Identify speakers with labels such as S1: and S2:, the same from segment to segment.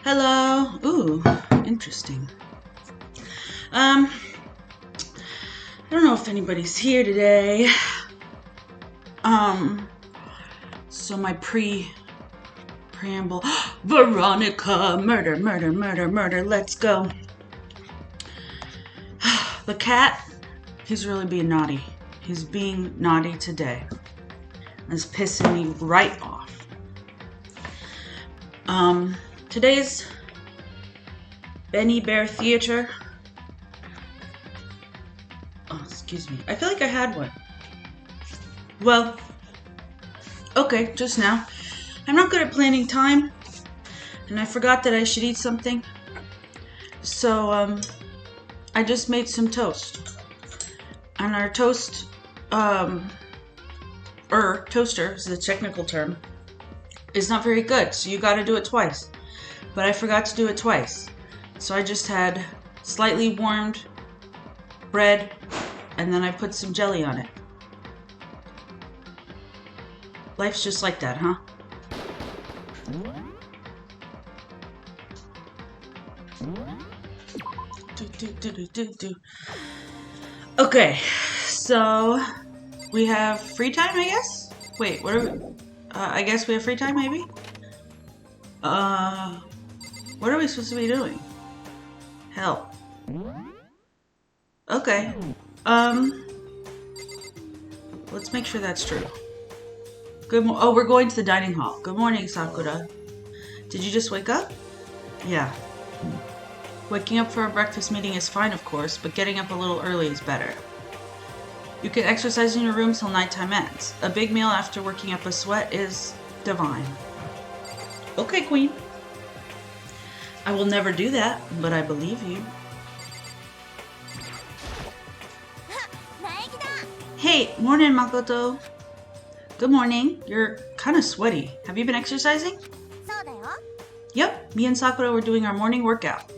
S1: Hello. Ooh, interesting. I don't know if anybody's here today. So my preamble. Veronica, murder, murder, murder, murder. Let's go. The cat, he's really being naughty. He's being naughty today. It's pissing me right off. Today's Benny Bear Theater. Oh, excuse me. I feel like I had one. Well, okay, just now. I'm not good at planning time, and I forgot that I should eat something. So, I just made some toast. And our toast, toaster is the technical term, is not very good, so you gotta do it twice. But I forgot to do it twice. So I just had slightly warmed bread, and then I put some jelly on it. Life's just like that, huh? Okay, so we have free time, I guess? Wait, what are we? I guess we have free time, maybe? What are we supposed to be doing? Hell. Okay. Let's make sure that's true. Oh, we're going to the dining hall. Good morning, Sakura. Did you just wake up? Yeah. Waking up for a breakfast meeting is fine, of course, but getting up a little early is better. You can exercise in your room till nighttime ends. A big meal after working up a sweat is divine. Okay, Queen. I will never do that, but I believe you. Hey, morning, Makoto. Good morning. You're kind of sweaty. Have you been exercising? Yep, me and Sakura were doing our morning workout.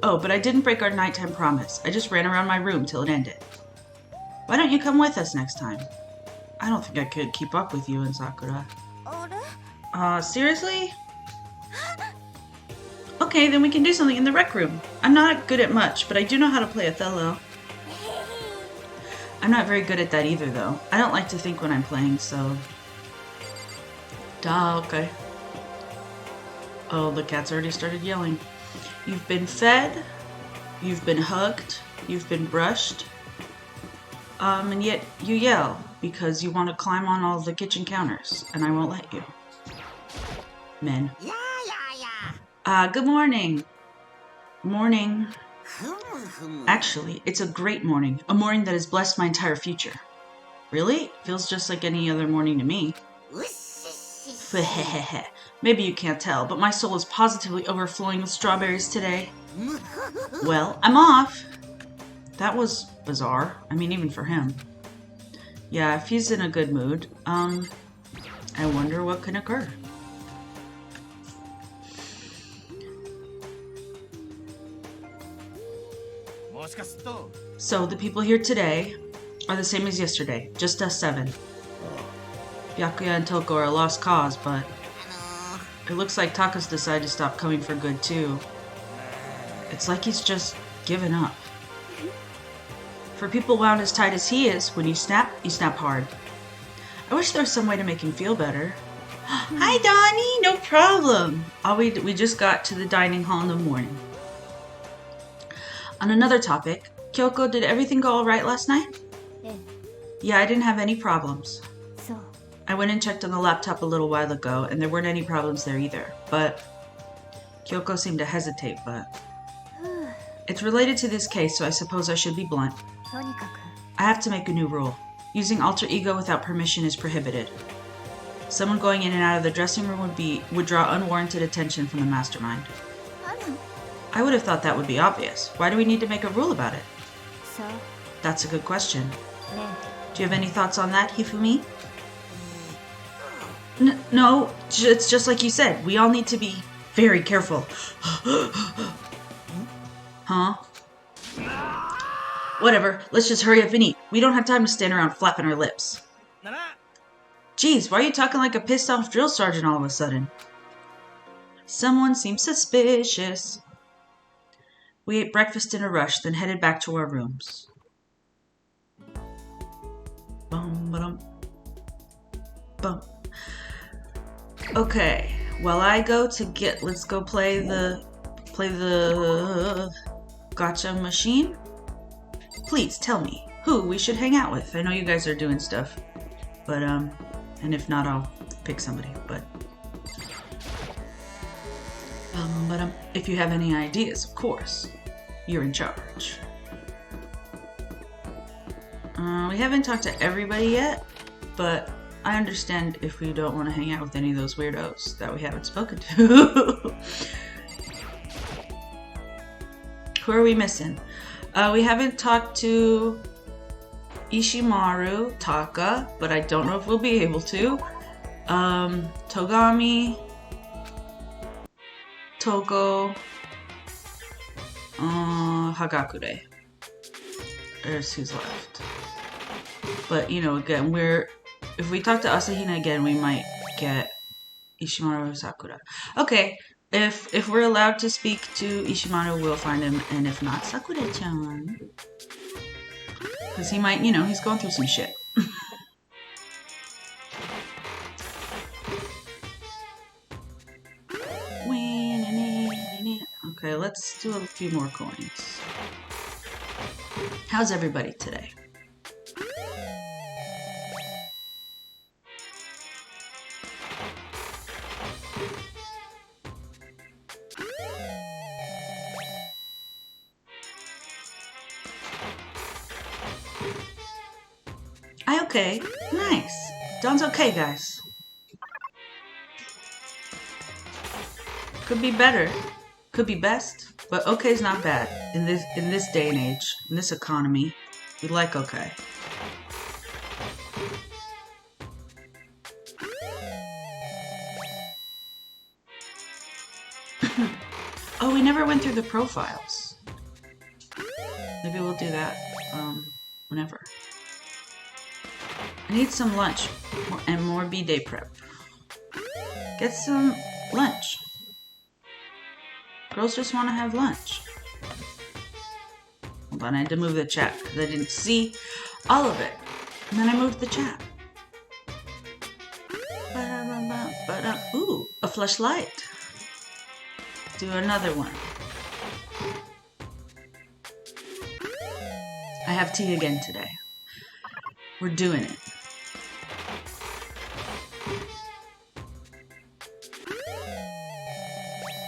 S1: Oh, but I didn't break our nighttime promise. I just ran around my room till it ended. Why don't you come with us next time? I don't think I could keep up with you and Sakura. Seriously? Okay, then we can do something in the rec room. I'm not good at much, but I do know how to play Othello. I'm not very good at that either, though. I don't like to think when I'm playing, so... Duh, okay. Oh, the cat's already started yelling. You've been fed, you've been hugged, you've been brushed, and yet you yell because you want to climb on all the kitchen counters, and I won't let you. Men. Good morning. Morning. Actually, it's a great morning. A morning that has blessed my entire future. Really? Feels just like any other morning to me. Maybe you can't tell, but my soul is positively overflowing with strawberries today. Well, I'm off. That was bizarre. I mean, even for him. Yeah, if he's in a good mood, I wonder what can occur. So, the people here today are the same as yesterday, just us 7. Byakuya and Toko are a lost cause, but it looks like Taka's decided to stop coming for good, too. It's like he's just given up. For people wound as tight as he is, when you snap hard. I wish there was some way to make him feel better. Hi, Donnie! No problem! We just got to the dining hall in the morning. On another topic, Kyoko, did everything go alright last night? Yeah, I didn't have any problems. I went and checked on the laptop a little while ago, and there weren't any problems there either, but... Kyoko seemed to hesitate, but... It's related to this case, so I suppose I should be blunt. I have to make a new rule. Using alter ego without permission is prohibited. Someone going in and out of the dressing room would draw unwarranted attention from the mastermind. I would have thought that would be obvious. Why do we need to make a rule about it? That's a good question. Do you have any thoughts on that, Hifumi? No, it's just like you said. We all need to be very careful. Huh? Whatever, let's just hurry up and eat. We don't have time to stand around flapping our lips. Geez, why are you talking like a pissed off drill sergeant all of a sudden? Someone seems suspicious. We ate breakfast in a rush, then headed back to our rooms. Bum, bum. Okay, while I go to get, let's go play the gacha machine. Please tell me who we should hang out with. I know you guys are doing stuff, but and if not, I'll pick somebody. But if you have any ideas, of course, you're in charge. We haven't talked to everybody yet, but I understand if we don't want to hang out with any of those weirdos that we haven't spoken to. Who are we missing? We haven't talked to Ishimaru, Taka, but I don't know if we'll be able to. Togami, Toko, Hagakure. There's who's left. But, you know, again, if we talk to Asahina again, we might get Ishimaru Sakura. Okay, if we're allowed to speak to Ishimaru, we'll find him, and if not, Sakura-chan. Because he might, you know, he's going through some shit. Okay, let's do a few more coins. How's everybody today? Okay, nice. Dawn's okay, guys. Could be better, could be best, but okay's not bad in this day and age, in this economy. We like okay. Oh, we never went through the profiles. Maybe we'll do that whenever. I need some lunch and more B-Day prep. Get some lunch. Girls just want to have lunch. Hold on, I had to move the chat because I didn't see all of it. And then I moved the chat. Ooh, a flashlight. Do another one. I have tea again today. We're doing it.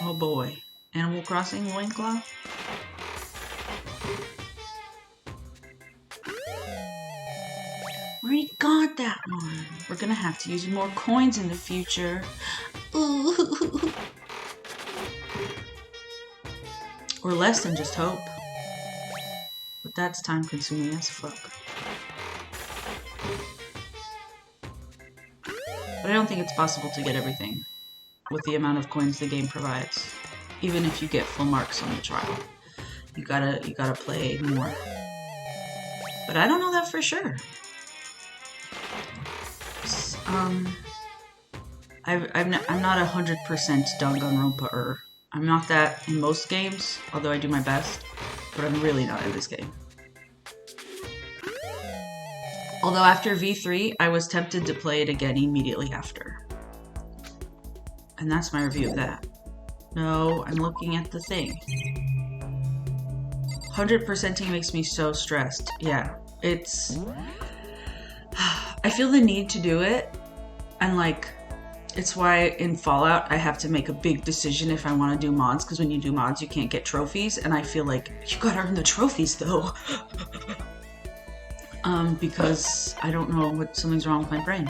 S1: Oh boy. Animal Crossing loincloth? We already got that one. We're gonna have to use more coins in the future. Ooh. Or less than just hope. But that's time consuming as fuck. But I don't think it's possible to get everything with the amount of coins the game provides. Even if you get full marks on the trial. You gotta play more. But I don't know that for sure. I'm not 100% Danganronpa-er. I'm not that in most games, although I do my best, but I'm really not in this game. Although after V3, I was tempted to play it again immediately after. And that's my review of that. No, I'm looking at the thing. 100%ing makes me so stressed. Yeah, it's... I feel the need to do it, and like, it's why in Fallout I have to make a big decision if I want to do mods, because when you do mods you can't get trophies, and I feel like, you gotta earn the trophies though. Because I don't know what something's wrong with my brain.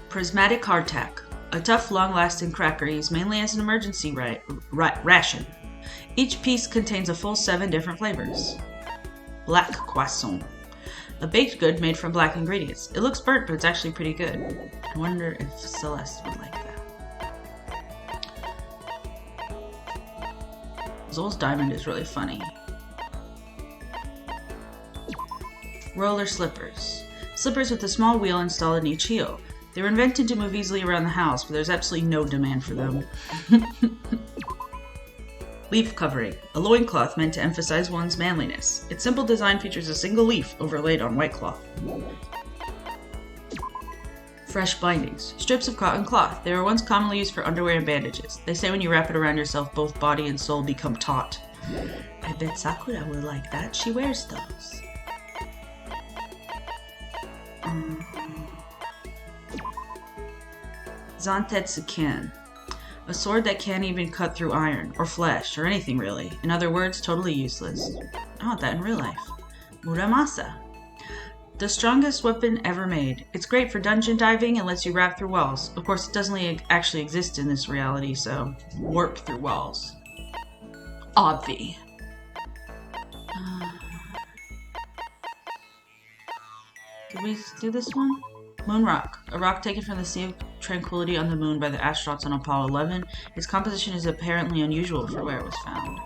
S1: Prismatic hardtack. A tough, long-lasting cracker used mainly as an emergency ration. Each piece contains a full 7 different flavors. Black croissant. A baked good made from black ingredients. It looks burnt, but it's actually pretty good. I wonder if Celeste would like that. Zol's diamond is really funny. Roller slippers. Slippers with a small wheel installed in each heel. They were invented to move easily around the house, but there's absolutely no demand for them. Leaf covering. A loincloth meant to emphasize one's manliness. Its simple design features a single leaf overlaid on white cloth. Fresh bindings. Strips of cotton cloth. They were once commonly used for underwear and bandages. They say when you wrap it around yourself, both body and soul become taut. I bet Sakura will like that. She wears those. Zantetsuken. A sword that can't even cut through iron, or flesh, or anything really. In other words, totally useless. I want that in real life. Muramasa. The strongest weapon ever made. It's great for dungeon diving and lets you wrap through walls. Of course, it doesn't actually exist in this reality, so warp through walls. Obvi. Did we do this one? Moon rock. A rock taken from the Sea of Tranquility on the moon by the astronauts on Apollo 11. Its composition is apparently unusual for where it was found.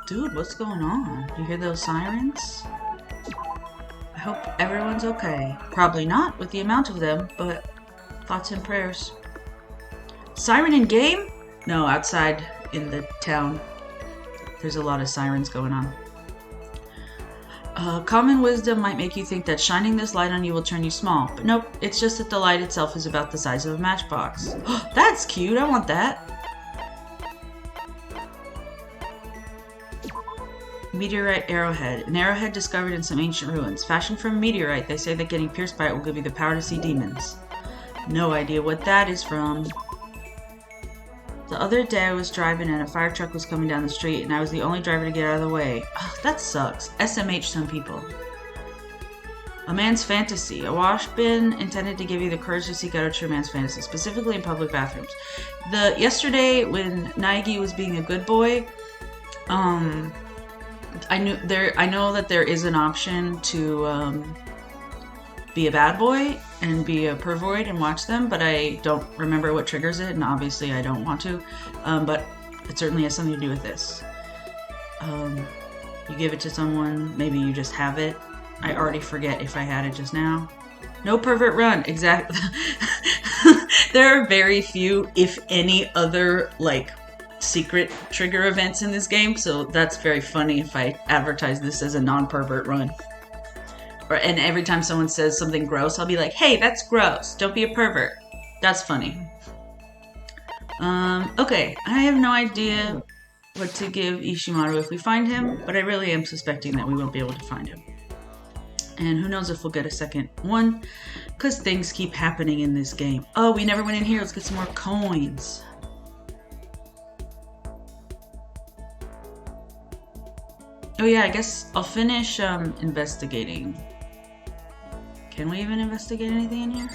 S1: Dude, what's going on? You hear those sirens? I hope everyone's okay. Probably not with the amount of them, but thoughts and prayers. Siren in game? No, outside in the town. There's a lot of sirens going on. Common wisdom might make you think that shining this light on you will turn you small, but nope, it's just that the light itself is about the size of a matchbox. That's cute, I want that! Meteorite arrowhead. An arrowhead discovered in some ancient ruins. Fashioned from a meteorite, they say that getting pierced by it will give you the power to see demons. No idea what that is from. The other day I was driving and a fire truck was coming down the street and I was the only driver to get out of the way. Ugh, that sucks. SMH some people. A man's fantasy. A wash bin intended to give you the courage to seek out a true man's fantasy, specifically in public bathrooms. Yesterday when Naegi was being a good boy, I know that there is an option to be a bad boy and be a pervoid and watch them, but I don't remember what triggers it, and obviously I don't want to, but it certainly has something to do with this. You give it to someone, maybe you just have it. I already forget if I had it just now. No pervert run, exactly. There are very few, if any, other, secret trigger events in this game, so that's very funny if I advertise this as a non-pervert run. And every time someone says something gross, I'll be like, hey, that's gross. Don't be a pervert. That's funny. Okay. I have no idea what to give Ishimaru if we find him, but I really am suspecting that we won't be able to find him. And who knows if we'll get a second one, because things keep happening in this game. Oh, we never went in here. Let's get some more coins. Oh yeah, I guess I'll finish investigating. Can we even investigate anything in here?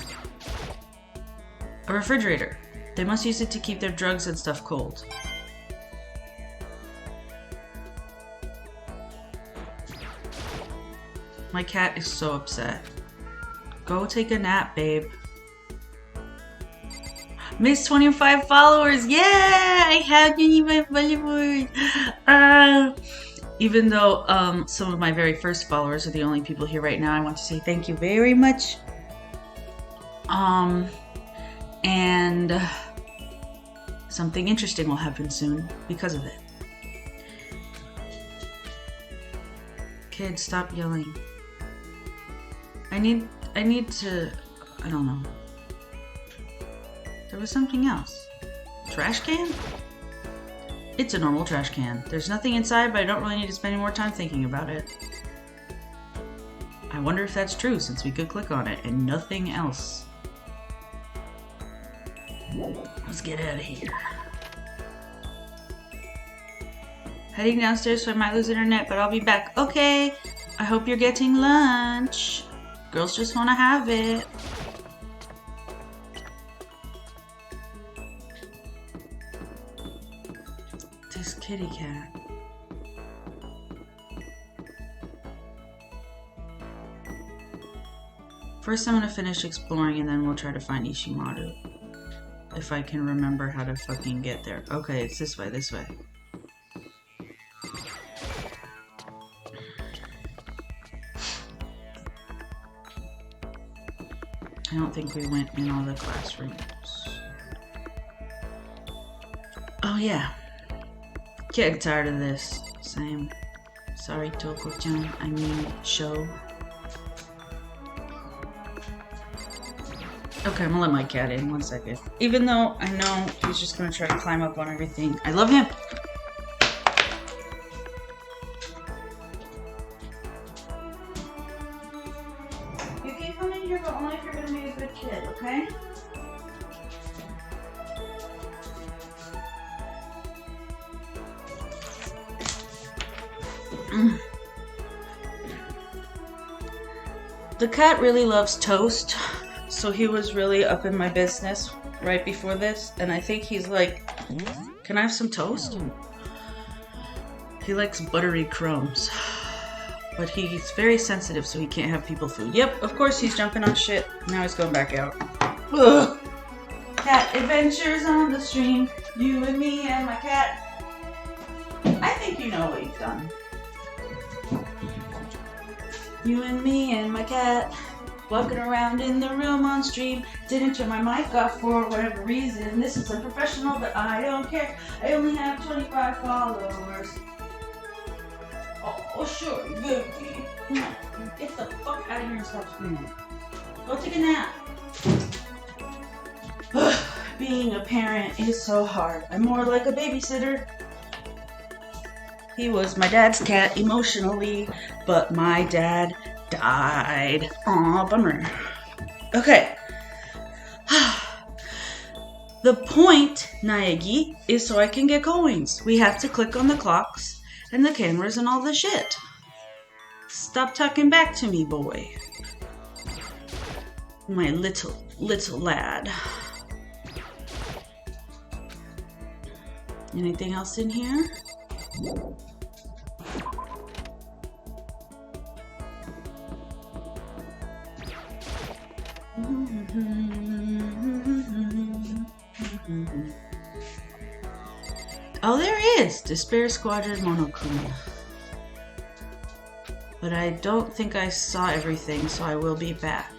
S1: A refrigerator. They must use it to keep their drugs and stuff cold. My cat is so upset. Go take a nap, babe. Miss 25 followers! Yeah! I have 25 followers! Even though some of my very first followers are the only people here right now, I want to say thank you very much. And something interesting will happen soon because of it. Kids, stop yelling. I need to, I don't know. There was something else. Trash can? It's a normal trash can. There's nothing inside, but I don't really need to spend any more time thinking about it. I wonder if that's true, since we could click on it and nothing else. Let's get out of here. Heading downstairs, so I might lose internet, but I'll be back. Okay. I hope you're getting lunch. Girls just want to have it. This kitty cat. First I'm gonna finish exploring and then we'll try to find Ishimaru. If I can remember how to fucking get there. Okay, it's this way, this way. I don't think we went in all the classrooms. Oh yeah. Getting tired of this. Same. Sorry, Toko-chan. I mean, show. Okay, I'm gonna let my cat in 1 second. Even though I know he's just gonna try to climb up on everything. I love him! You can come in here, but only if you're gonna be a good kid, okay? The cat really loves toast, so he was really up in my business right before this, and I think he's like, can I have some toast? He likes buttery crumbs, but he's very sensitive, so he can't have people food. Yep, of course he's jumping on shit. Now he's going back out. Ugh. Cat adventures on the stream, you and me and my cat. I think you know what you've done. You and me and my cat, walking around in the room on stream. Didn't turn my mic off for whatever reason. This is unprofessional, but I don't care. I only have 25 followers. Oh, sure, good. Get the fuck out of here and stop screaming. Go take a nap. Being a parent is so hard. I'm more like a babysitter. He was my dad's cat emotionally, but my dad died. Aw, bummer. Okay. The point, Naegi, is so I can get coins. We have to click on the clocks and the cameras and all the shit. Stop talking back to me, boy. My little lad. Anything else in here? Oh, there is! Despair Squadron Monokuma. But I don't think I saw everything, so I will be back.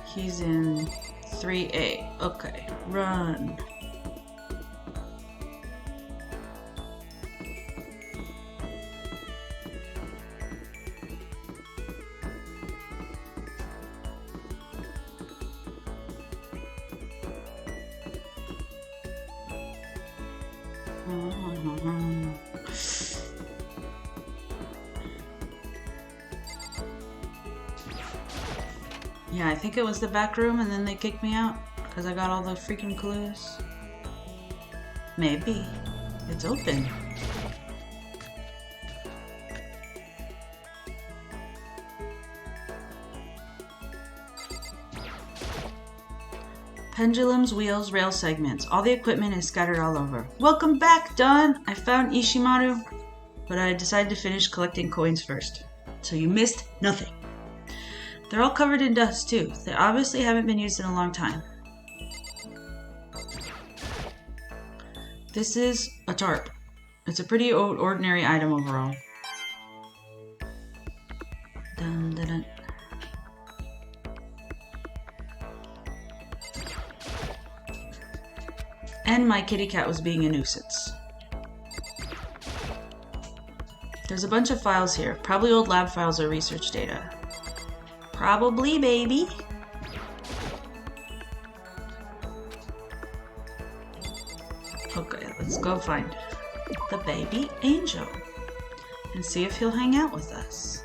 S1: He's in 3A. Okay, run. Yeah, I think it was the back room and then they kicked me out because I got all the freaking clues. Maybe. It's open. Pendulums, wheels, rail segments. All the equipment is scattered all over. Welcome back, Don! I found Ishimaru, but I decided to finish collecting coins first. So you missed nothing. They're all covered in dust, too. They obviously haven't been used in a long time. This is a tarp. It's a pretty ordinary item overall. Dun, dun, dun. And my kitty cat was being a nuisance. There's a bunch of files here. Probably old lab files or research data. Probably, baby. Okay, let's go find the baby angel and see if he'll hang out with us.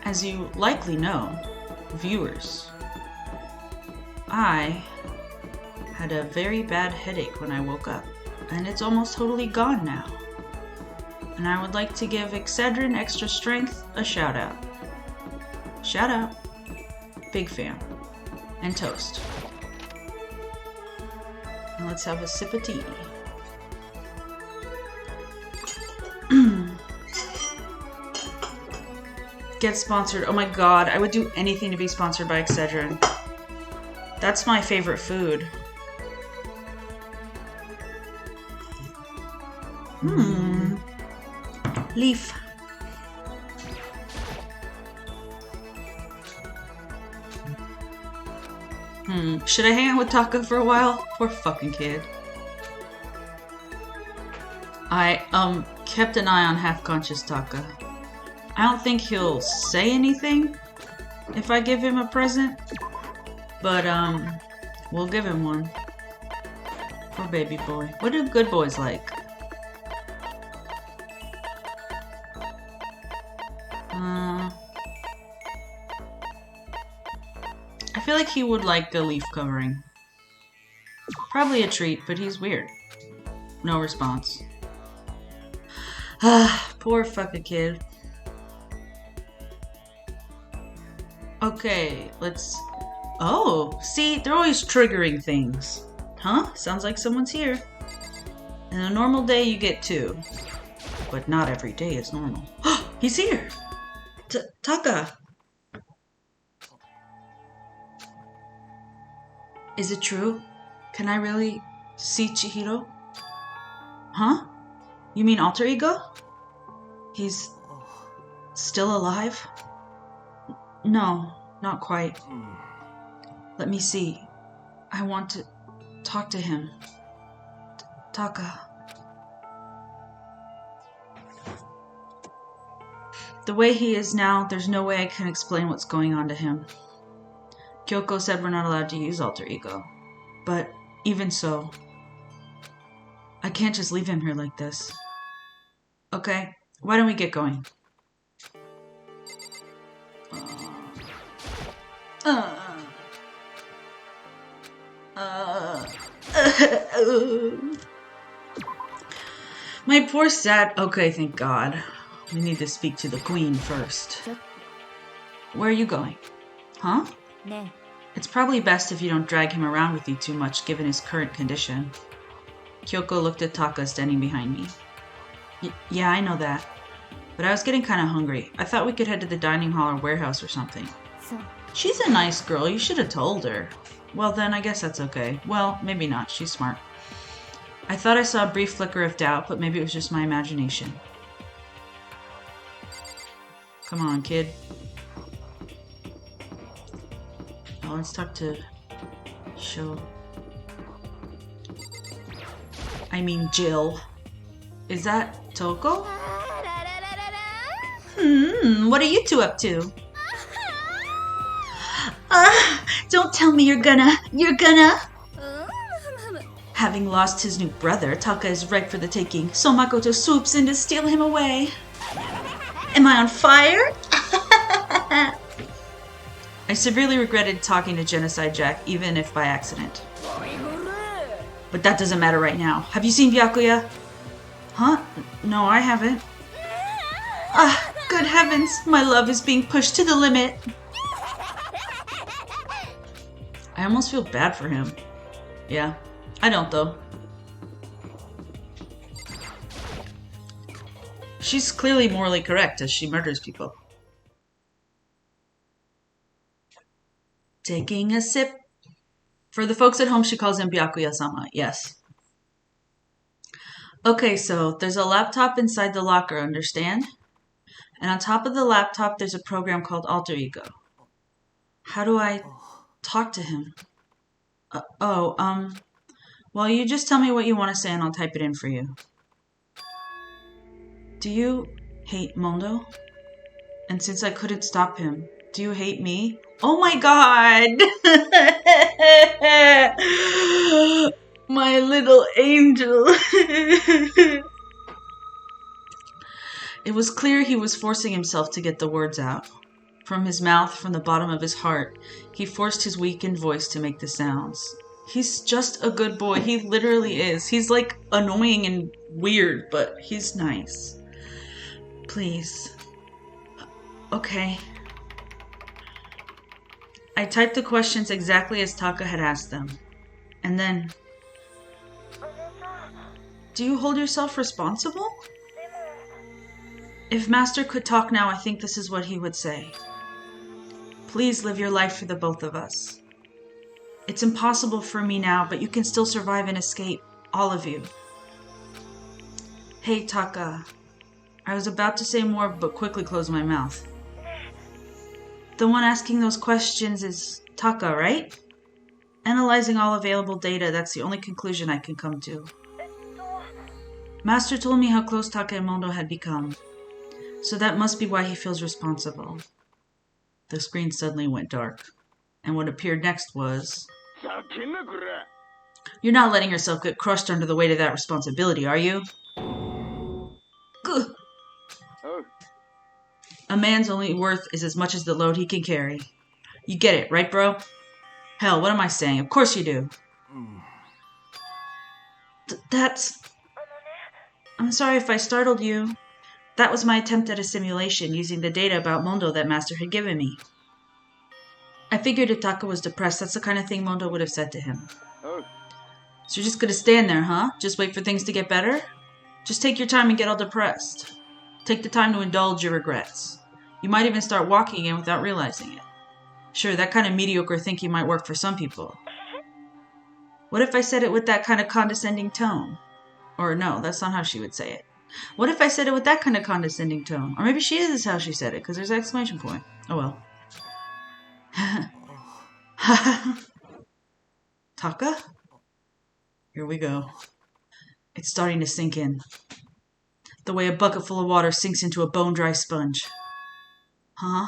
S1: As you likely know, viewers, I had a very bad headache when I woke up, and it's almost totally gone now. And I would like to give Excedrin Extra Strength a shout out. Shout out. Big fan. And toast. And let's have a sip of tea. Get sponsored. Oh my god, I would do anything to be sponsored by Excedrin. That's my favorite food. Leaf. Should I hang out with Taka for a while? Poor fucking kid. I, kept an eye on half-conscious Taka. I don't think he'll say anything if I give him a present. But, we'll give him one. Poor baby boy. What do good boys like? I feel like he would like a leaf covering. Probably a treat, but he's weird. No response. Poor fucking kid. Okay, let's... Oh, see, they're always triggering things. Huh? Sounds like someone's here. In a normal day, you get 2. But not every day is normal. He's here! Taka! Is it true? Can I really see Chihiro? Huh? You mean alter ego? He's still alive? No, not quite. Let me see. I want to talk to him. Taka. The way he is now, there's no way I can explain what's going on to him. Kyoko said we're not allowed to use alter ego. But even so, I can't just leave him here like this. Okay, why don't we get going? My poor sad... Okay, thank God. We need to speak to the queen first. Where are you going? Huh? It's probably best if you don't drag him around with you too much, given his current condition. Kyoko looked at Taka standing behind me. Yeah, I know that. But I was getting kind of hungry. I thought we could head to the dining hall or warehouse or something. She's a nice girl. You should have told her. Well, then, I guess that's okay. Well, maybe not. She's smart. I thought I saw a brief flicker of doubt, but maybe it was just my imagination. Come on, kid. Now let's talk to... Jill. Is that Toko? What are you two up to? Don't tell me you're gonna... Having lost his new brother, Taka is ripe for the taking, so Makoto swoops in to steal him away. Am I on fire? I severely regretted talking to Genocide Jack, even if by accident. But that doesn't matter right now. Have you seen Byakuya? Huh? No, I haven't. Good heavens, my love is being pushed to the limit. I almost feel bad for him. Yeah, I don't though. She's clearly morally correct as she murders people. Taking a sip. For the folks at home, she calls him Byakuya-sama. Yes. Okay, so there's a laptop inside the locker, understand? And on top of the laptop, there's a program called Alter Ego. How do I talk to him? Well, you just tell me what you want to say and I'll type it in for you. Do you hate Mondo? And since I couldn't stop him, do you hate me? Oh my god! My little angel. It was clear he was forcing himself to get the words out. From his mouth, from the bottom of his heart, he forced his weakened voice to make the sounds. He's just a good boy. He literally is. He's like annoying and weird, but he's nice. Please. Okay. I typed the questions exactly as Taka had asked them. And then... Do you hold yourself responsible? If Master could talk now, I think this is what he would say. Please live your life for the both of us. It's impossible for me now, but you can still survive and escape. All of you. Hey, Taka. I was about to say more, but quickly closed my mouth. The one asking those questions is Taka, right? Analyzing all available data, that's the only conclusion I can come to. Master told me how close Taka and Mondo had become. So that must be why he feels responsible. The screen suddenly went dark. And what appeared next was... You're not letting yourself get crushed under the weight of that responsibility, are you? Gah. A man's only worth is as much as the load he can carry. You get it, right, bro? Hell, what am I saying? Of course you do. That's... I'm sorry if I startled you. That was my attempt at a simulation using the data about Mondo that Master had given me. I figured if Taka was depressed, that's the kind of thing Mondo would have said to him. So you're just gonna stand there, huh? Just wait for things to get better? Just take your time and get all depressed. Take the time to indulge your regrets. You might even start walking again without realizing it. Sure, that kind of mediocre thinking might work for some people. What if I said it with that kind of condescending tone? Or no, that's not how she would say it. What if I said it with that kind of condescending tone? Or maybe she is how she said it, because there's an exclamation point. Oh well. Taka? Here we go. It's starting to sink in. The way a bucket full of water sinks into a bone-dry sponge. Huh?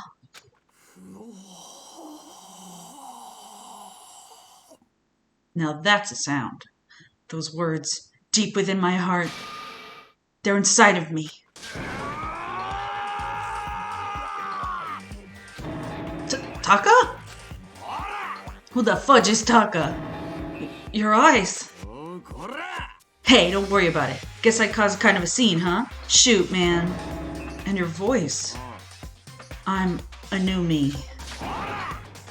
S1: Now that's a sound. Those words, deep within my heart, they're inside of me. Taka? Who the fudge is Taka? Your eyes. Hey, don't worry about it. Guess I caused kind of a scene, huh? Shoot, man. And your voice. I'm a new me.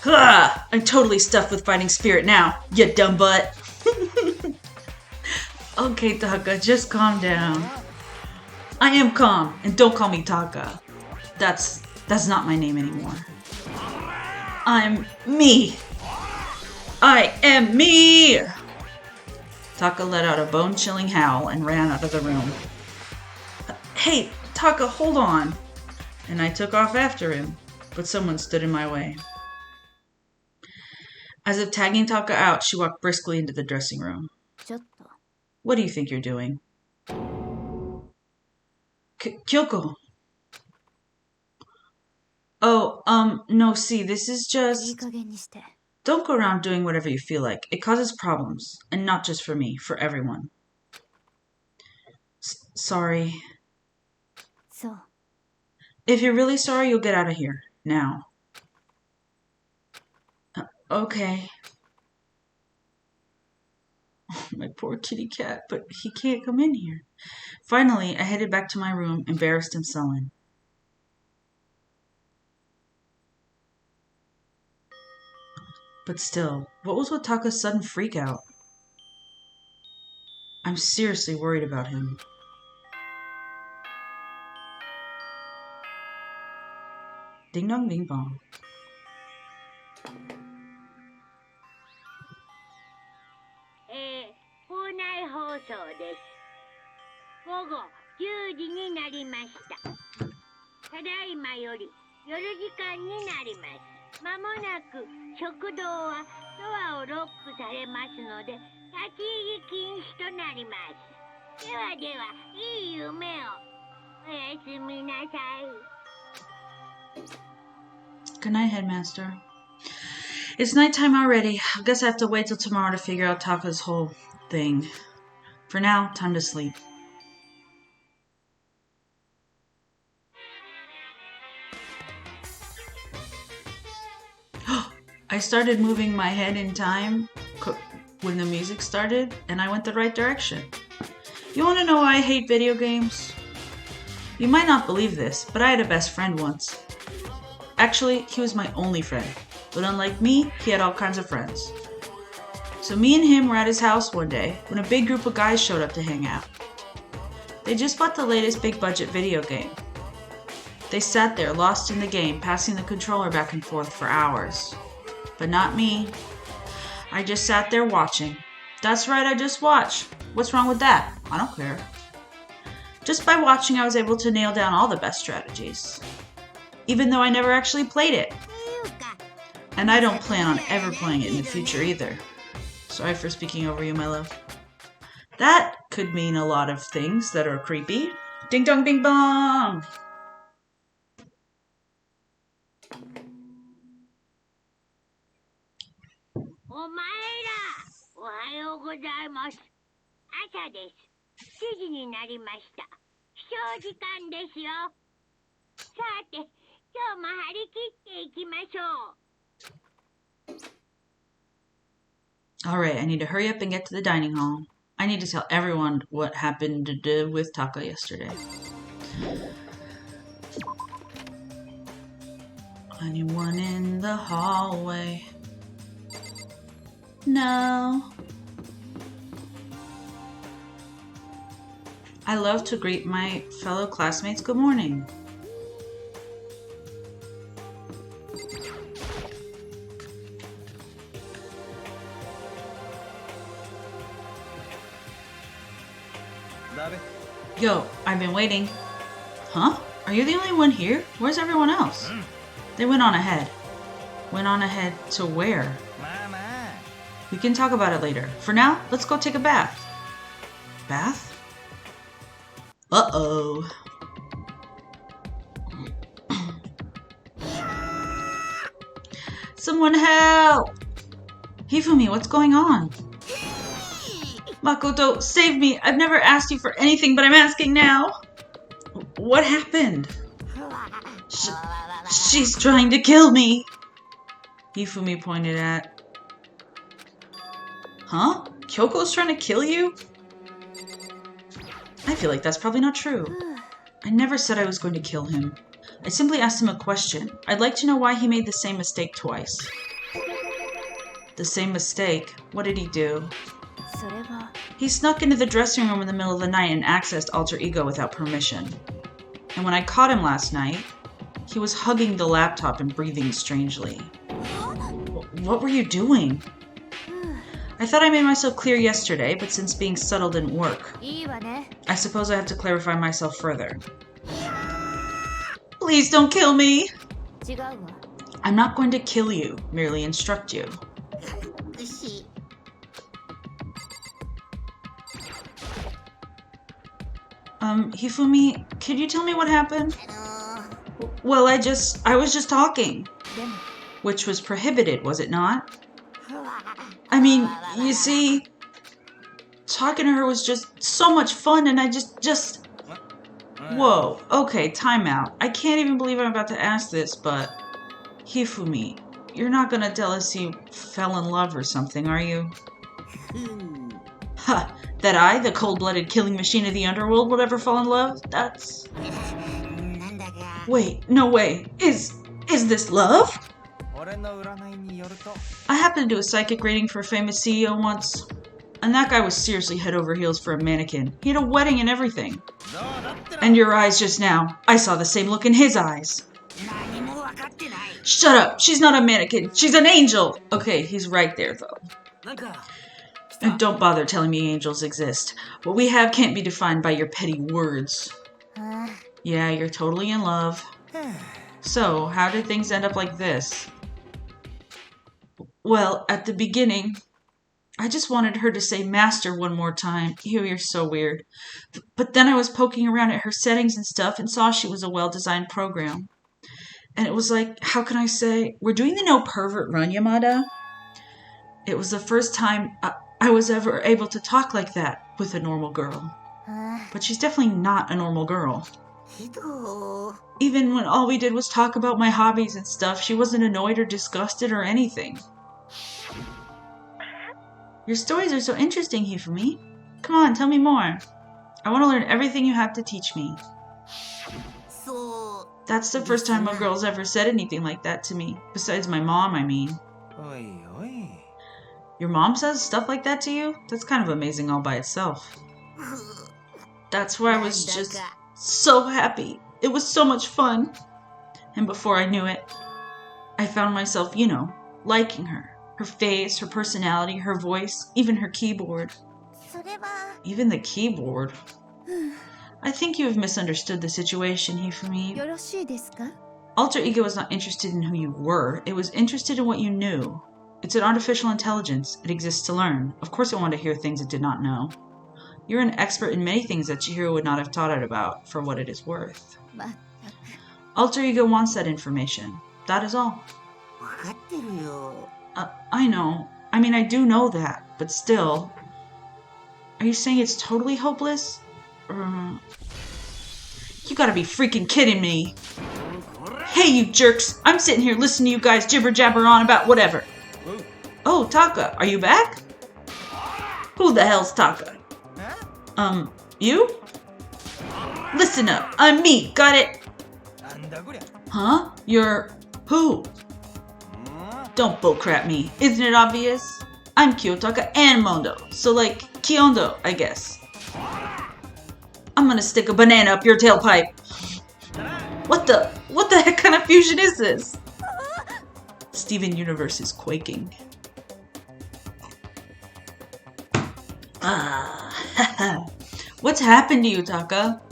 S1: I'm totally stuffed with fighting spirit now, you dumb butt. Okay, Taka, just calm down. I am calm, and don't call me Taka. That's not my name anymore. I'm me. I am me! Taka let out a bone-chilling howl and ran out of the room. Hey, Taka, hold on. And I took off after him, but someone stood in my way. As if tagging Taka out, she walked briskly into the dressing room. What do you think you're doing? Kyoko! Oh, no, see, this is just... Don't go around doing whatever you feel like. It causes problems. And not just for me, for everyone. Sorry. If you're really sorry, you'll get out of here. Now. Okay. My poor kitty cat, but he can't come in here. Finally, I headed back to my room, embarrassed and sullen. But still, what was with Taka's sudden freak out? I'm seriously worried about him. Ding dong ding bong. Good night, Headmaster. It's nighttime already. I guess I have to wait till tomorrow to figure out Taka's whole thing. For now, time to sleep. I started moving my head in time when the music started, and I went the right direction. You want to know why I hate video games? You might not believe this, but I had a best friend once. Actually, he was my only friend, but unlike me, he had all kinds of friends. So me and him were at his house one day when a big group of guys showed up to hang out. They just bought the latest big budget video game. They sat there, lost in the game, passing the controller back and forth for hours. But not me. I just sat there watching. That's right, I just watched. What's wrong with that? I don't care. Just by watching, I was able to nail down all the best strategies. Even though I never actually played it. And I don't plan on ever playing it in the future either. Sorry for speaking over you, my love. That could mean a lot of things that are creepy. Ding dong bing bong! Alright, I need to hurry up and get to the dining hall. I need to tell everyone what happened with Taka yesterday. Anyone in the hallway? No. I love to greet my fellow classmates good morning. Yo, I've been waiting. Huh? Are you the only one here? Where's everyone else? They went on ahead. Went on ahead to where? We can talk about it later. For now, let's go take a bath. Bath? Uh-oh. Someone help! Hifumi, what's going on? Makoto, save me! I've never asked you for anything, but I'm asking now! What happened? She's trying to kill me! Hifumi pointed at... Huh? Kyoko's trying to kill you? I feel like that's probably not true. I never said I was going to kill him. I simply asked him a question. I'd like to know why he made the same mistake twice. The same mistake? What did he do? He snuck into the dressing room in the middle of the night and accessed Alter Ego without permission. And when I caught him last night, he was hugging the laptop and breathing strangely. What were you doing? I thought I made myself clear yesterday, but since being subtle didn't work, I suppose I have to clarify myself further. Please don't kill me! I'm not going to kill you, merely instruct you. Hifumi, could you tell me what happened? Well, I was just talking. Which was prohibited, was it not? I mean, you see, talking to her was just so much fun and I just... Whoa, okay, time out. I can't even believe I'm about to ask this, but... Hifumi, you're not gonna tell us you fell in love or something, are you? Ha! That I, the cold-blooded killing machine of the underworld, would ever fall in love? That's... Wait, no way. Is this love? I happened to do a psychic reading for a famous CEO once, and that guy was seriously head over heels for a mannequin. He had a wedding and everything. And your eyes just now. I saw the same look in his eyes. Shut up! She's not a mannequin. She's an angel! Okay, he's right there, though. And don't bother telling me angels exist. What we have can't be defined by your petty words. Yeah, you're totally in love. So, how did things end up like this? Well, at the beginning, I just wanted her to say master one more time. Ew, you're so weird. But then I was poking around at her settings and stuff and saw she was a well-designed program. And it was like, how can I say? We're doing the no pervert run, Yamada. It was the first time I was ever able to talk like that with a normal girl. But she's definitely not a normal girl. Even when all we did was talk about my hobbies and stuff, she wasn't annoyed or disgusted or anything. Your stories are so interesting, Hifumi. Come on, tell me more. I want to learn everything you have to teach me. That's the first time a girl's ever said anything like that to me. Besides my mom, I mean. Your mom says stuff like that to you? That's kind of amazing all by itself. That's why I was just so happy It was so much fun. And before I knew it, I found myself, you know, liking her. Her face, her personality, her voice, even her keyboard. Even the keyboard? I think you have misunderstood the situation, Hifumi. Alter ego was not interested in who you were. It was interested in what you knew. It's an artificial intelligence. It exists to learn. Of course it wanted to hear things it did not know. You're an expert in many things that Chihiro would not have taught it about, for what it is worth. Alter ego wants that information. That is all. I know. I mean, I do know that, but still. Are you saying it's totally hopeless? You gotta be freaking kidding me. Hey, you jerks! I'm sitting here listening to you guys jibber-jabber on about whatever. Oh, Taka, are you back? Who the hell's Taka? You? Listen up, I'm me, got it? Huh? You're... who? Don't bullcrap me, isn't it obvious? I'm Kiyotaka and Mondo, so like, Kyondo, I guess. I'm gonna stick a banana up your tailpipe. What the heck kind of fusion is this? Steven Universe is quaking. What's happened to you, Taka?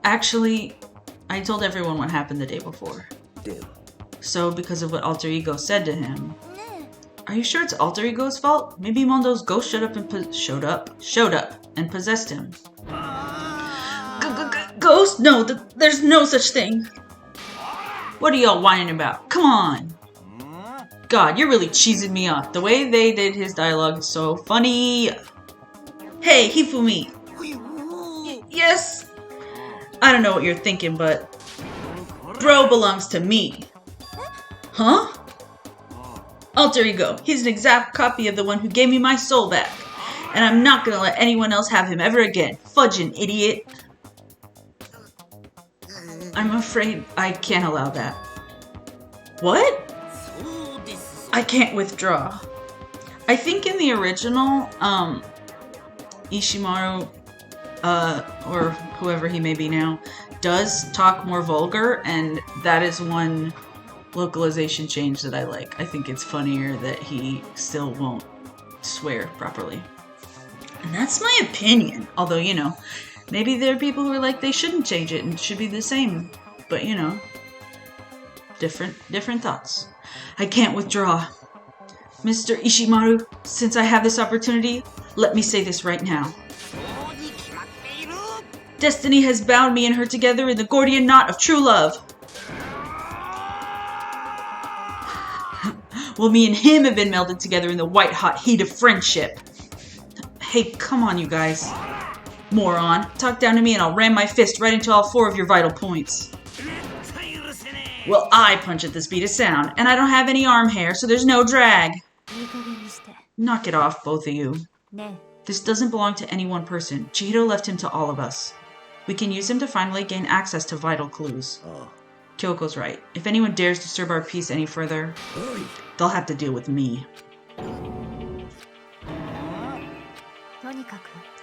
S1: Actually, I told everyone what happened the day before. So, because of what Alter Ego said to him. Are you sure it's Alter Ego's fault? Maybe Mondo's ghost showed up and possessed him. Ghost? No, there's no such thing. What are y'all whining about? Come on. God, you're really cheesing me off. The way they did his dialogue is so funny. Hey, Hifumi. Yes. I don't know what you're thinking, but bro belongs to me. Huh? Alter Ego. He's an exact copy of the one who gave me my soul back. And I'm not gonna let anyone else have him ever again. Fudgin', idiot. I'm afraid I can't allow that. What? I can't withdraw. I think in the original, Ishimaru, or whoever he may be now, does talk more vulgar, and that is one localization change that I like. I think it's funnier that he still won't swear properly. And that's my opinion. Although, you know, maybe there are people who are like, they shouldn't change it and it should be the same. But, you know, different thoughts. I can't withdraw. Mr. Ishimaru, since I have this opportunity, let me say this right now. Destiny has bound me and her together in the Gordian knot of true love. Well, me and him have been melded together in the white-hot heat of friendship. Hey, come on, you guys. Moron, talk down to me and I'll ram my fist right into all four of your vital points. Well, I punch at the speed of sound, and I don't have any arm hair, so there's no drag. Knock it off, both of you. This doesn't belong to any one person. Chihiro left him to all of us. We can use him to finally gain access to vital clues. Kyoko's right. If anyone dares disturb our peace any further, they'll have to deal with me.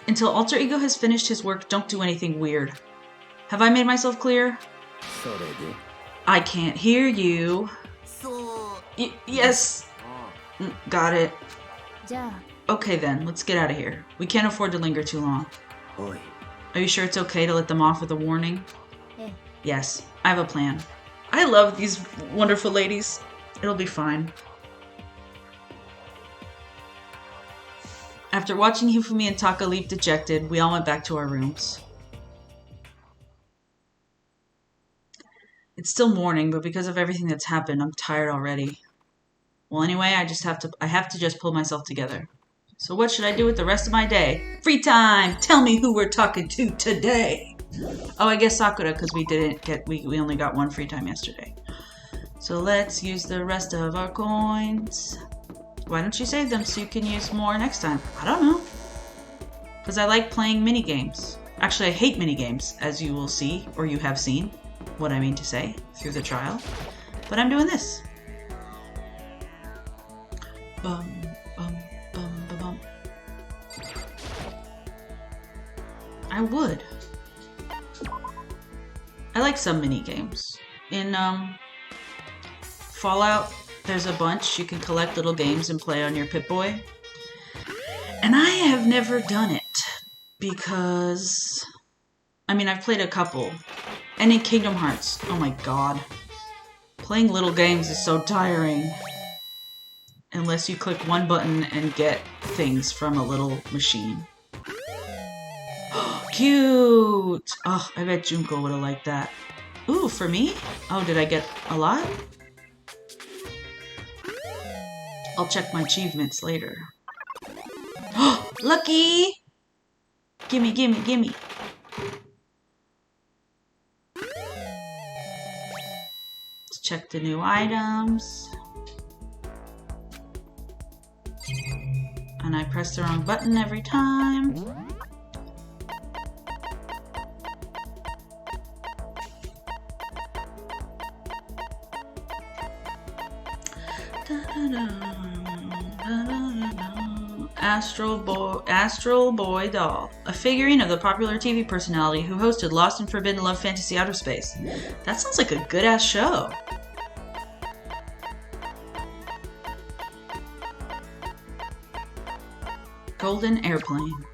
S1: Until Alter Ego has finished his work, don't do anything weird. Have I made myself clear? I can't hear you. Yes. Got it. Okay then, let's get out of here. We can't afford to linger too long. Are you sure it's okay to let them off with a warning? Yes, I have a plan. I love these wonderful ladies. It'll be fine. After watching Hifumi and Taka leave dejected, we all went back to our rooms. It's still morning, but because of everything that's happened, I'm tired already. Well, anyway, I have to just pull myself together. So what should I do with the rest of my day? Free time! Tell me who we're talking to today! Oh, I guess Sakura, because we only got one free time yesterday. So let's use the rest of our coins. Why don't you save them so you can use more next time? I don't know. Because I like playing minigames. Actually, I hate minigames, as you will see, or you have seen, what I mean to say, through the trial. But I'm doing this. Bum, bum, bum, bum, bum. I would. I like some mini games. In Fallout, there's a bunch. You can collect little games and play on your Pip-Boy. And I have never done it because, I mean, I've played a couple. And in Kingdom Hearts, oh my god. Playing little games is so tiring. Unless you click one button and get things from a little machine. Cute! Oh, I bet Junko would have liked that. Ooh, for me? Oh, did I get a lot? I'll check my achievements later. Lucky! Gimme, gimme, gimme. Let's check the new items. And I press the wrong button every time. Astral Boy Doll, a figurine of the popular TV personality who hosted Lost and Forbidden Love Fantasy Outer Space. That sounds like a good-ass show. Golden Airplane.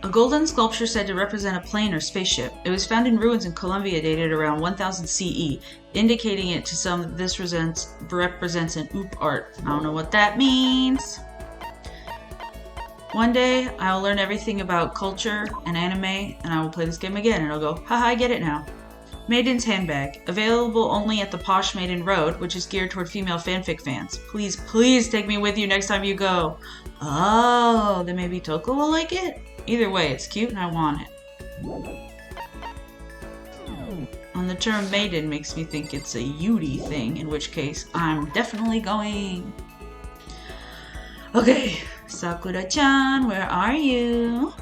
S1: A golden sculpture said to represent a plane or spaceship. It was found in ruins in Colombia dated around 1000 CE, indicating it to some that this represents an oop art. I don't know what that means. One day, I will learn everything about culture and anime, and I will play this game again, and I'll go, haha, I get it now. Maiden's Handbag. Available only at the Posh Maiden Road, which is geared toward female fanfic fans. Please, please take me with you next time you go. Oh, then maybe Toko will like it? Either way, it's cute and I want it. And the term maiden makes me think it's a Yuri thing, in which case I'm definitely going. Okay, Sakura-chan, where are you?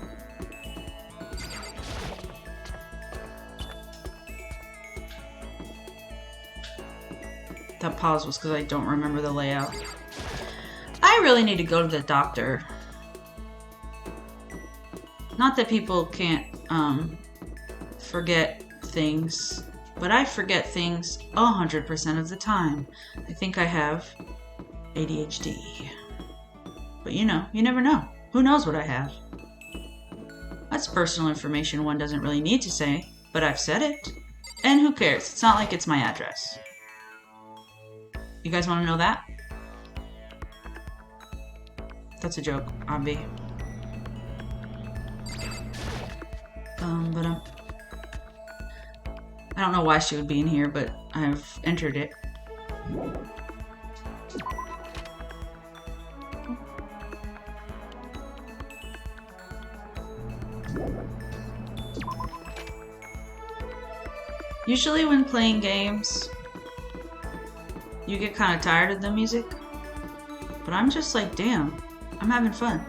S1: That pause was because I don't remember the layout. I really need to go to the doctor. Not that people can't forget things, but I forget things 100% of the time. I think I have ADHD. But you know, you never know. Who knows what I have? That's personal information one doesn't really need to say, but I've said it. And who cares? It's not like it's my address. You guys want to know that? That's a joke, Abby. But I don't know why she would be in here, but I've entered it. Usually when playing games, you get kind of tired of the music, but I'm just like, damn, I'm having fun.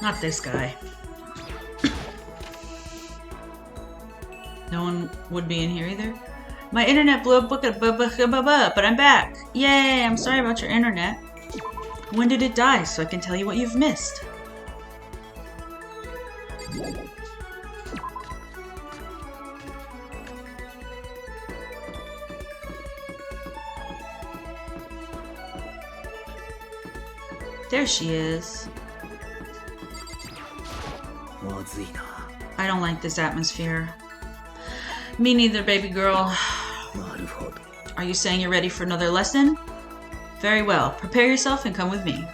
S1: Not this guy. No one would be in here either. My internet blew up, but I'm back. Yay, I'm sorry about your internet. When did it die so I can tell you what you've missed? There she is. I don't like this atmosphere. Me neither, baby girl. Are you saying you're ready for another lesson? Very well. Prepare yourself and come with me.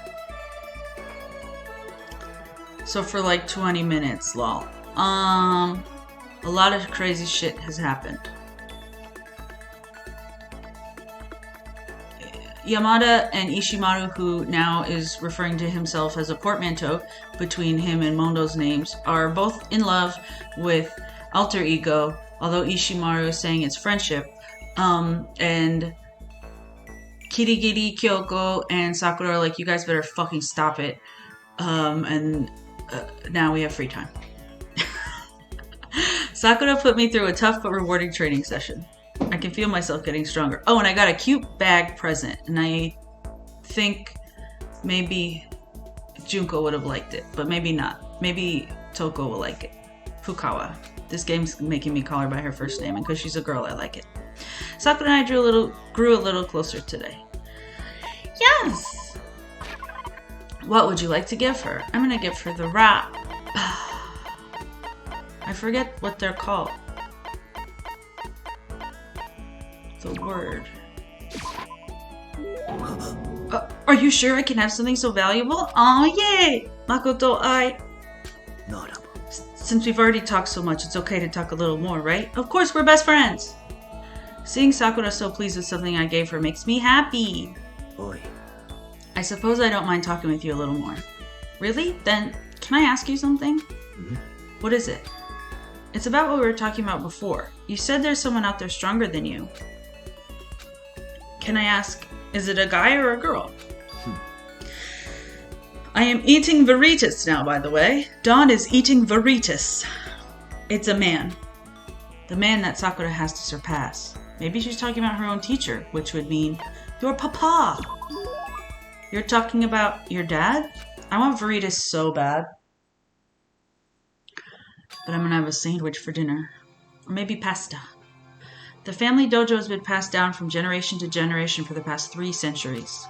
S1: So for like 20 minutes, lol. A lot of crazy shit has happened. Yamada and Ishimaru, who now is referring to himself as a portmanteau between him and Mondo's names, are both in love with Alter Ego, although Ishimaru is saying it's friendship. And Kirigiri, Kyoko, and Sakura are like, you guys better fucking stop it. Now we have free time. Sakura put me through a tough but rewarding training session. I can feel myself getting stronger. Oh, and I got a cute bag present, and I think maybe Junko would have liked it, but maybe not. Maybe Toko will like it. Fukawa. This game's making me call her by her first name, and because she's a girl, I like it. Sakura and I grew a little closer today. Yes! What would you like to give her? I'm gonna give her the wrap. I forget what they're called. The word. Are you sure I can have something so valuable? Oh, yay! Makoto, Since we've already talked so much, it's okay to talk a little more, right? Of course, we're best friends! Seeing Sakura so pleased with something I gave her makes me happy.
S2: Oi.
S1: I suppose I don't mind talking with you a little more. Really? Then, can I ask you something?
S2: Mm-hmm.
S1: What is it? It's about what we were talking about before. You said there's someone out there stronger than you. Can I ask, is it a guy or a girl? I am eating Veritas now, by the way. Dawn is eating Veritas. It's a man. The man that Sakura has to surpass. Maybe she's talking about her own teacher, which would mean your papa. You're talking about your dad? I want Veritas so bad. But I'm gonna have a sandwich for dinner. Or maybe pasta. The family dojo has been passed down from generation to generation for the past 3 centuries.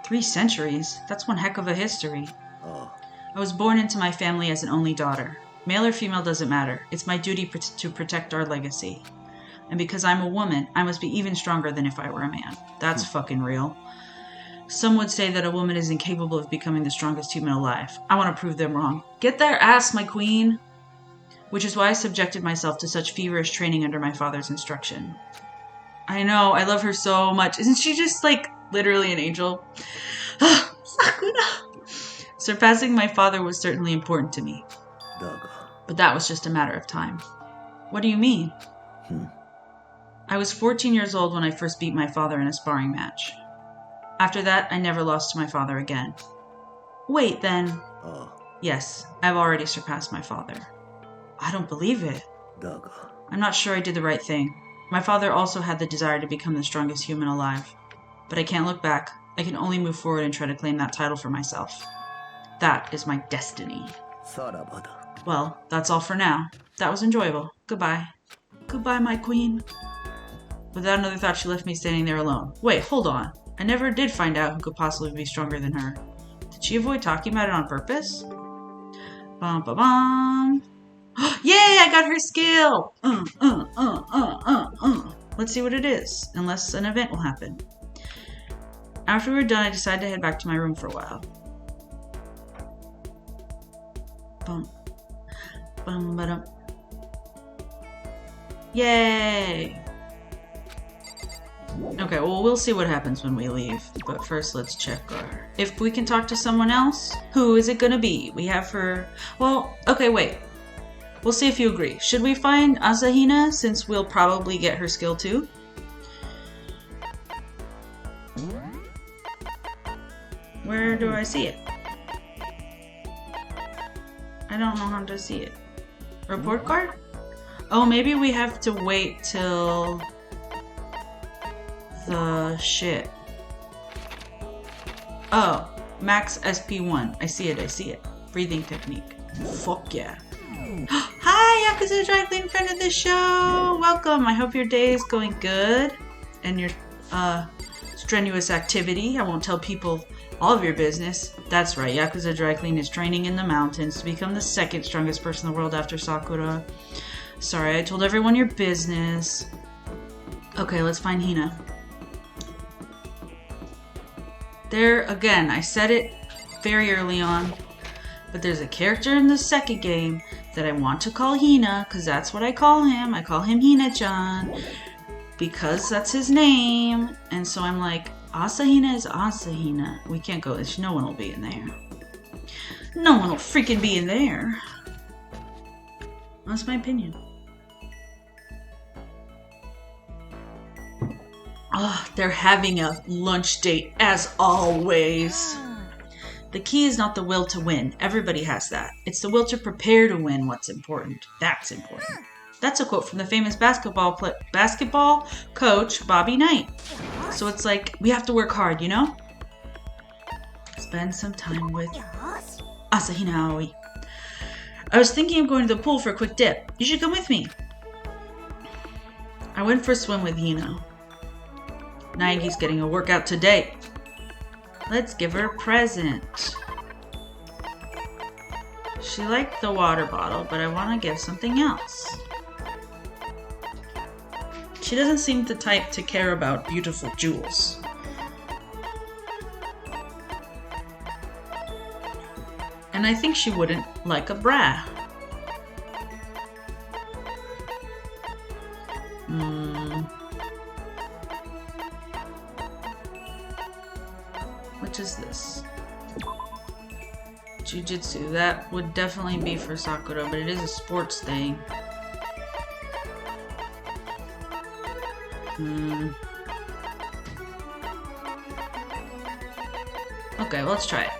S1: 3 centuries? That's one heck of a history.
S2: Oh.
S1: I was born into my family as an only daughter. Male or female doesn't matter. It's my duty to protect our legacy. And because I'm a woman, I must be even stronger than if I were a man. That's fucking real. Some would say that a woman is incapable of becoming the strongest human alive. I want to prove them wrong. Get their ass, my queen! Which is why I subjected myself to such feverish training under my father's instruction. I know, I love her so much. Isn't she just, like, literally an angel? Sakura! Surpassing my father was certainly important to me. But that was just a matter of time. What do you mean? I was 14 years old when I first beat my father in a sparring match. After that, I never lost to my father again. Wait, then... Yes, I've already surpassed my father. I don't believe it. I'm not sure I did the right thing. My father also had the desire to become the strongest human alive. But I can't look back. I can only move forward and try to claim that title for myself. That is my destiny. Well, that's all for now. That was enjoyable. Goodbye. Goodbye, my queen. Without another thought, she left me standing there alone. Wait, hold on. I never did find out who could possibly be stronger than her. Did she avoid talking about it on purpose? Bum, ba, bum. Yay, I got her skill! Let's see what it is, unless an event will happen. After we're done, I decided to head back to my room for a while. Bum. Bum, ba-dum. Yay! Okay, well, we'll see what happens when we leave. But first, let's check our... If we can talk to someone else, who is it gonna be? We have her... Well, okay, wait. We'll see if you agree. Should we find Asahina, since we'll probably get her skill too? Where do I see it? I don't know how to see it. Report card? Oh, maybe we have to wait till... the shit. Oh, max SP1. I see it. Breathing technique. Fuck yeah. Hi, Yakuza Dry Clean friend of the show! Welcome! I hope your day is going good and your strenuous activity. I won't tell people all of your business. That's right, Yakuza Dry Clean is training in the mountains to become the 2nd strongest person in the world after Sakura. Sorry, I told everyone your business. Okay, let's find Hina. There, again, I said it very early on, but there's a character in the 2nd game that I want to call Hina, because that's what I call him. I call him Hina-chan, because that's his name. And so I'm like, Asahina is Asahina. We can't go, no one will be in there. No one will freaking be in there. That's my opinion. Oh, they're having a lunch date, as always. The key is not the will to win. Everybody has that. It's the will to prepare to win what's important. That's important. That's a quote from the famous basketball coach, Bobby Knight. So it's like, we have to work hard, you know? spend some time with Asahina Aoi. I was thinking of going to the pool for a quick dip. You should come with me. I went for a swim with Hino. Naegi's getting a workout today. Let's give her a present. She liked the water bottle, but I want to give something else. She doesn't seem the type to care about beautiful jewels. And I think she wouldn't like a bra. Which is this? Jiu-jitsu. That would definitely be for Sakura, but it is a sports thing. Okay, well, let's try it.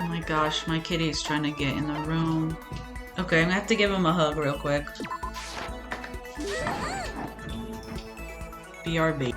S1: Oh my gosh, my kitty's trying to get in the room. Okay, I'm gonna have to give him a hug real quick. BRB.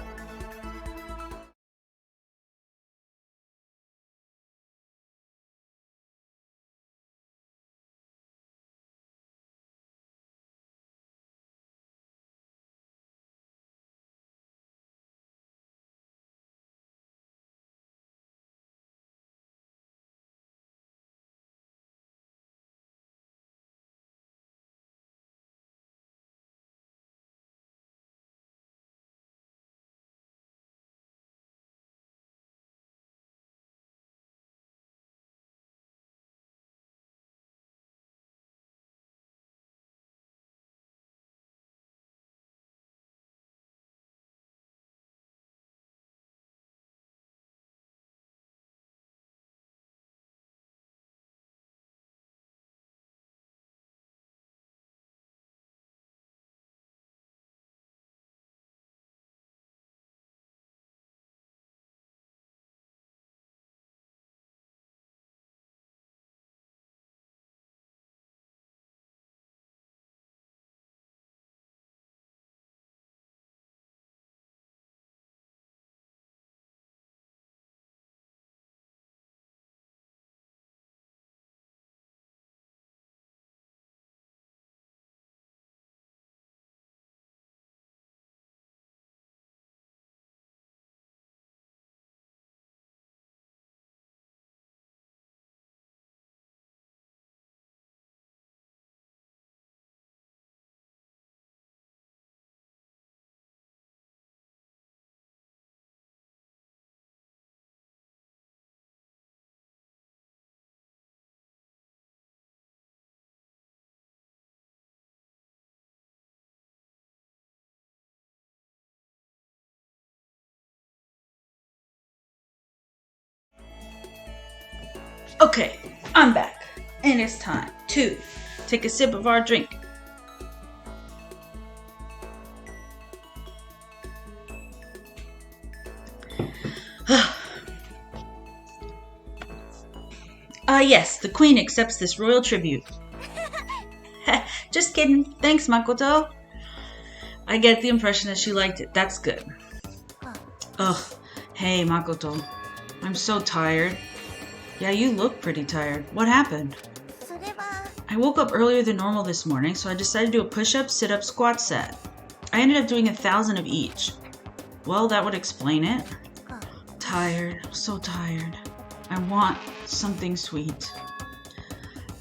S1: Okay, I'm back. And it's time to take a sip of our drink. Yes, the Queen accepts this royal tribute. Just kidding. Thanks, Makoto. I get the impression that she liked it. That's good. Ugh. Hey, Makoto. I'm so tired. Yeah, you look pretty tired. What happened? I woke up earlier than normal this morning, so I decided to do a push-up, sit-up, squat set. I ended up doing 1,000 of each. Well, that would explain it. Tired. So tired. I want something sweet.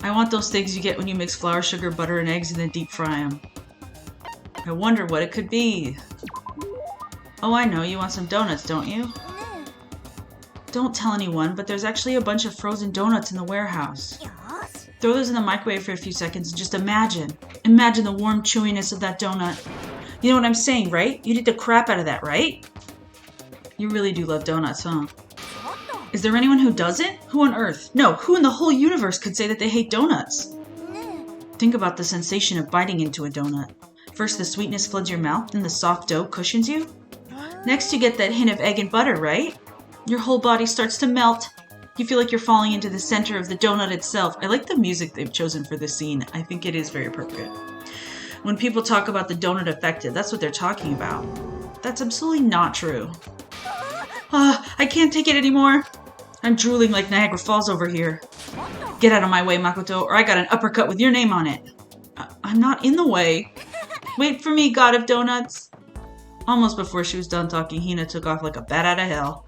S1: I want those things you get when you mix flour, sugar, butter, and eggs and then deep fry them. I wonder what it could be. Oh, I know. You want some donuts, don't you? Don't tell anyone, but there's actually a bunch of frozen donuts in the warehouse. Throw those in the microwave for a few seconds and just imagine. Imagine the warm chewiness of that donut. You know what I'm saying, right? You'd eat the crap out of that, right? You really do love donuts, huh? Is there anyone who doesn't? Who on earth? No, who in the whole universe could say that they hate donuts? Think about the sensation of biting into a donut. First the sweetness floods your mouth, then the soft dough cushions you. Next you get that hint of egg and butter, right? Your whole body starts to melt. You feel like you're falling into the center of the donut itself. I like the music they've chosen for this scene. I think it is very appropriate. When people talk about the donut affected, that's what they're talking about. That's absolutely not true. I can't take it anymore. I'm drooling like Niagara Falls over here. Get out of my way, Makoto, or I got an uppercut with your name on it. I'm not in the way. Wait for me, god of donuts. Almost before she was done talking, Hina took off like a bat out of hell.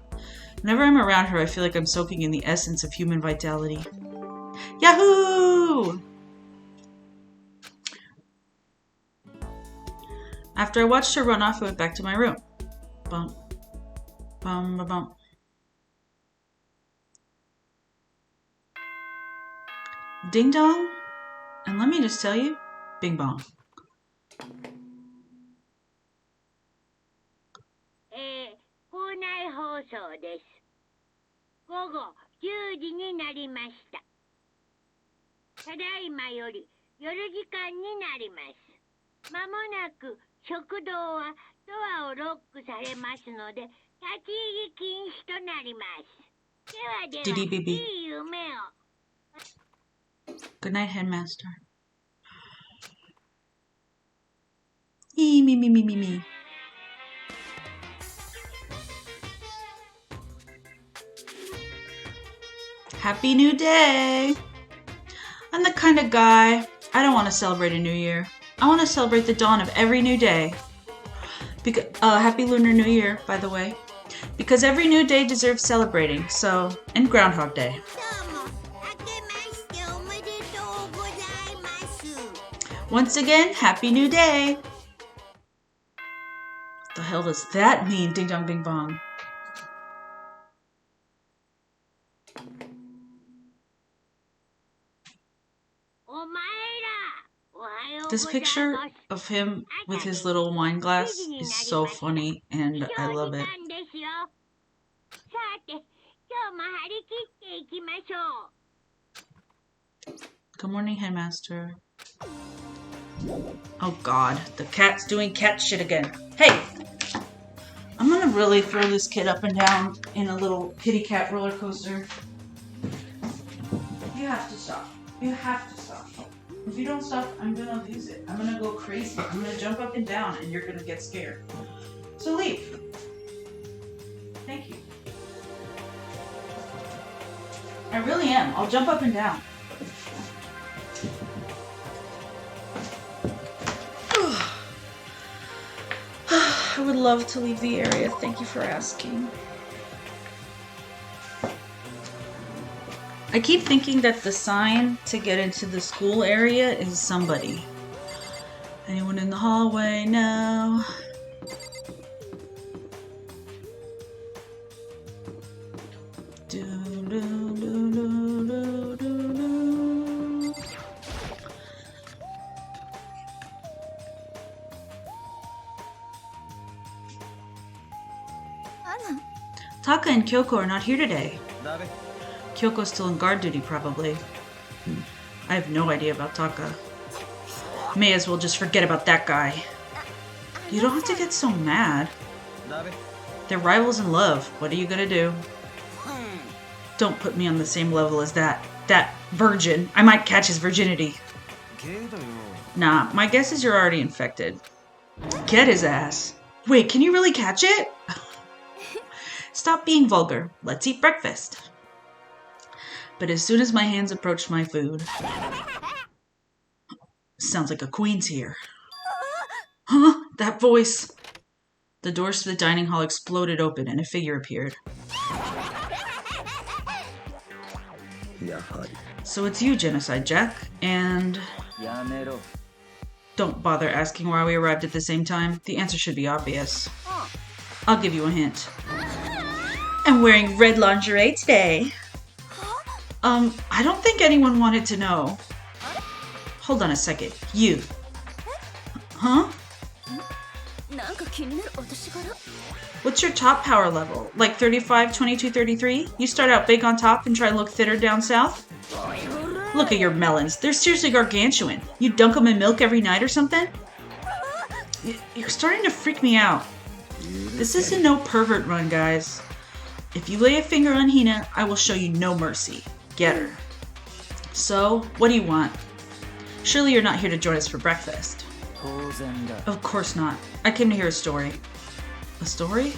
S1: Whenever I'm around her, I feel like I'm soaking in the essence of human vitality. Yahoo! After I watched her run off, I went back to my room. Bump. Bum, ba, bump. Ding dong. And let me just tell you, bing bong.
S2: 校内放送です。午後10時になりました。ただいまより夜時間になります。まもなく食堂はドアをロックされますので、立ち入り禁止となります。ではでは、いい夢を。
S1: Good night, Headmaster. Me. Happy New Day! I'm the kind of guy, I don't want to celebrate a new year. I want to celebrate the dawn of every new day. Happy Lunar New Year, by the way. Because every new day deserves celebrating, so, and Groundhog Day. Once again, Happy New Day! What the hell does that mean, Ding Dong Bing Bong? This picture of him with his little wine glass is so funny, and I love it. Good morning, Headmaster. Oh god, the cat's doing cat shit again. Hey! I'm gonna really throw this kid up and down in a little kitty cat roller coaster. You have to stop. You have to stop. If you don't stop, I'm gonna lose it. I'm gonna go crazy. I'm gonna jump up and down and you're gonna get scared. So leave. Thank you. I really am. I'll jump up and down. I would love to leave the area. Thank you for asking. I keep thinking that the sign to get into the school area is somebody. Anyone in the hallway? No. Taka and Kyoko are not here today. Kyoko's still on guard duty, probably. I have no idea about Taka. May as well just forget about that guy. You don't have to get so mad. They're rivals in love. What are you gonna do? Don't put me on the same level as that virgin. I might catch his virginity. Nah, my guess is you're already infected. Get his ass. Wait, can you really catch it? Stop being vulgar. Let's eat breakfast. But as soon as my hands approached my food... Sounds like a queen's here. Huh? That voice! The doors to the dining hall exploded open and a figure appeared. So it's you, Genocide Jack, and... Don't bother asking why we arrived at the same time. The answer should be obvious. I'll give you a hint. I'm wearing red lingerie today. I don't think anyone wanted to know. Hold on a second. You. Huh? What's your top power level? Like 35, 22, 33? You start out big on top and try to look thinner down south? Look at your melons. They're seriously gargantuan. You dunk them in milk every night or something? You're starting to freak me out. This isn't no pervert run, guys. If you lay a finger on Hina, I will show you no mercy. Get her. So, what do you want? Surely you're not here to join us for breakfast. Of course not. I came to hear a story. A story?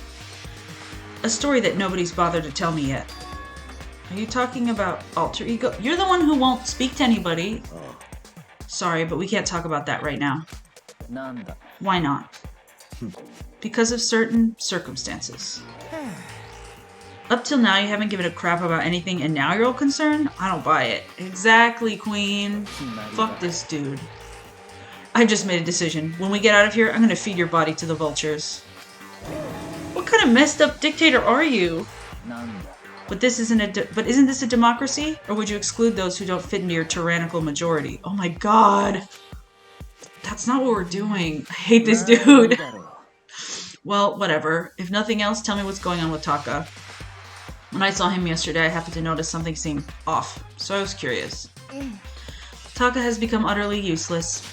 S1: A story that nobody's bothered to tell me yet. Are you talking about alter ego? You're the one who won't speak to anybody. Sorry, but we can't talk about that right now. Why not? Because of certain circumstances. Up till now, you haven't given a crap about anything, and now you're all concerned? I don't buy it. Exactly, Queen. Fuck this dude. I just made a decision. When we get out of here, I'm gonna feed your body to the vultures. What kind of messed up dictator are you? But isn't this a democracy? Or would you exclude those who don't fit into your tyrannical majority? Oh my god. That's not what we're doing. I hate this dude. Well, whatever. If nothing else, tell me what's going on with Taka. When I saw him yesterday, I happened to notice something seemed off, so I was curious. Taka has become utterly useless.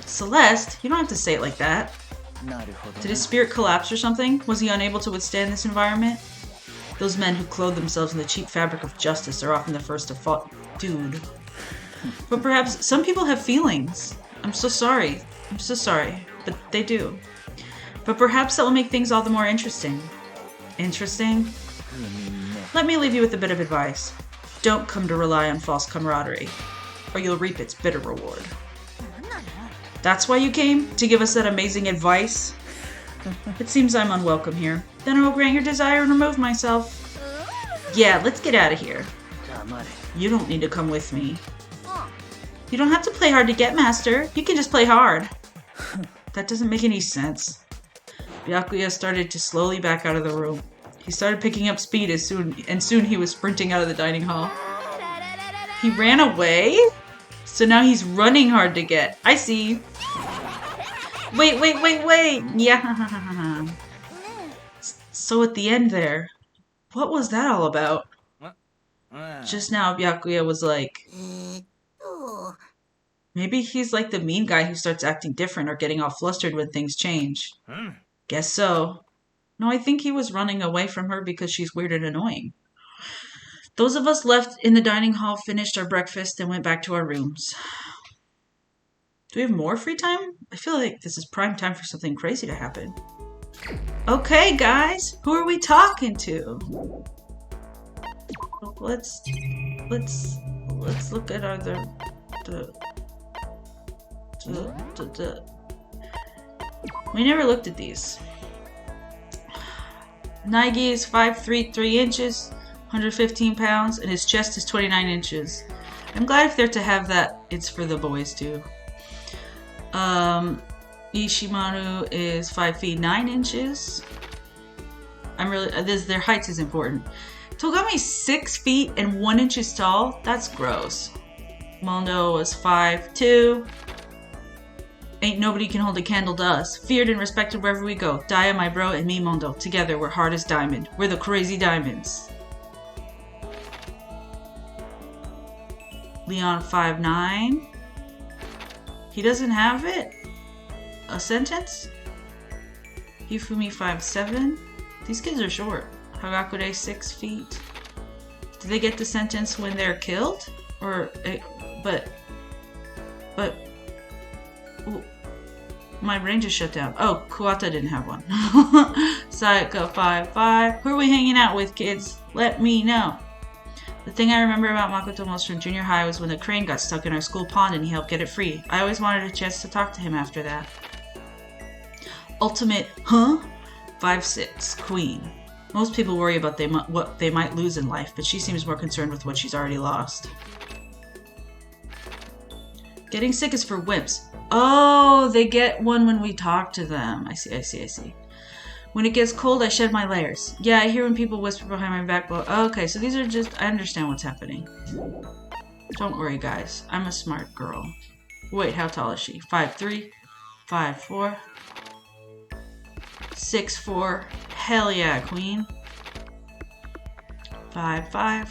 S1: Celeste, you don't have to say it like that. Did his spirit collapse or something? Was he unable to withstand this environment? Those men who clothe themselves in the cheap fabric of justice are often the first to fall. Dude. But perhaps some people have feelings. I'm so sorry. I'm so sorry. But they do. But perhaps that will make things all the more interesting. Interesting? Let me leave you with a bit of advice. Don't come to rely on false camaraderie, or you'll reap its bitter reward. That's why you came? To give us that amazing advice? It seems I'm unwelcome here. Then I will grant your desire and remove myself. Yeah, let's get out of here. You don't need to come with me. You don't have to play hard to get, Master. You can just play hard. That doesn't make any sense. Byakuya started to slowly back out of the room. He started picking up speed and soon he was sprinting out of the dining hall. He ran away? So now he's running hard to get. I see. Wait. Yeah. So at the end there, what was that all about? Just now Byakuya was like, maybe he's like the mean guy who starts acting different or getting all flustered when things change. Guess so. No, I think he was running away from her because she's weird and annoying. Those of us left in the dining hall finished our breakfast and went back to our rooms. Do we have more free time? I feel like this is prime time for something crazy to happen. Okay, guys, who are we talking to? Let's look at we never looked at these. Naegi is 5'3", 3 inches, 115 pounds, and his chest is 29 inches. I'm glad if they're to have that, it's for the boys too. Ishimaru is 5 feet 9 inches. Their height is important. Togami's 6 feet and 1 inch tall. That's gross. Mondo was 5'2". Ain't nobody can hold a candle to us. Feared and respected wherever we go. Daya, my bro, and me, Mondo. Together, we're hard as diamond. We're the crazy diamonds. Leon 5'9". He doesn't have it? A sentence? Hifumi 5'7". These kids are short. Hagakure 6 feet. Do they get the sentence when they're killed? Or, but... Ooh, my brain just shut down. Oh, Kuwata didn't have one. Sayaka 5'5". Who are we hanging out with, kids? Let me know. The thing I remember about Makoto most from junior high was when the crane got stuck in our school pond and he helped get it free. I always wanted a chance to talk to him after that. Ultimate, huh? 5'6", Queen. Most people worry about what they might lose in life, but she seems more concerned with what she's already lost. Getting sick is for wimps. Oh, they get one when we talk to them. I see. When it gets cold, I shed my layers. Yeah, I hear when people whisper behind my back. But okay, so these are just... I understand what's happening. Don't worry, guys. I'm a smart girl. Wait, how tall is she? 5'3", 5'4", 6'4". Hell yeah, queen. 5'5".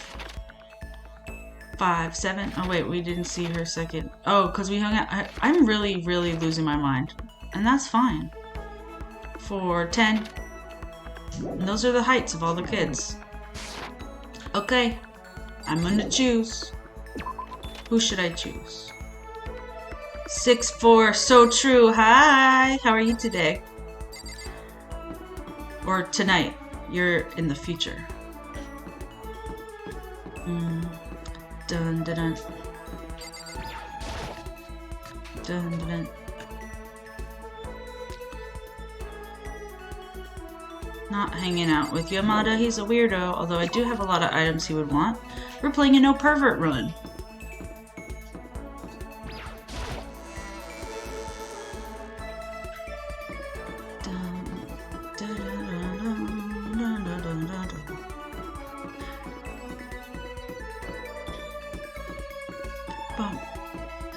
S1: 5'7". Oh wait, we didn't see her second. Oh, because we hung out. I'm really losing my mind. And that's fine. 4'10". And those are the heights of all the kids. Okay. I'm gonna choose. Who should I choose? 6-4, so true. Hi, how are you today? Or tonight. You're in the future. Dun dun dun. Dun dun dun. Not hanging out with Yamada, he's a weirdo, although I do have a lot of items he would want. We're playing a no pervert run.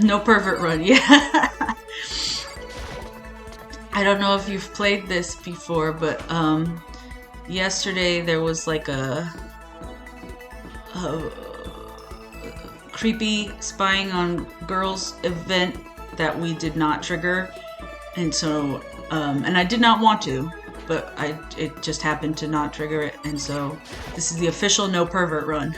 S1: No pervert run, yeah. I don't know if you've played this before, but yesterday there was like a creepy spying on girls event that we did not trigger, and so and I did not want to, but it just happened to not trigger it, and so this is the official no pervert run.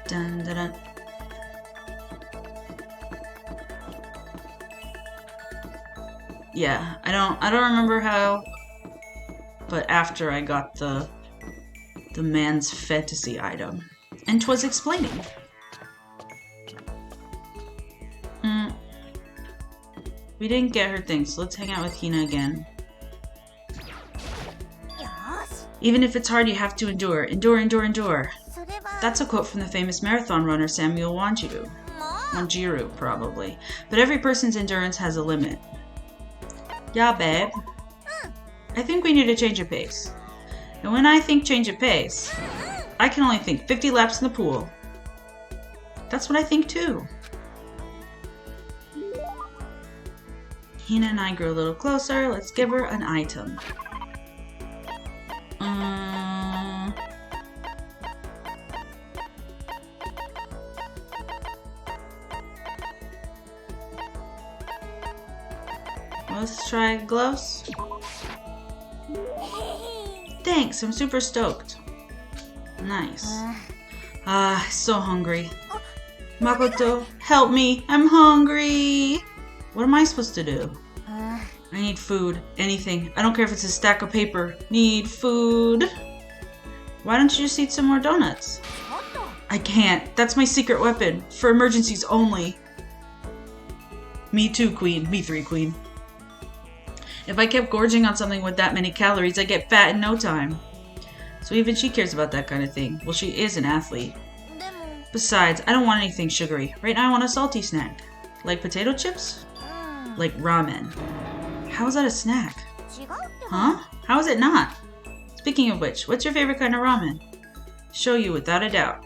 S1: Dun, dun, dun. Yeah, I don't remember how, but after I got the man's fantasy item, and 'twas explaining. We didn't get her thing, so let's hang out with Hina again. Even if it's hard, you have to endure. Endure, endure, endure. That's a quote from the famous marathon runner Samuel Wanjiru, probably. But every person's endurance has a limit. Yeah, babe. I think we need a change of pace. And when I think change of pace, I can only think 50 laps in the pool. That's what I think too. Hina and I grow a little closer. Let's give her an item. Let's try gloves. Thanks, I'm super stoked. Nice. So hungry. Makoto, help me, I'm hungry. What am I supposed to do? I need food, anything. I don't care if it's a stack of paper. Need food. Why don't you just eat some more donuts? I can't, that's my secret weapon. For emergencies only. Me too, queen. Me three, queen. If I kept gorging on something with that many calories, I'd get fat in no time. So even she cares about that kind of thing. Well, she is an athlete. Besides, I don't want anything sugary. Right now I want a salty snack. Like potato chips? Like ramen. How is that a snack? Huh? How is it not? Speaking of which, what's your favorite kind of ramen? Show you without a doubt.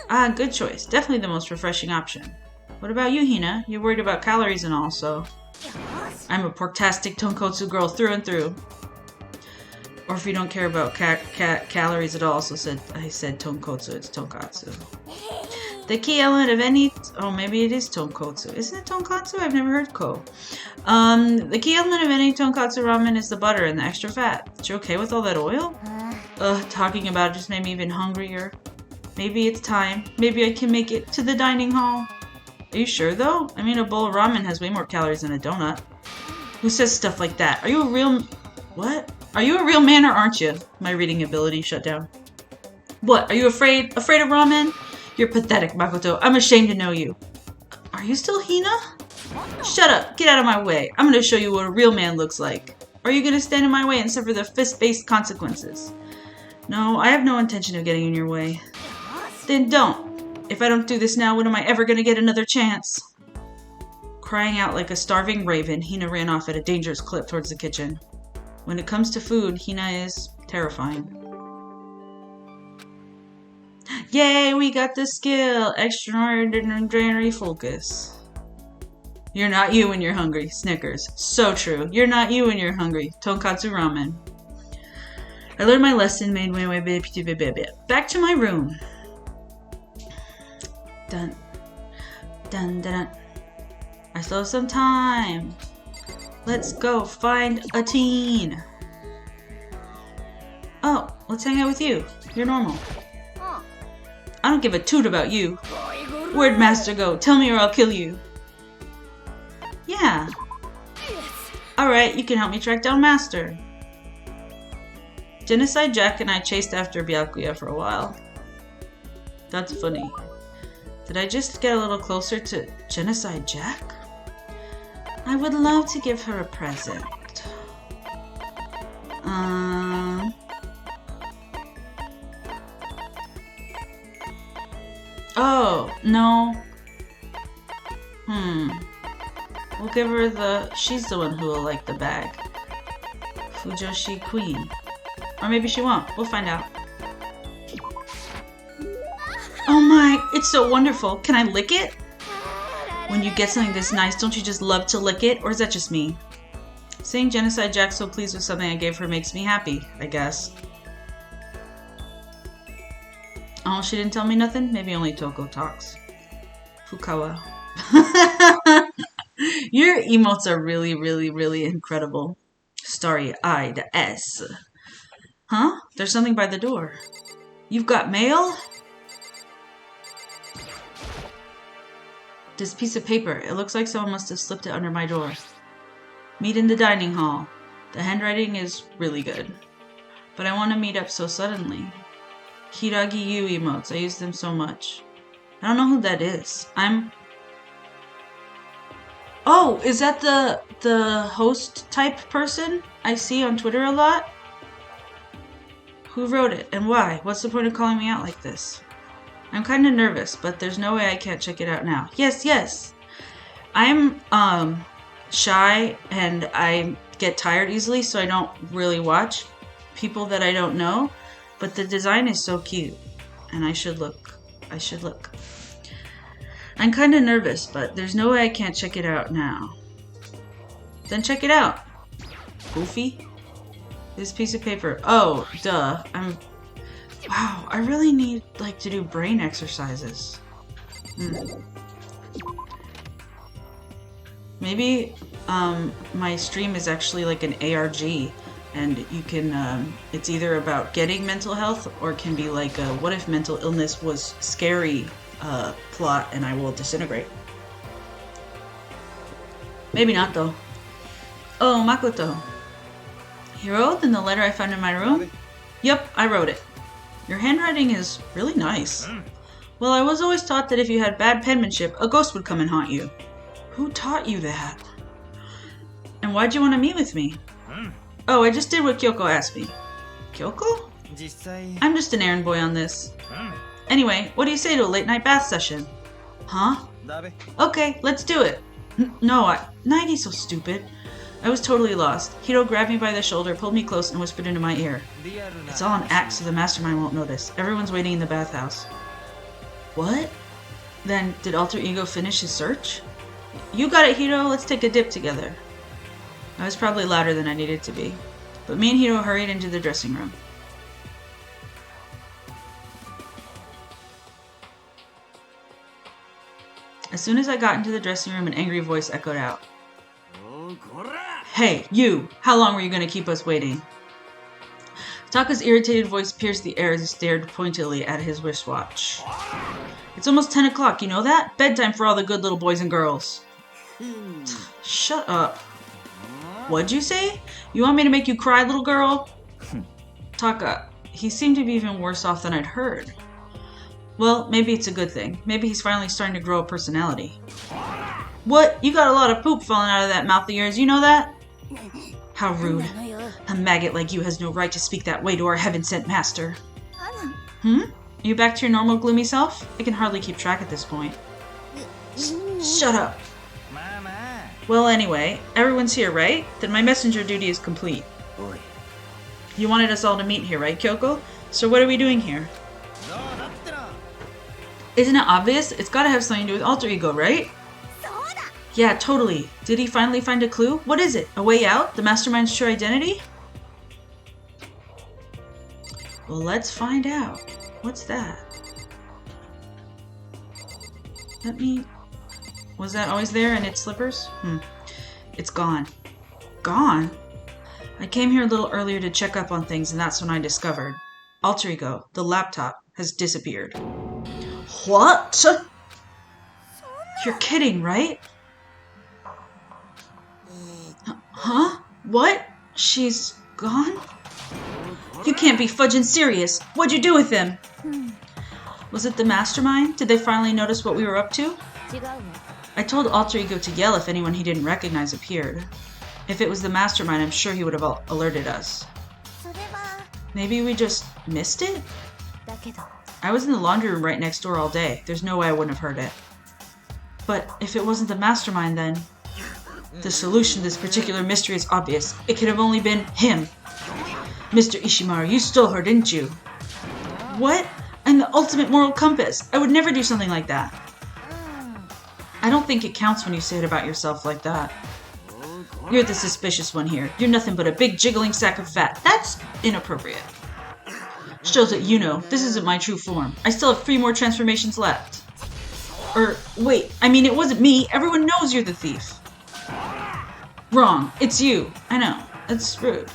S1: Ah, good choice. Definitely the most refreshing option. What about you, Hina? You're worried about calories and all, so... I'm a porktastic tonkotsu girl through and through. Or if you don't care about calories at all, I said tonkotsu, it's tonkatsu. The key element of any... Oh, maybe it is tonkotsu. Isn't it tonkatsu? I've never heard ko. The key element of any tonkatsu ramen is the butter and the extra fat. But you okay with all that oil? Talking about it just made me even hungrier. Maybe it's time. Maybe I can make it to the dining hall. Are you sure, though? I mean, a bowl of ramen has way more calories than a donut. Who says stuff like that? Are you a real... What? Are you a real man or aren't you? My reading ability shut down. What? Are you afraid? Afraid of ramen? You're pathetic, Makoto. I'm ashamed to know you. Are you still Hina? Shut up. Get out of my way. I'm going to show you what a real man looks like. Or are you going to stand in my way and suffer the fist-based consequences? No, I have no intention of getting in your way. Then don't. If I don't do this now, when am I ever going to get another chance? Crying out like a starving raven, Hina ran off at a dangerous clip towards the kitchen. When it comes to food, Hina is terrifying. Yay, we got the skill! Extraordinary focus. You're not you when you're hungry. Snickers. So true. You're not you when you're hungry. Tonkatsu ramen. I learned my lesson. Back to my room. Dun. Dun, dun, dun. I still have some time. Let's go find a teen. Oh, let's hang out with you. You're normal. I don't give a toot about you. Where'd Master go? Tell me or I'll kill you. Yeah. Alright, you can help me track down Master. Genocide Jack and I chased after Byakuya for a while. That's funny. Did I just get a little closer to Genocide Jack? I would love to give her a present. Oh, no. We'll give her she's the one who will like the bag. Fujoshi Queen. Or maybe she won't. We'll find out. Oh my, it's so wonderful. Can I lick it? When you get something this nice, don't you just love to lick it? Or is that just me? Seeing Genocide Jack so pleased with something I gave her makes me happy, I guess. Oh, she didn't tell me nothing? Maybe only Toko talks. Fukawa. Your emotes are really, really, really incredible. Starry-eyed S. Huh? There's something by the door. You've got mail? This piece of paper. It looks like someone must have slipped it under my door. Meet in the dining hall. The handwriting is really good. But I want to meet up so suddenly. Hiragi-yu emotes. I use them so much. I don't know who that is. Oh, is that the host type person I see on Twitter a lot? Who wrote it and why? What's the point of calling me out like this? I'm kind of nervous, but there's no way I can't check it out now. Yes. I'm shy and I get tired easily, so I don't really watch people that I don't know. But the design is so cute, and I should look. I'm kind of nervous, but there's no way I can't check it out now. Then check it out. Goofy. This piece of paper. Oh, duh. Wow, I really need, to do brain exercises. Maybe, my stream is actually like an ARG, and you can, it's either about getting mental health, or it can be like a what if mental illness was scary, plot, and I will disintegrate. Maybe not, though. Oh, Makoto. You wrote in the letter I found in my room? Yep, I wrote it. Your handwriting is really nice. Well, I was always taught that if you had bad penmanship, a ghost would come and haunt you. Who taught you that? And why'd you want to meet with me? Oh, I just did what Kyoko asked me. Kyoko? I'm just an errand boy on this. Anyway, what do you say to a late night bath session? Huh? Okay, let's do it. No, Naigi's so stupid. I was totally lost. Hiro grabbed me by the shoulder, pulled me close, and whispered into my ear. It's all an act, so the mastermind won't notice. Everyone's waiting in the bathhouse. What? Then, did Alter Ego finish his search? You got it, Hiro. Let's take a dip together. I was probably louder than I needed to be. But me and Hiro hurried into the dressing room. As soon as I got into the dressing room, an angry voice echoed out. Hey, you! How long were you going to keep us waiting? Taka's irritated voice pierced the air as he stared pointedly at his wristwatch. It's almost 10 o'clock, you know that? Bedtime for all the good little boys and girls. Shut up. What'd you say? You want me to make you cry, little girl? Taka, he seemed to be even worse off than I'd heard. Well, maybe it's a good thing. Maybe he's finally starting to grow a personality. What? You got a lot of poop falling out of that mouth of yours, you know that? How rude. A maggot like you has no right to speak that way to our heaven-sent master. Are you back to your normal gloomy self? I can hardly keep track at this point. Shut up. Well, anyway, everyone's here, right? Then my messenger duty is complete. You wanted us all to meet here, right, Kyoko? So what are we doing here? Isn't it obvious? It's gotta have something to do with Alter Ego, right? Yeah, totally. Did he finally find a clue? What is it? A way out? The mastermind's true identity? Well, let's find out. What's that? Was that always there in its slippers? It's gone. Gone? I came here a little earlier to check up on things, and that's when I discovered. Alter Ego, the laptop, has disappeared. What? You're kidding, right? Huh? What? She's gone? You can't be fudging serious. What'd you do with him? Was it the mastermind? Did they finally notice what we were up to? I told Alter Ego to yell if anyone he didn't recognize appeared. If it was the mastermind, I'm sure he would have alerted us. Maybe we just missed it? I was in the laundry room right next door all day. There's no way I wouldn't have heard it. But if it wasn't the mastermind, then... The solution to this particular mystery is obvious. It could have only been him. Mr. Ishimaru, you stole her, didn't you? What? I'm the ultimate moral compass. I would never do something like that. I don't think it counts when you say it about yourself like that. You're the suspicious one here. You're nothing but a big jiggling sack of fat. That's inappropriate. Shows that you know, this isn't my true form. I still have 3 more transformations left. Wait, I mean, it wasn't me. Everyone knows you're the thief. Wrong. It's you. I know. It's rude.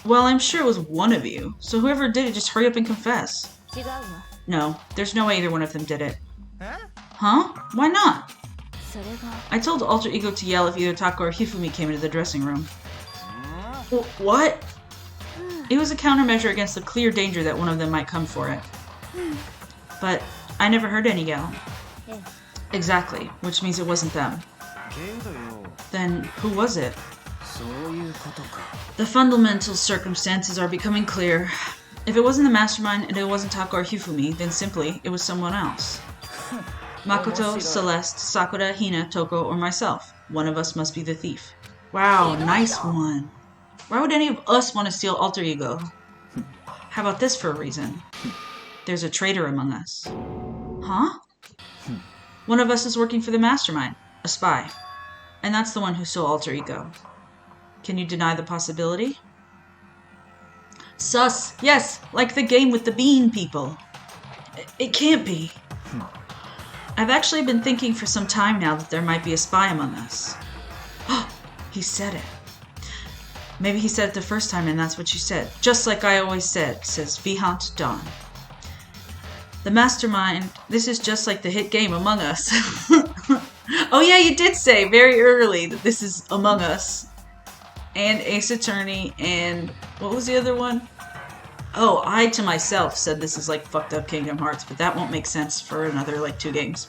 S1: Well, I'm sure it was one of you. So whoever did it, just hurry up and confess. No, there's no way either one of them did it. Huh? Why not? I told Alter Ego to yell if either Tako or Hifumi came into the dressing room. What? It was a countermeasure against the clear danger that one of them might come for it. But I never heard any yell. Exactly, which means it wasn't them. Then who was it? The fundamental circumstances are becoming clear. If it wasn't the mastermind and it wasn't Tako or Hifumi, then simply it was someone else. Makoto, Celeste, Sakura, Hina, Toko, or myself. One of us must be the thief. Wow, nice one. Why would any of us want to steal Alter Ego? How about this for a reason? There's a traitor among us. Huh? One of us is working for the mastermind, a spy. And that's the one who stole Alter Ego. Can you deny the possibility? Sus! Yes, like the game with the bean people. It can't be. I've actually been thinking for some time now that there might be a spy among us. He said it. Maybe he said it the first time and that's what you said. Just like I always said, says Vihant Dawn. The mastermind, this is just like the hit game Among Us. Oh yeah, you did say very early that this is Among Us. And Ace Attorney and... what was the other one? Oh, I to myself said this is like fucked up Kingdom Hearts, but that won't make sense for another like 2 games.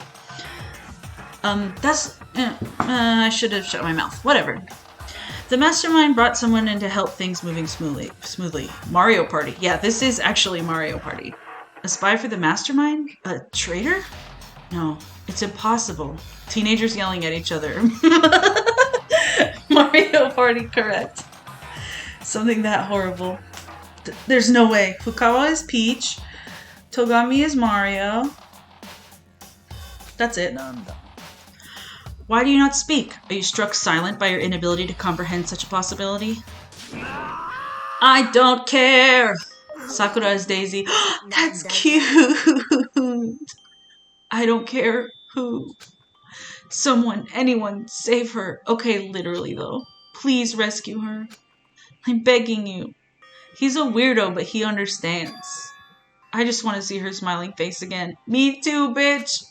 S1: I should have shut my mouth. Whatever. The mastermind brought someone in to help things moving smoothly. Mario Party. Yeah, this is actually Mario Party. A spy for the mastermind? A traitor? No, it's impossible. Teenagers yelling at each other. Mario Party, correct. Something that horrible. There's no way. Fukawa is Peach. Togami is Mario. That's it. Why do you not speak? Are you struck silent by your inability to comprehend such a possibility? I don't care! Sakura is Daisy. That's cute! I don't care who. Someone, anyone, save her. Okay, literally though. Please rescue her. I'm begging you. He's a weirdo, but he understands. I just want to see her smiling face again. Me too, bitch!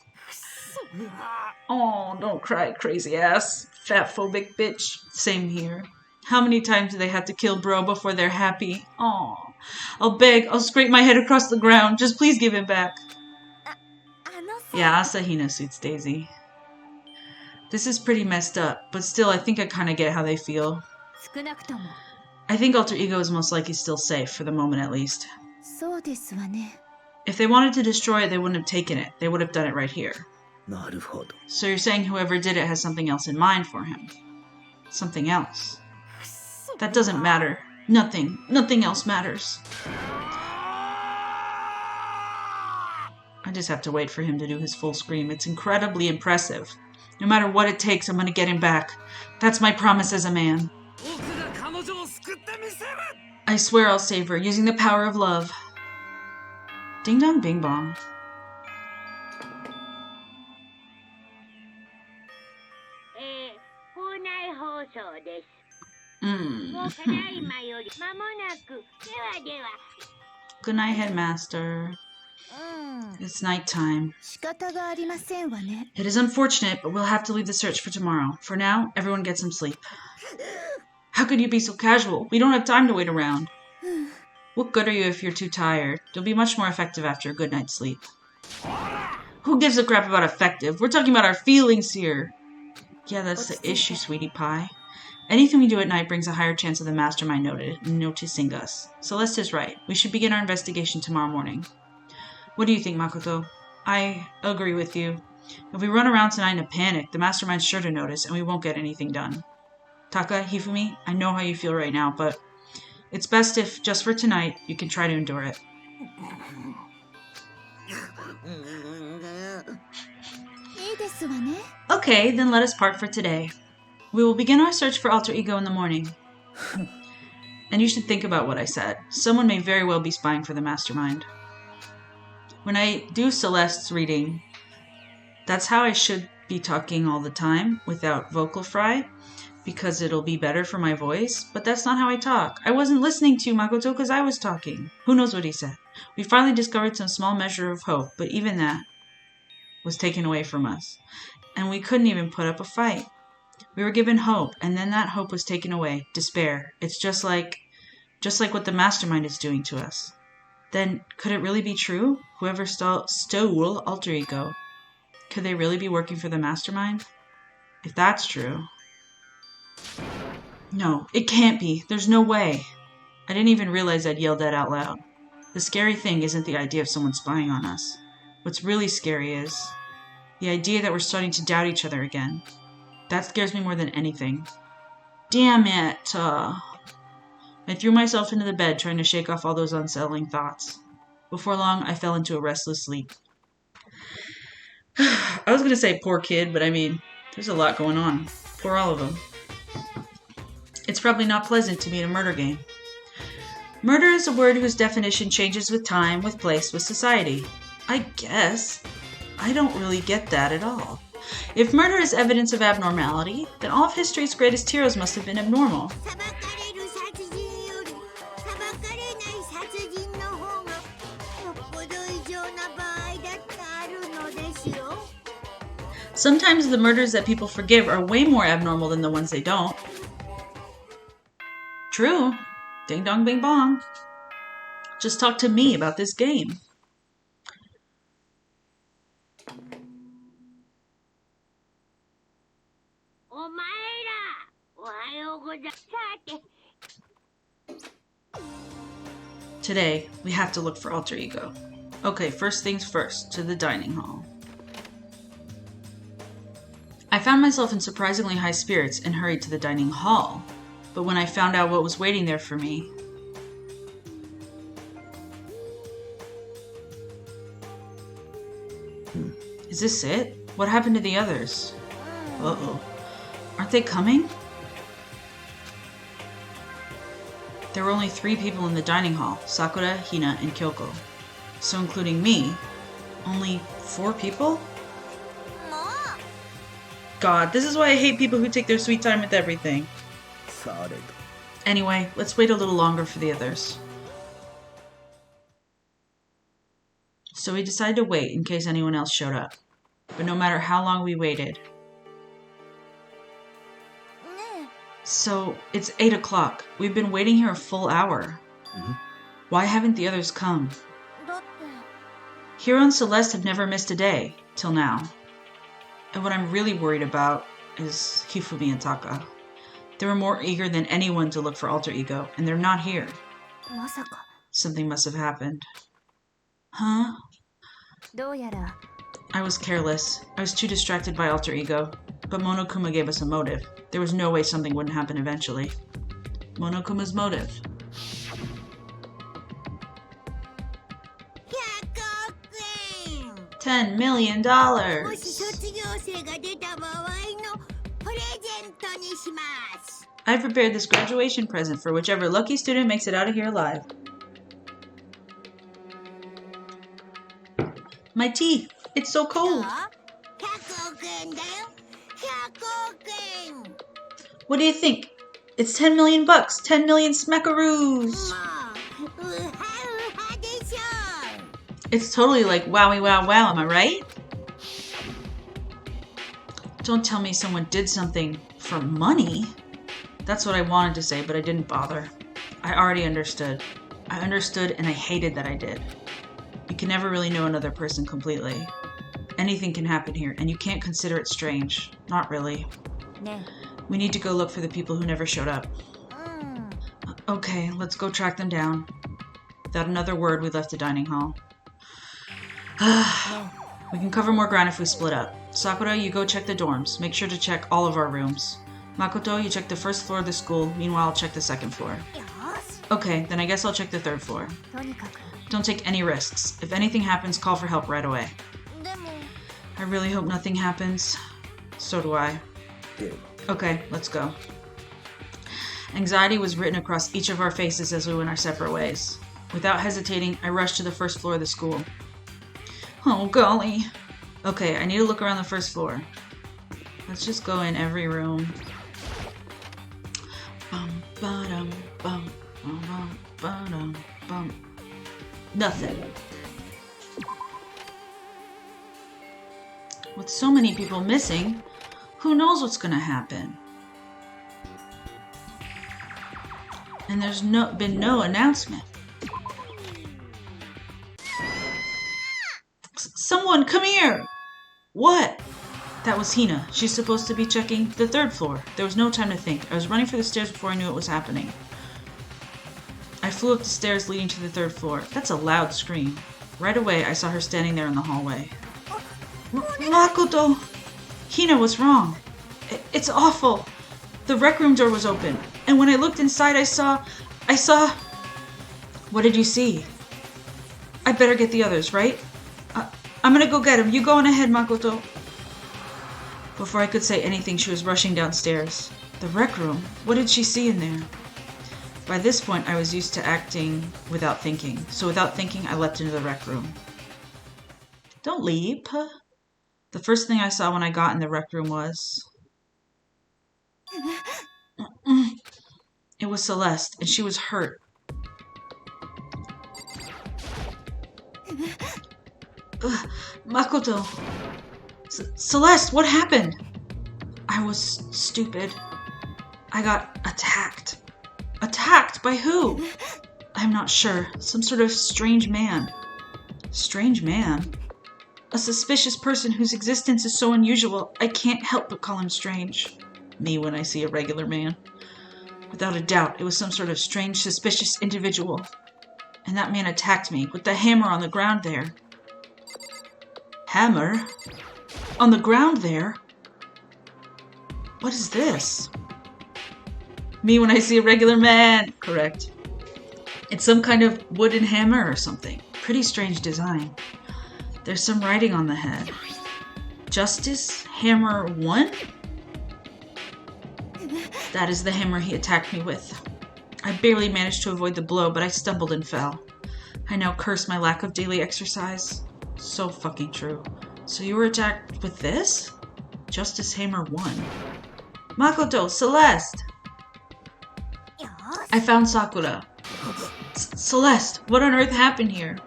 S1: Oh, don't cry, crazy ass. Fat phobic bitch. Same here. How many times do they have to kill bro before they're happy? Oh, I'll beg, I'll scrape my head across the ground. Just please give it back. Yeah, Asahina suits Daisy. This is pretty messed up, but still I think I kind of get how they feel. I think Alter Ego is most likely still safe, for the moment at least. If they wanted to destroy it, they wouldn't have taken it. They would have done it right here. So you're saying whoever did it has something else in mind for him? Something else? That doesn't matter. Nothing else matters. I just have to wait for him to do his full scream. It's incredibly impressive. No matter what it takes, I'm gonna get him back. That's my promise as a man. I swear I'll save her, using the power of love. Ding dong bing bong. Good night, Headmaster. It's nighttime. It is unfortunate, but we'll have to leave the search for tomorrow. For now, everyone get some sleep. How could you be so casual? We don't have time to wait around. What good are you if you're too tired? You'll be much more effective after a good night's sleep. Who gives a crap about effective? We're talking about our feelings here. Yeah, that's the issue, sweetie pie. Anything we do at night brings a higher chance of the mastermind noticing us. Celeste's right. We should begin our investigation tomorrow morning. What do you think, Makoto? I agree with you. If we run around tonight in a panic, the mastermind's sure to notice, and we won't get anything done. Taka, Hifumi, I know how you feel right now, but it's best if, just for tonight, you can try to endure it. Okay, then let us part for today. We will begin our search for alter ego in the morning. And you should think about what I said. Someone may very well be spying for the mastermind. When I do Celeste's reading, that's how I should be talking all the time without vocal fry, because it'll be better for my voice, but that's not how I talk. I wasn't listening to you, Makoto, because I was talking. Who knows what he said? We finally discovered some small measure of hope, but even that was taken away from us. And we couldn't even put up a fight. We were given hope, and then that hope was taken away. Despair. It's just like what the mastermind is doing to us. Then, could it really be true? Whoever stole alter ego, could they really be working for the mastermind? If that's true... No, it can't be. There's no way. I didn't even realize I'd yelled that out loud. The scary thing isn't the idea of someone spying on us. What's really scary is the idea that we're starting to doubt each other again. That scares me more than anything. Damn it! I threw myself into the bed trying to shake off all those unsettling thoughts. Before long, I fell into a restless sleep. I was going to say poor kid, but I mean, there's a lot going on. Poor all of them. It's probably not pleasant to be in a murder game. Murder is a word whose definition changes with time, with place, with society. I guess. I don't really get that at all. If murder is evidence of abnormality, then all of history's greatest heroes must have been abnormal. Sometimes the murders that people forgive are way more abnormal than the ones they don't. True. Ding dong bing bong. Just talk to me about this game. Today, we have to look for alter ego. Okay, first things first, to the dining hall. I found myself in surprisingly high spirits and hurried to the dining hall. But when I found out what was waiting there for me... Is this it? What happened to the others? Uh-oh. Aren't they coming? There were only 3 people in the dining hall, Sakura, Hina, and Kyoko. So including me, only 4 people? God, this is why I hate people who take their sweet time with everything. Anyway, let's wait a little longer for the others. So we decided to wait in case anyone else showed up. But no matter how long we waited... So, it's 8 o'clock. We've been waiting here a full hour. Why haven't the others come? Hiro and Celeste have never missed a day, till now. And what I'm really worried about is Hifumi and Taka. They were more eager than anyone to look for alter ego, and they're not here. Something must have happened. Huh? I was careless. I was too distracted by alter ego. But Monokuma gave us a motive. There was no way something wouldn't happen eventually. Monokuma's motive. $10 million! I've prepared this graduation present for whichever lucky student makes it out of here alive. My teeth! It's so cold! What do you think? It's 10 million bucks! 10 million smackaroos! It's totally like wowie wow wow, am I right? Don't tell me someone did something for money. That's what I wanted to say, but I didn't bother. I already understood. I understood and I hated that I did. You can never really know another person completely. Anything can happen here, and you can't consider it strange. Not really. No. We need to go look for the people who never showed up. Okay, let's go track them down. Without another word, we left the dining hall. We can cover more ground if we split up. Sakura, you go check the dorms. Make sure to check all of our rooms. Makoto, you check the first floor of the school. Meanwhile, I'll check the second floor. Okay, then I guess I'll check the third floor. Don't take any risks. If anything happens, call for help right away. I really hope nothing happens. So do I. Okay, let's go. Anxiety was written across each of our faces as we went our separate ways. Without hesitating, I rushed to the first floor of the school. Oh, golly. Okay, I need to look around the first floor. Let's just go in every room. Bum, ba-dum, bum, bum, ba-dum, bum. Nothing. With so many people missing, who knows what's gonna happen? And there's been no announcement. Someone, come here! What? That was Hina. She's supposed to be checking the third floor. There was no time to think. I was running for the stairs before I knew what was happening. I flew up the stairs leading to the third floor. That's a loud scream. Right away, I saw her standing there in the hallway. Makoto! Hina, what's wrong? It's awful. The rec room door was open, and when I looked inside, I saw... What did you see? I better get the others, right? I'm gonna go get him. You go on ahead, Makoto. Before I could say anything, she was rushing downstairs. The rec room? What did she see in there? By this point, I was used to acting without thinking. So without thinking, I leapt into the rec room. Don't leap. The first thing I saw when I got in the rec room was... It was Celeste, and she was hurt. Makoto! Celeste, what happened? I was stupid. I got attacked. Attacked? By who? I'm not sure. Some sort of strange man. Strange man? A suspicious person whose existence is so unusual, I can't help but call him strange. Me when I see a regular man. Without a doubt, it was some sort of strange, suspicious individual. And that man attacked me with the hammer on the ground there. Hammer? On the ground there? What is this? Me when I see a regular man. Correct. It's some kind of wooden hammer or something. Pretty strange design. There's some writing on the head. Justice Hammer 1? That is the hammer he attacked me with. I barely managed to avoid the blow, but I stumbled and fell. I now curse my lack of daily exercise. So fucking true. So you were attacked with this? Justice Hammer 1. Makoto, Celeste! I found Sakura. Celeste, what on earth happened here?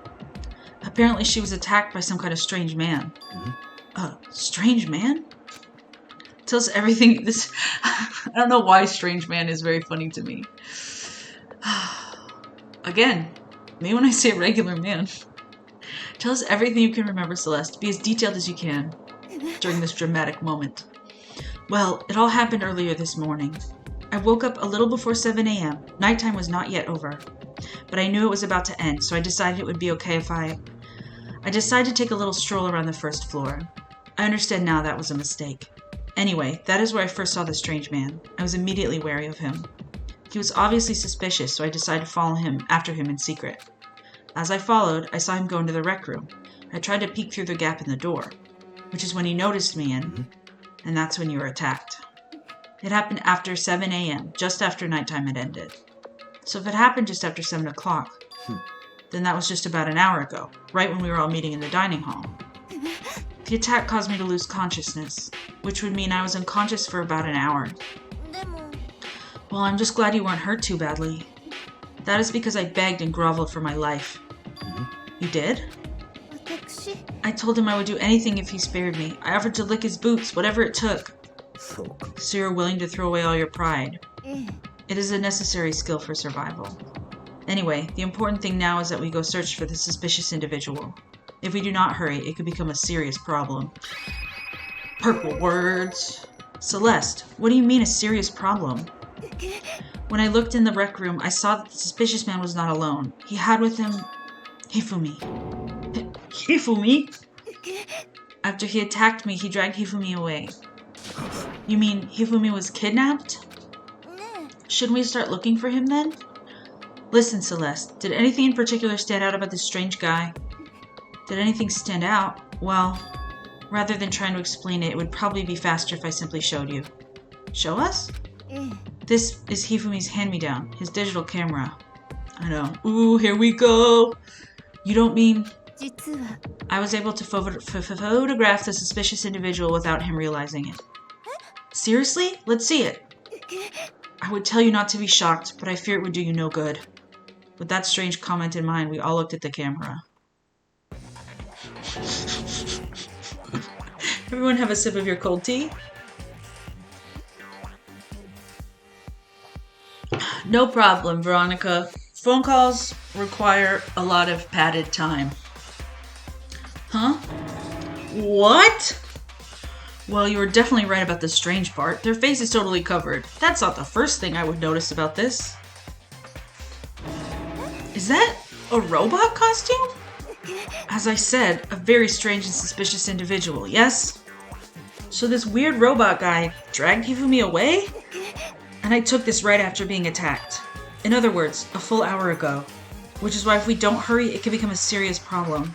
S1: Apparently she was attacked by some kind of strange man. Strange man? Tells everything. This I don't know why strange man is very funny to me. Again, me when I say regular man. Tell us everything you can remember, Celeste. Be as detailed as you can during this dramatic moment. Well, it all happened earlier this morning. I woke up a little before 7 a.m. Nighttime was not yet over. But I knew it was about to end, so I decided it would be okay if I decided to take a little stroll around the first floor. I understand now that was a mistake. Anyway, that is where I first saw the strange man. I was immediately wary of him. He was obviously suspicious, so I decided to follow after him in secret. As I followed, I saw him go into the rec room. I tried to peek through the gap in the door, which is when he noticed me and that's when you were attacked. It happened after 7 a.m., just after nighttime had ended. So if it happened just after 7 o'clock, then that was just about an hour ago, right when we were all meeting in the dining hall. The attack caused me to lose consciousness, which would mean I was unconscious for about an hour. Well, I'm just glad you weren't hurt too badly. That is because I begged and groveled for my life. You did? I told him I would do anything if he spared me. I offered to lick his boots, whatever it took. So you're willing to throw away all your pride. It is a necessary skill for survival. Anyway, the important thing now is that we go search for the suspicious individual. If we do not hurry, it could become a serious problem. Purple words. Celeste, what do you mean a serious problem? When I looked in the rec room, I saw that the suspicious man was not alone. He had with him Hifumi. Hifumi? After he attacked me, he dragged Hifumi away. You mean Hifumi was kidnapped? Shouldn't we start looking for him then? Listen, Celeste, did anything in particular stand out about this strange guy? Did anything stand out? Well, rather than trying to explain it, it would probably be faster if I simply showed you. Show us? This is Hifumi's hand-me-down, his digital camera. I know. Ooh, here we go! You don't mean... I was able to photograph the suspicious individual without him realizing it. Seriously? Let's see it. I would tell you not to be shocked, but I fear it would do you no good. With that strange comment in mind, we all looked at the camera. Everyone have a sip of your cold tea? No problem, Veronica. Phone calls require a lot of padded time. Huh? What? Well, you were definitely right about the strange part. Their face is totally covered. That's not the first thing I would notice about this. Is that a robot costume? As I said, a very strange and suspicious individual, yes? So this weird robot guy dragged Hifumi away? And I took this right after being attacked. In other words, a full hour ago. Which is why if we don't hurry, it can become a serious problem.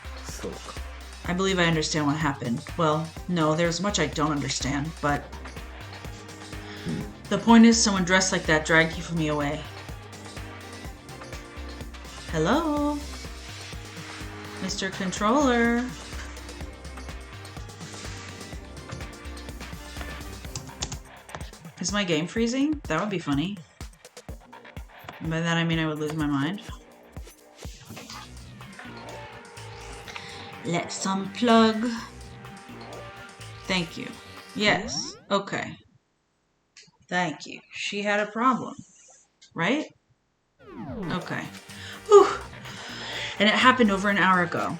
S1: I believe I understand what happened. Well, no, there's much I don't understand, but... The point is, someone dressed like that dragged Hifumi away. Hello? Mr. Controller? Is my game freezing? That would be funny. And by that I mean I would lose my mind. Let's unplug. Thank you. Yes. Okay. Thank you. She had a problem. Right? Okay. Whew. And it happened over an hour ago.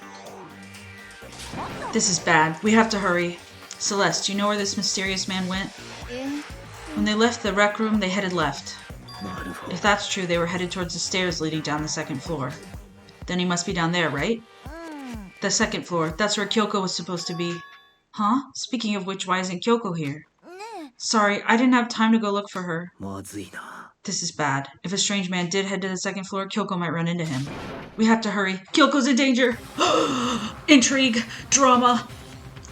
S1: This is bad. We have to hurry. Celeste, do you know where this mysterious man went? When they left the rec room, they headed left. If that's true, they were headed towards the stairs leading down the second floor. Then he must be down there, right? The second floor. That's where Kyoko was supposed to be. Huh? Speaking of which, why isn't Kyoko here? Sorry, I didn't have time to go look for her. This is bad. If a strange man did head to the second floor, Kyoko might run into him. We have to hurry. Kyoko's in danger! Intrigue! Drama!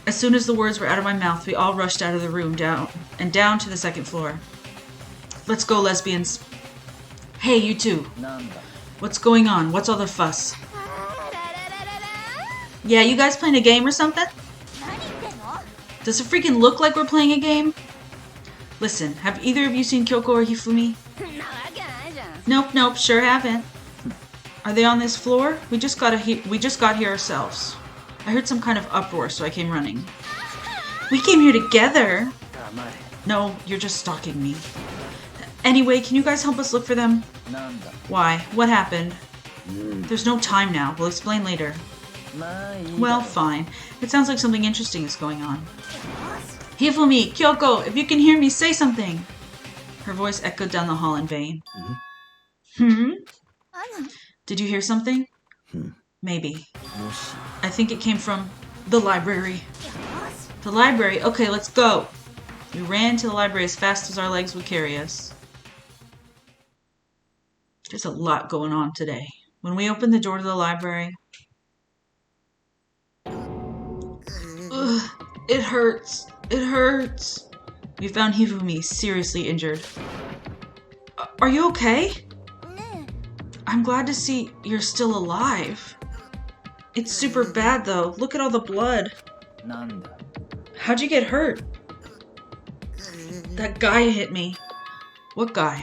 S1: As soon as the words were out of my mouth, we all rushed out of the room down to the second floor. Let's go, lesbians. Hey, you two. What's going on? What's all the fuss? Yeah, you guys playing a game or something? Does it freaking look like we're playing a game? Listen, have either of you seen Kyoko or Hifumi? Nope, sure haven't. Are they on this floor? We just got here ourselves. I heard some kind of uproar, so I came running. We came here together? No, you're just stalking me. Anyway, can you guys help us look for them? Why? What happened? There's no time now. We'll explain later. Well, fine. It sounds like something interesting is going on. Hifumi, Kyoko, if you can hear me, say something! Her voice echoed down the hall in vain. Did you hear something? Maybe. I think it came from the library. The library? Okay, let's go! We ran to the library as fast as our legs would carry us. There's a lot going on today. When we opened the door to the library... Ugh, it hurts. It hurts. We found Hifumi seriously injured. Are you okay? I'm glad to see you're still alive. It's super bad though. Look at all the blood. How'd you get hurt? That guy hit me. What guy?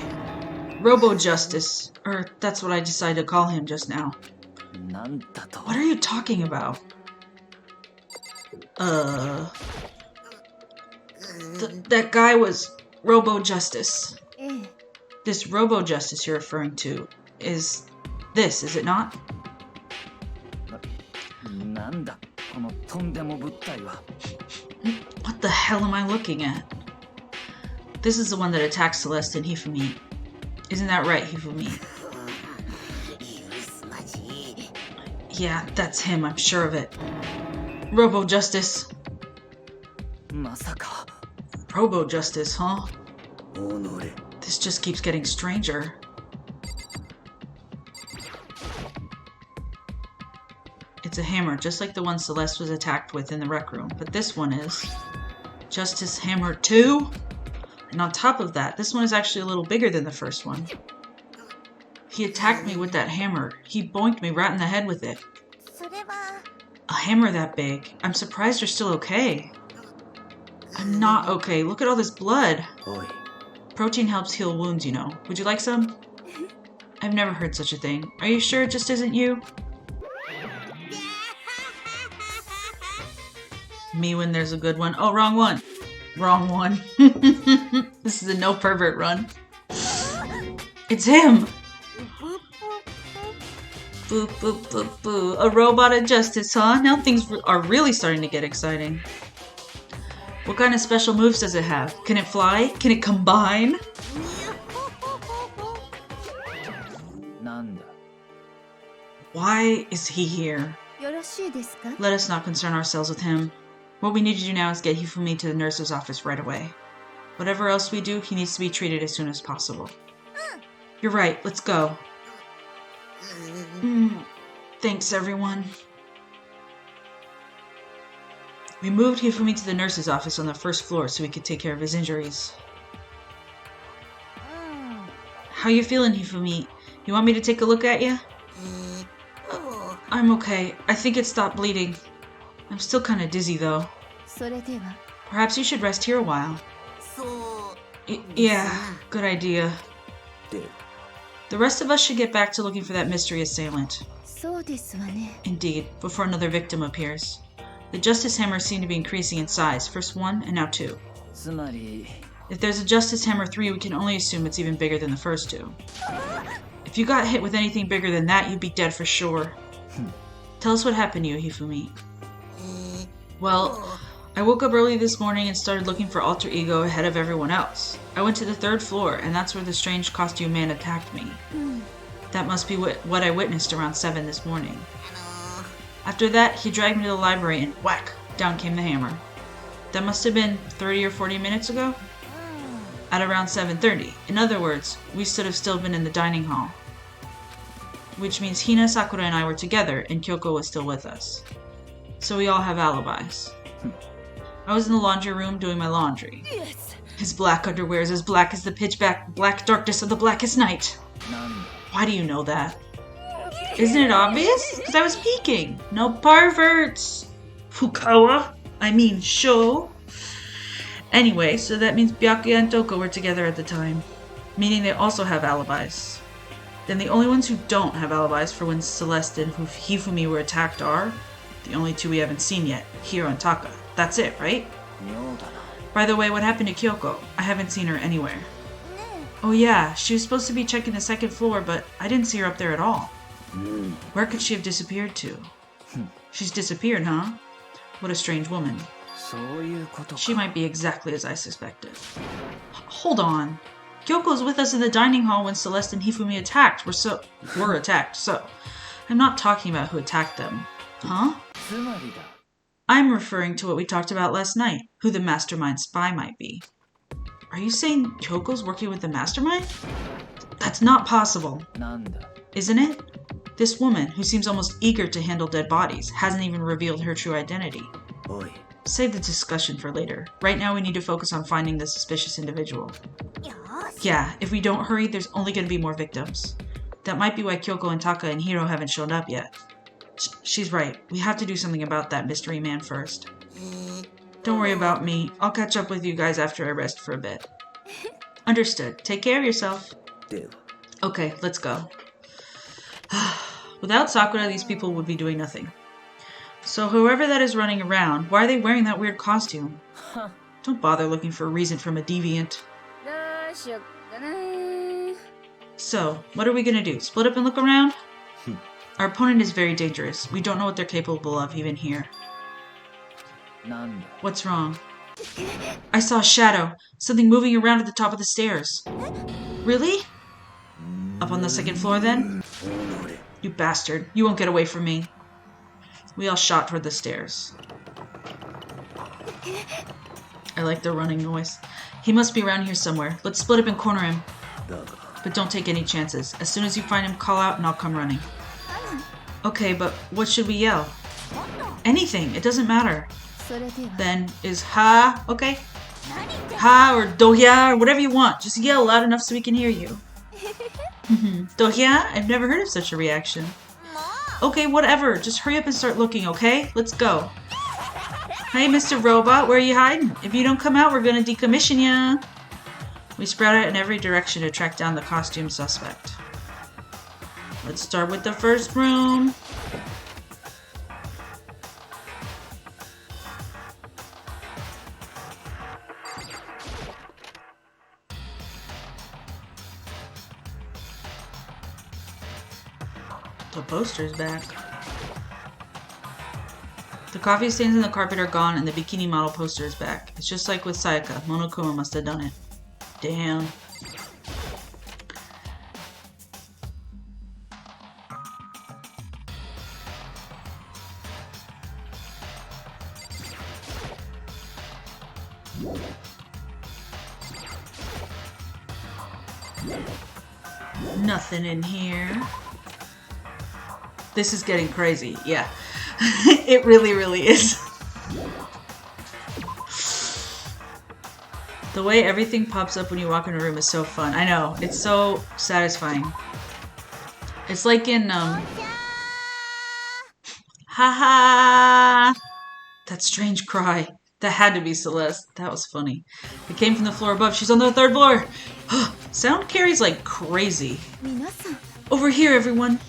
S1: Robo-Justice. Or that's what I decided to call him just now. What are you talking about? That guy was Robo-Justice. This Robo-Justice you're referring to is it not? What the hell am I looking at? This is the one that attacked Celeste and Hifumi. Isn't that right, Hifumi? Yeah, that's him, I'm sure of it. Robo-Justice. Robo-Justice, huh? This just keeps getting stranger. It's a hammer, just like the one Celeste was attacked with in the rec room. But this one is Justice Hammer 2? And on top of that, this one is actually a little bigger than the first one. He attacked me with that hammer. He boinked me right in the head with it. A hammer that big. I'm surprised you're still okay. I'm not okay. Look at all this blood. Protein helps heal wounds, you know. Would you like some? I've never heard such a thing. Are you sure it just isn't you? Me when there's a good one. Oh, wrong one. Wrong one. This is a no pervert run. It's him! Boop, boop, boop, boo. A robot of justice, huh? Now things are really starting to get exciting. What kind of special moves does it have? Can it fly? Can it combine? Why is he here? Let us not concern ourselves with him. What we need to do now is get Hifumi to the nurse's office right away. Whatever else we do, he needs to be treated as soon as possible. You're right, let's go. Thanks, everyone. We moved Hifumi to the nurse's office on the first floor so we could take care of his injuries. How you feeling, Hifumi? You want me to take a look at you? I'm okay. I think it stopped bleeding. I'm still kind of dizzy, though. Perhaps you should rest here a while. Yeah, good idea. The rest of us should get back to looking for that mystery assailant. Indeed, before another victim appears. The Justice Hammers seem to be increasing in size, first 1 and now 2. If there's a Justice Hammer 3, we can only assume it's even bigger than the first 2. If you got hit with anything bigger than that, you'd be dead for sure. Tell us what happened to you, Hifumi. Well, I woke up early this morning and started looking for Alter Ego ahead of everyone else. I went to the 3rd floor, and that's where the strange costume man attacked me. That must be what I witnessed around 7 this morning. After that, he dragged me to the library and whack! Down came the hammer. That must have been 30 or 40 minutes ago? At around 7:30. In other words, we should have still been in the dining hall. Which means Hina, Sakura, and I were together, and Kyoko was still with us. So we all have alibis. I was in the laundry room doing my laundry. His black underwear is as black as the pitch black darkness of the blackest night. Why do you know that? Isn't it obvious? Because I was peeking. No perverts. Fukawa. I mean, show. Anyway, so that means Byakuya and Toko were together at the time. Meaning they also have alibis. Then the only ones who don't have alibis for when Celeste and Hifumi were attacked are the only 2 we haven't seen yet, Hiro and Taka. That's it, right? By the way, what happened to Kyoko? I haven't seen her anywhere. Oh yeah, she was supposed to be checking the 2nd floor, but I didn't see her up there at all. Where could she have disappeared to? She's disappeared, huh? What a strange woman. She might be exactly as I suspected. Hold on. Kyoko's with us in the dining hall when Celeste and Hifumi were attacked, so I'm not talking about who attacked them. Huh? I'm referring to what we talked about last night, who the mastermind spy might be. Are you saying Kyoko's working with the mastermind? That's not possible. Isn't it? This woman, who seems almost eager to handle dead bodies, hasn't even revealed her true identity. Save the discussion for later. Right now we need to focus on finding the suspicious individual. Yeah, if we don't hurry, there's only going to be more victims. That might be why Kyoko and Taka and Hiro haven't shown up yet. She's right. We have to do something about that mystery man first. Don't worry about me. I'll catch up with you guys after I rest for a bit. Understood. Take care of yourself. Okay, let's go. Without Sakura, these people would be doing nothing. So whoever that is running around, why are they wearing that weird costume? Don't bother looking for a reason from a deviant. So, what are we gonna do? Split up and look around? Our opponent is very dangerous. We don't know what they're capable of even here. What's wrong? I saw a shadow. Something moving around at the top of the stairs. Really? Up on the second floor then? You bastard. You won't get away from me. We all shot toward the stairs. I like the running noise. He must be around here somewhere. Let's split up and corner him. But don't take any chances. As soon as you find him, call out and I'll come running. Okay, but what should we yell? Anything. It doesn't matter. Then is ha, okay? Ha or dohya or whatever you want. Just yell loud enough so we can hear you. Dohya? I've never heard of such a reaction. Okay, whatever. Just hurry up and start looking, okay? Let's go. Hey, Mr. Robot, where are you hiding? If you don't come out, we're gonna decommission ya. We spread out in every direction to track down the costume suspect. Let's start with the first room. The poster's back. The coffee stains on the carpet are gone and the bikini model poster is back. It's just like with Sayaka. Monokuma must have done it. Damn. Nothing in here. This is getting crazy, yeah. It really, really is. The way everything pops up when you walk in a room is so fun. I know, it's so satisfying. It's like in, haha! That strange cry. That had to be Celeste. That was funny. It came from the floor above. She's on the third floor. Sound carries like crazy. Over here, everyone.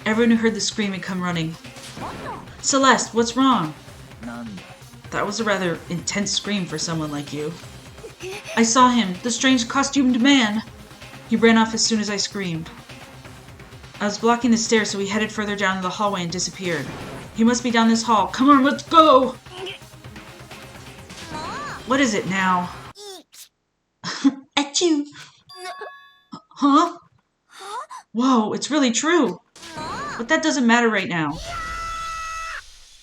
S1: Everyone who heard the scream had come running. Celeste, what's wrong? That was a rather intense scream for someone like you. I saw him, the strange costumed man. He ran off as soon as I screamed. I was blocking the stairs, so he headed further down the hallway and disappeared. He must be down this hall. Come on, let's go! What is it now? Achoo! Huh? Whoa, it's really true. But that doesn't matter right now.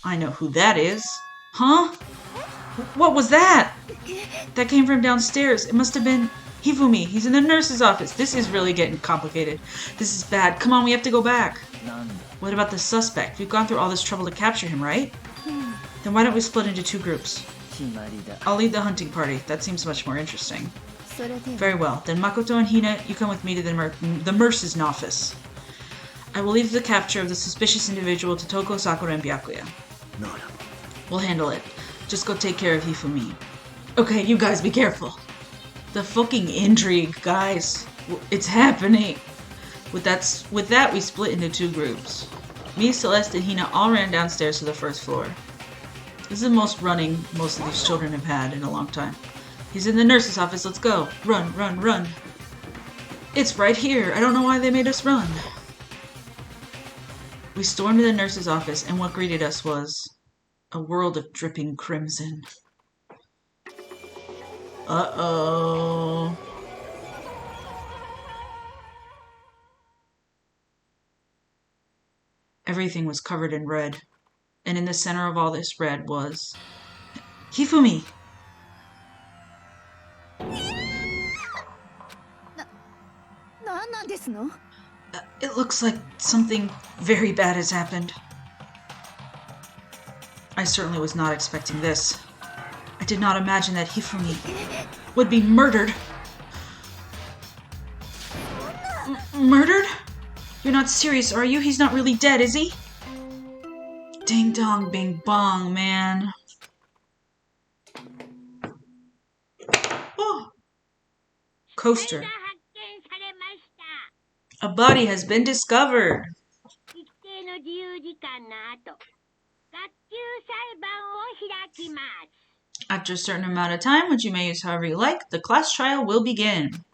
S1: I know who that is. Huh? What was that? That came from downstairs. It must have been Hifumi. He's in the nurse's office. This is really getting complicated. This is bad. Come on, we have to go back. What about the suspect? We've gone through all this trouble to capture him, right? Then why don't we split into two groups? I'll lead the hunting party. That seems much more interesting. Very well. Then Makoto and Hina, you come with me to the nurse's office. I will leave the capture of the suspicious individual to Toko, Sakura, and Byakuya. We'll handle it. Just go take care of Hifumi. Okay, you guys be careful. The fucking intrigue, guys. It's happening. With that, we split into two groups. Me, Celeste, and Hina all ran downstairs to the first floor. This is the most running most of these children have had in a long time. He's in the nurse's office. Let's go. Run, run, run. It's right here. I don't know why they made us run. We stormed to the nurse's office, and what greeted us was a world of dripping crimson. Uh-oh. Everything was covered in red, and in the center of all this red was Hifumi! It looks like something very bad has happened. I certainly was not expecting this. I did not imagine that Hifumi would be murdered. Murdered? You're not serious, are you? He's not really dead, is he? Ding dong bing bong, man. Oh! Coaster. A body has been discovered. After a certain amount of time, which you may use however you like, the class trial will begin.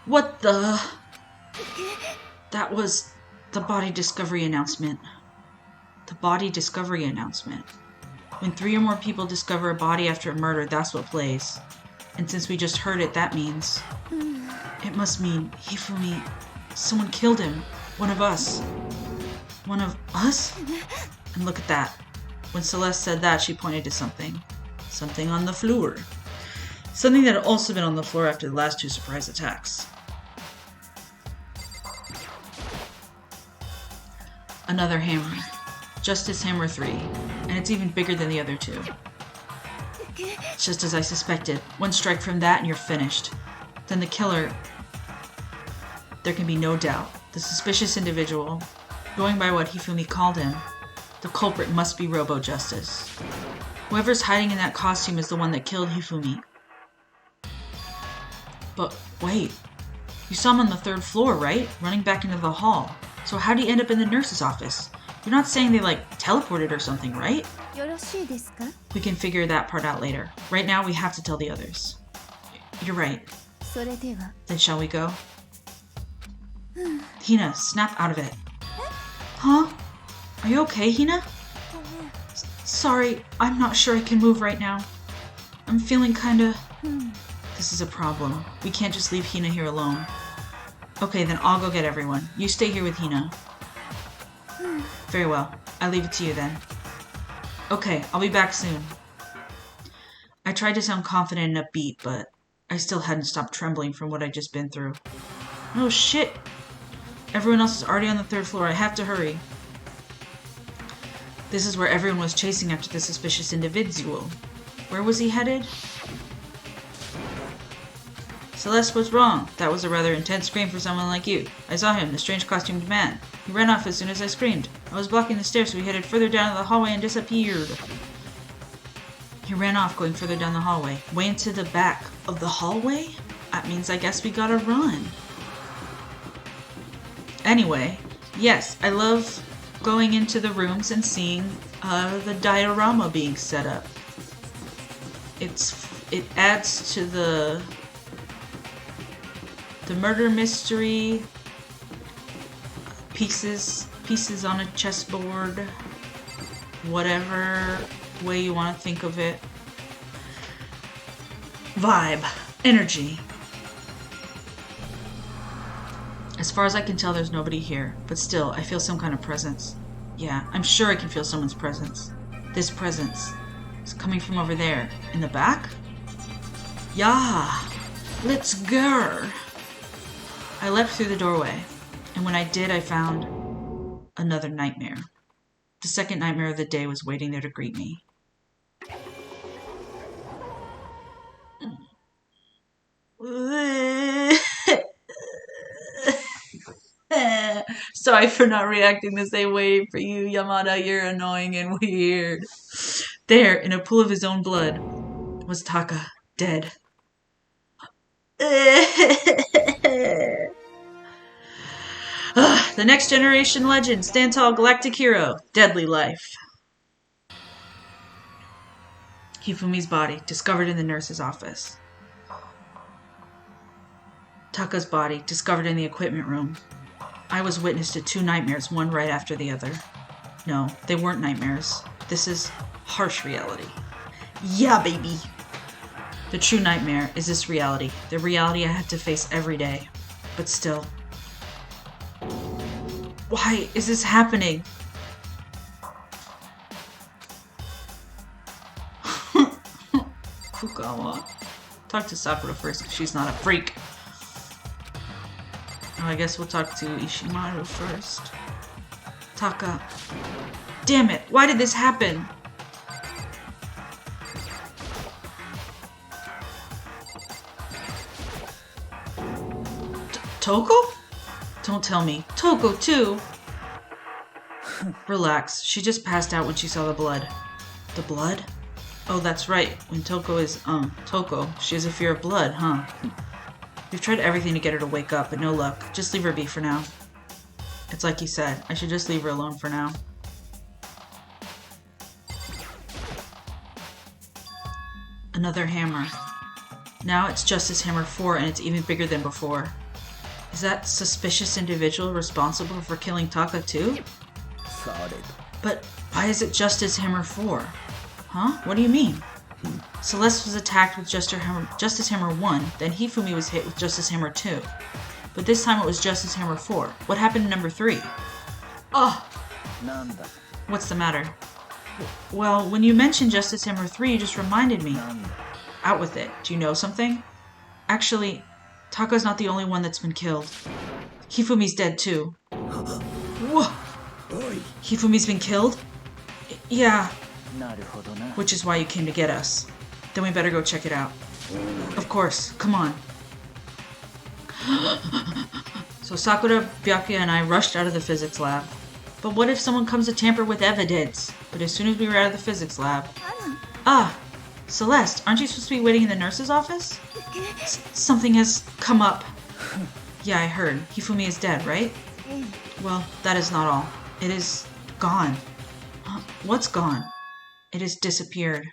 S1: What the? That was the body discovery announcement. The body discovery announcement. When 3 or more people discover a body after a murder, that's what plays. And since we just heard it, that means... It must mean Hifumi... Someone killed him. One of us. One of us? And look at that. When Celeste said that, she pointed to something. Something on the floor. Something that had also been on the floor after the last 2 surprise attacks. Another hammer. Justice Hammer 3. And it's even bigger than the other 2. Just as I suspected. 1 strike from that and you're finished. Then the killer... There can be no doubt. The suspicious individual, going by what Hifumi called him, the culprit must be Robo-Justice. Whoever's hiding in that costume is the one that killed Hifumi. But wait, you saw him on the 3rd floor, right? Running back into the hall. So how'd he end up in the nurse's office? You're not saying they, teleported or something, right? We can figure that part out later. Right now, we have to tell the others. You're right. Then shall we go? Hina, snap out of it. Huh? Are you okay, Hina? Sorry, I'm not sure I can move right now. I'm feeling kinda... This is a problem. We can't just leave Hina here alone. Okay, then I'll go get everyone. You stay here with Hina. Very well. I leave it to you then. Okay, I'll be back soon. I tried to sound confident and upbeat, but I still hadn't stopped trembling from what I'd just been through. Oh shit! Everyone else is already on the 3rd floor. I have to hurry. This is where everyone was chasing after the suspicious individual. Where was he headed? Celeste, what's wrong? That was a rather intense scream for someone like you. I saw him, the strange costumed man. He ran off as soon as I screamed. I was blocking the stairs, so he headed further down the hallway and disappeared. He ran off, going further down the hallway. Way into the back of the hallway? That means I guess we gotta run. Anyway, yes, I love going into the rooms and seeing the diorama being set up. It adds to the murder mystery, pieces on a chessboard, whatever way you want to think of it. Vibe, energy. As far as I can tell, there's nobody here, but still, I feel some kind of presence. Yeah, I'm sure I can feel someone's presence. This presence is coming from over there. In the back? Yeah, let's go. I leapt through the doorway, and when I did, I found another nightmare. The second nightmare of the day was waiting there to greet me. Sorry for not reacting the same way for you, Yamada. You're annoying and weird. There, in a pool of his own blood, was Taka, dead. The next generation legend, stand tall, galactic hero, deadly life. Hifumi's body, discovered in the nurse's office. Taka's body, discovered in the equipment room. I was witness to 2 nightmares, one right after the other. No, they weren't nightmares. This is harsh reality. Yeah, baby! The true nightmare is this reality. The reality I have to face every day. But still. Why is this happening? Fukawa. Talk to Sakura first, because she's not a freak. Oh, I guess we'll talk to Ishimaru first. Taka. Damn it, why did this happen? Toko? Don't tell me. Toko, too? Relax. She just passed out when she saw the blood. The blood? Oh, that's right. When Toko is, Toko, she has a fear of blood, huh? We've tried everything to get her to wake up, but no luck. Just leave her be for now. It's like you said. I should just leave her alone for now. Another hammer. Now it's Justice Hammer 4 and it's even bigger than before. Is that suspicious individual responsible for killing Taka too? But why is it Justice Hammer 4? Huh? What do you mean? Celeste was attacked with Justice Hammer 1, then Hifumi was hit with Justice Hammer 2. But this time it was Justice Hammer 4. What happened to number 3? Oh! What's the matter? Well, when you mentioned Justice Hammer 3, you just reminded me. Out with it. Do you know something? Actually, Taka's not the only one that's been killed. Hifumi's dead too. Whoa! Hifumi's been killed? Yeah. Which is why you came to get us. Then we better go check it out. Of course. Come on. So Sakura, Byakuya, and I rushed out of the physics lab. But what if someone comes to tamper with evidence? But as soon as we were out of the physics lab... Ah! Celeste, aren't you supposed to be waiting in the nurse's office? Something has come up. Yeah, I heard. Hifumi is dead, right? Well, that is not all. It is gone. What's gone? It has disappeared.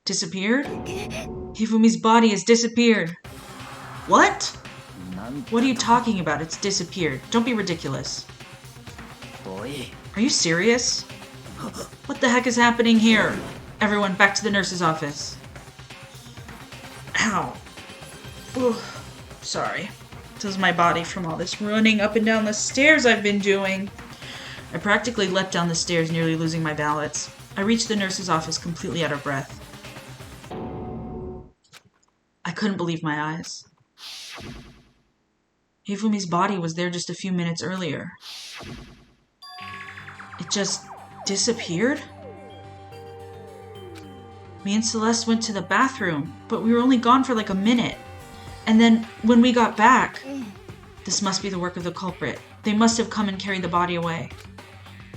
S1: Disappeared? Hifumi's body has disappeared. What? What are you talking about? It's disappeared. Don't be ridiculous. Are you serious? What the heck is happening here? Everyone, back to the nurse's office. Ow. Ooh, sorry. This is my body from all this running up and down the stairs I've been doing. I practically leapt down the stairs, nearly losing my balance. I reached the nurse's office completely out of breath. I couldn't believe my eyes. Hifumi's body was there just a few minutes earlier. It just disappeared? Me and Celeste went to the bathroom, but we were only gone for like a minute. And then when we got back, this must be the work of the culprit. They must have come and carried the body away.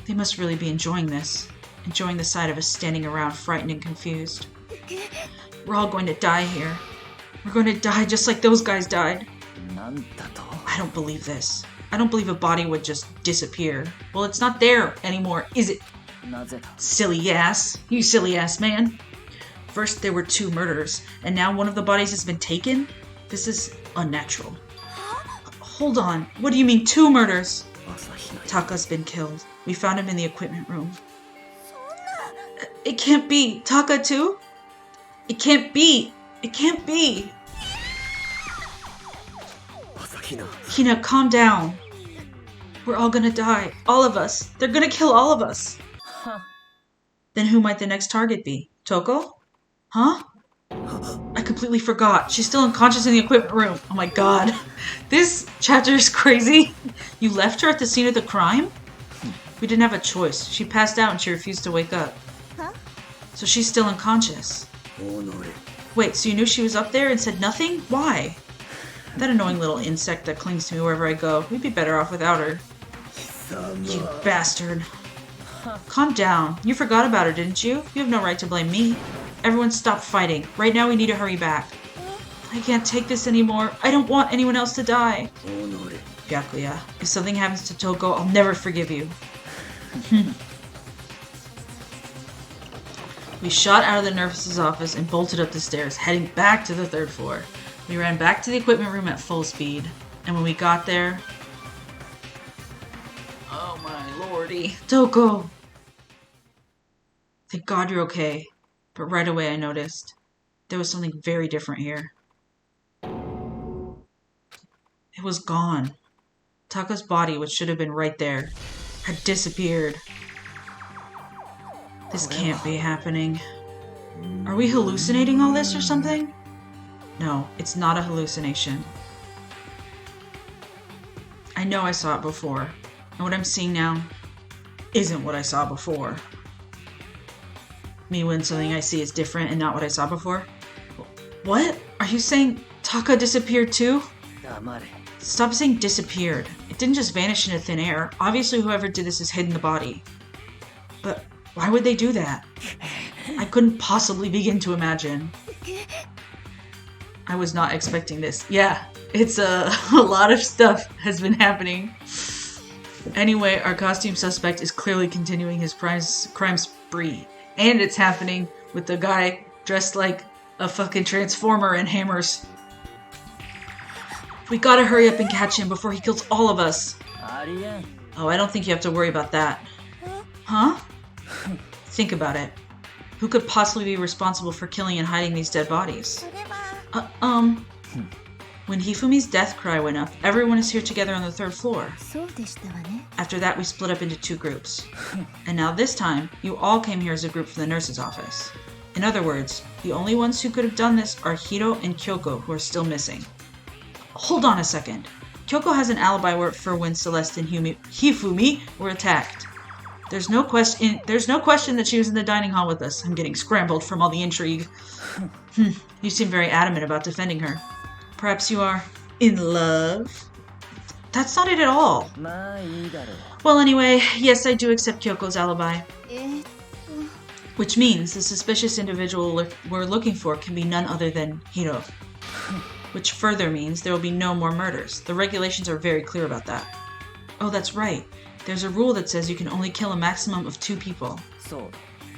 S1: They must really be enjoying this. Enjoying the sight of us standing around frightened and confused. We're all going to die here. We're going to die just like those guys died. I don't believe this. I don't believe a body would just disappear. Well, it's not there anymore, is it? Silly ass. You silly ass man. First there were 2 murders, and now one of the bodies has been taken? This is unnatural. Hold on. What do you mean 2 murders? Taka's been killed. We found him in the equipment room. It can't be. Taka too? It can't be. It can't be. Hina, calm down. We're all gonna die. All of us. They're gonna kill all of us. Then who might the next target be? Toko? Huh? I completely forgot. She's still unconscious in the equipment room. Oh my god. This chapter is crazy. You left her at the scene of the crime? We didn't have a choice. She passed out and she refused to wake up. So she's still unconscious. Wait, so you knew she was up there and said nothing? Why? That annoying little insect that clings to me wherever I go. We'd be better off without her. You bastard. Calm down. You forgot about her, didn't you? You have no right to blame me. Everyone stop fighting. Right now we need to hurry back. I can't take this anymore. I don't want anyone else to die. Byakuya, if something happens to Toko, I'll never forgive you. We shot out of the nurse's office and bolted up the stairs, heading back to the 3rd floor. We ran back to the equipment room at full speed. And when we got there... Oh my lordy. Toko! Thank God you're okay. But right away I noticed there was something very different here. It was gone. Taka's body, which should have been right there, had disappeared. This can't be happening. Are we hallucinating all this or something? No, it's not a hallucination. I know I saw it before, and what I'm seeing now isn't what I saw before. Me when something I see is different and not what I saw before? What? Are you saying Taka disappeared too? Stop saying disappeared. It didn't just vanish into thin air. Obviously whoever did this has hidden the body. But why would they do that? I couldn't possibly begin to imagine. I was not expecting this. Yeah, it's a lot of stuff has been happening. Anyway, our costume suspect is clearly continuing his crime spree. And it's happening with the guy dressed like a fucking transformer and hammers. We gotta hurry up and catch him before he kills all of us. Oh, I don't think you have to worry about that. Huh? Think about it. Who could possibly be responsible for killing and hiding these dead bodies? When Hifumi's death cry went up, everyone is here together on the 3rd floor. After that, we split up into 2 groups. And now this time, you all came here as a group from the nurse's office. In other words, the only ones who could have done this are Hiro and Kyoko, who are still missing. Hold on a second. Kyoko has an alibi for when Celeste and Hifumi were attacked. There's no question that she was in the dining hall with us. I'm getting scrambled from all the intrigue. You seem very adamant about defending her. Perhaps you are in love? That's not it at all. Well, anyway, yes, I do accept Kyoko's alibi. Which means the suspicious individual we're looking for can be none other than Hiro. Which further means there will be no more murders. The regulations are very clear about that. Oh, that's right. There's a rule that says you can only kill a maximum of 2 people.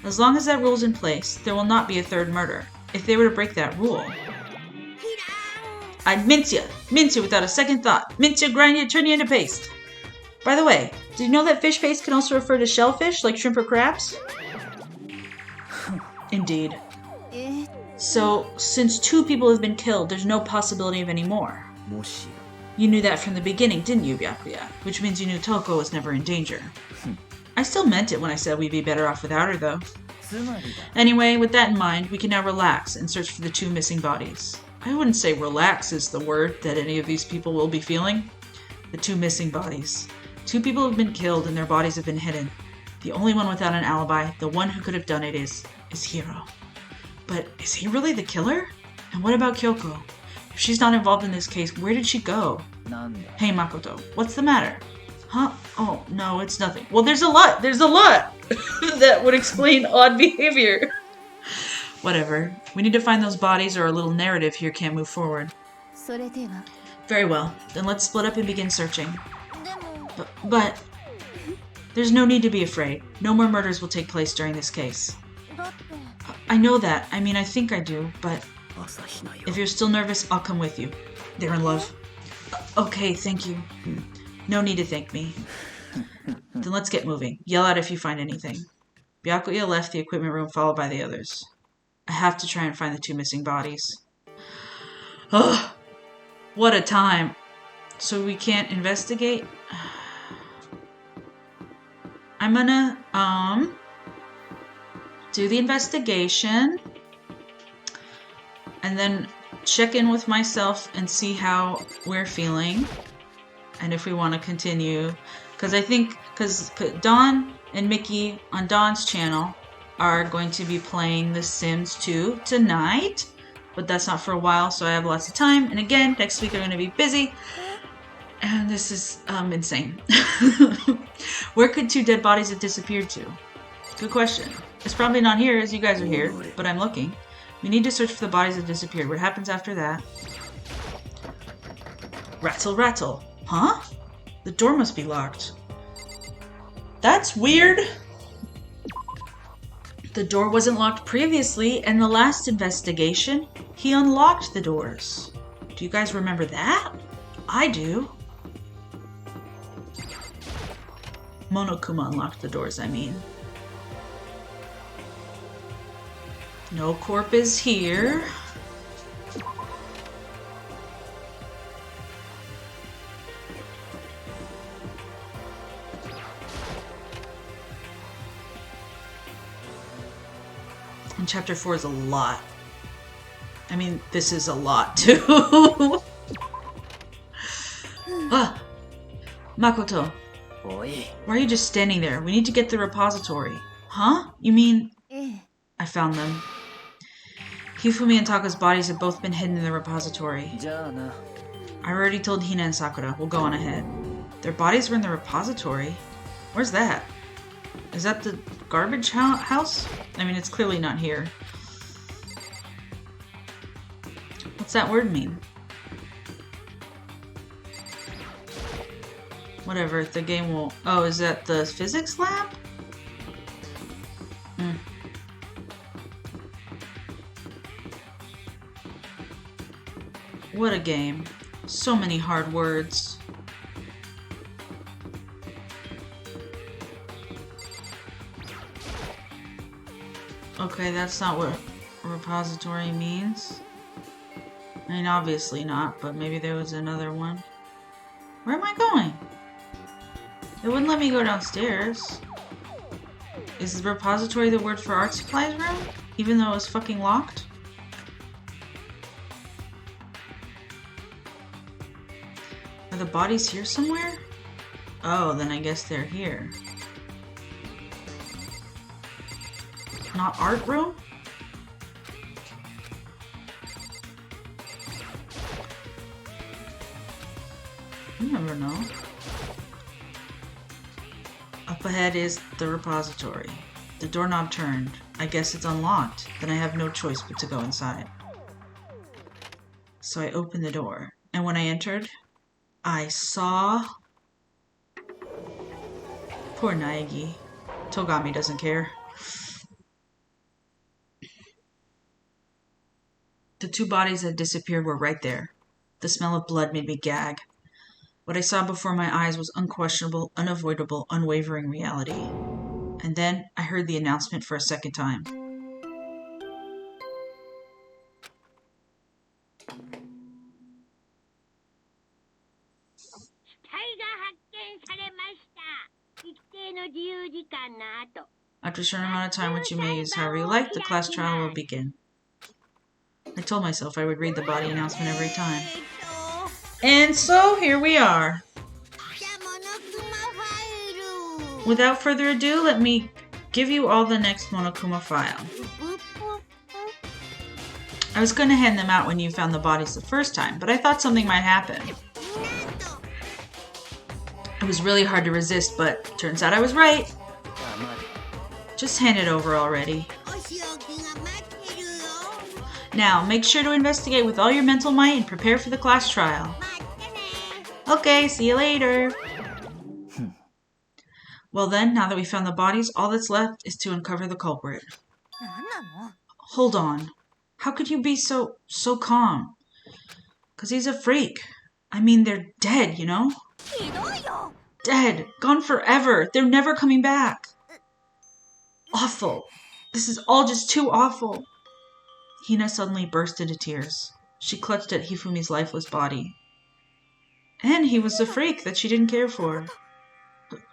S1: As long as that rule's in place, there will not be a 3rd murder. If they were to break that rule, I'd mince you without a second thought. Mince you, grind you, turn you into paste. By the way, did you know that fish paste can also refer to shellfish, like shrimp or crabs? Indeed. So, since 2 people have been killed, there's no possibility of any more. You knew that from the beginning, didn't you, Byakuya? Which means you knew Toko was never in danger. I still meant it when I said we'd be better off without her, though. Anyway, with that in mind, we can now relax and search for the 2 missing bodies. I wouldn't say relax is the word that any of these people will be feeling. The 2 missing bodies. 2 people have been killed and their bodies have been hidden. The only one without an alibi, the one who could have done it is Hiro. But is he really the killer? And what about Kyoko? If she's not involved in this case, where did she go? Hey Makoto, what's the matter? Huh? Oh, no, it's nothing. Well, there's a lot that would explain odd behavior. Whatever. We need to find those bodies or our little narrative here can't move forward. Very well. Then let's split up and begin searching. But there's no need to be afraid. No more murders will take place during this case. I know that. I mean, I think I do, but if you're still nervous, I'll come with you. They're in love. Okay, thank you. No need to thank me. Then let's get moving. Yell out if you find anything. Byakuya left the equipment room followed by the others. I have to try and find the 2 missing bodies. Ugh! What a time. So we can't investigate? I'm gonna, do the investigation. And then check in with myself and see how we're feeling. And if we want to continue. Because Dawn and Mickey on Dawn's channel are going to be playing The Sims 2 tonight. But that's not for a while, so I have lots of time. And again, next week I'm going to be busy. And this is insane. Where could 2 dead bodies have disappeared to? Good question. It's probably not here, as you guys are here, but I'm looking. We need to search for the bodies that disappeared. What happens after that? Rattle, rattle. Huh? The door must be locked. That's weird. The door wasn't locked previously, and the last investigation, he unlocked the doors. Do you guys remember that? I do. Monokuma unlocked the doors, I mean. No corp is here. And chapter 4 is a lot. I mean, this is a lot too. Ah, Makoto. Why are you just standing there? We need to get the repository. Huh? You mean... I found them. Hifumi and Taka's bodies have both been hidden in the repository. I already told Hina and Sakura. We'll go on ahead. Their bodies were in the repository? Where's that? Is that the garbage house? I mean, it's clearly not here. What's that word mean? Whatever, the game will... Oh, is that the physics lab? What a game. So many hard words. Okay, that's not what repository means. I mean, obviously not, but maybe there was another one. Where am I going? It wouldn't let me go downstairs. Is the repository the word for art supplies room? Even though it was fucking locked? Are the bodies here somewhere? Oh, then I guess they're here. Not art room? You never know. Up ahead is the repository. The doorknob turned. I guess it's unlocked. Then I have no choice but to go inside. So I opened the door. And when I entered, I saw... Poor Naegi. Togami doesn't care. The two bodies that disappeared were right there. The smell of blood made me gag. What I saw before my eyes was unquestionable, unavoidable, unwavering reality. And then I heard the announcement for a second time. After a certain amount of time, which you may use however you like, the class trial will begin. I told myself I would read the body announcement every time. And so, here we are. Without further ado, let me give you all the next Monokuma file. I was going to hand them out when you found the bodies the first time, but I thought something might happen. It was really hard to resist, but turns out I was right. Just hand it over already. Now, make sure to investigate with all your mental might and prepare for the class trial. Okay, see you later. Well then, now that we found the bodies, all that's left is to uncover the culprit. Hold on. How could you be so calm? 'Cause he's a freak. I mean, they're dead, you know? Dead. Gone forever. They're never coming back. Awful. This is all just too awful. Hina suddenly burst into tears. She clutched at Hifumi's lifeless body. And he was the freak that she didn't care for.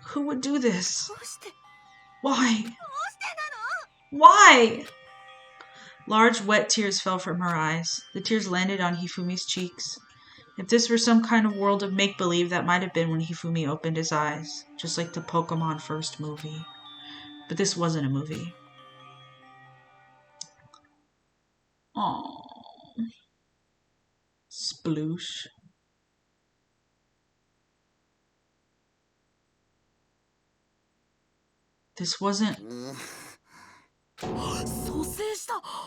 S1: Who would do this? Why? Why? Large, wet tears fell from her eyes. The tears landed on Hifumi's cheeks. If this were some kind of world of make-believe, that might have been when Hifumi opened his eyes, just like the Pokemon first movie. But this wasn't a movie. Aww. Sploosh. This wasn't...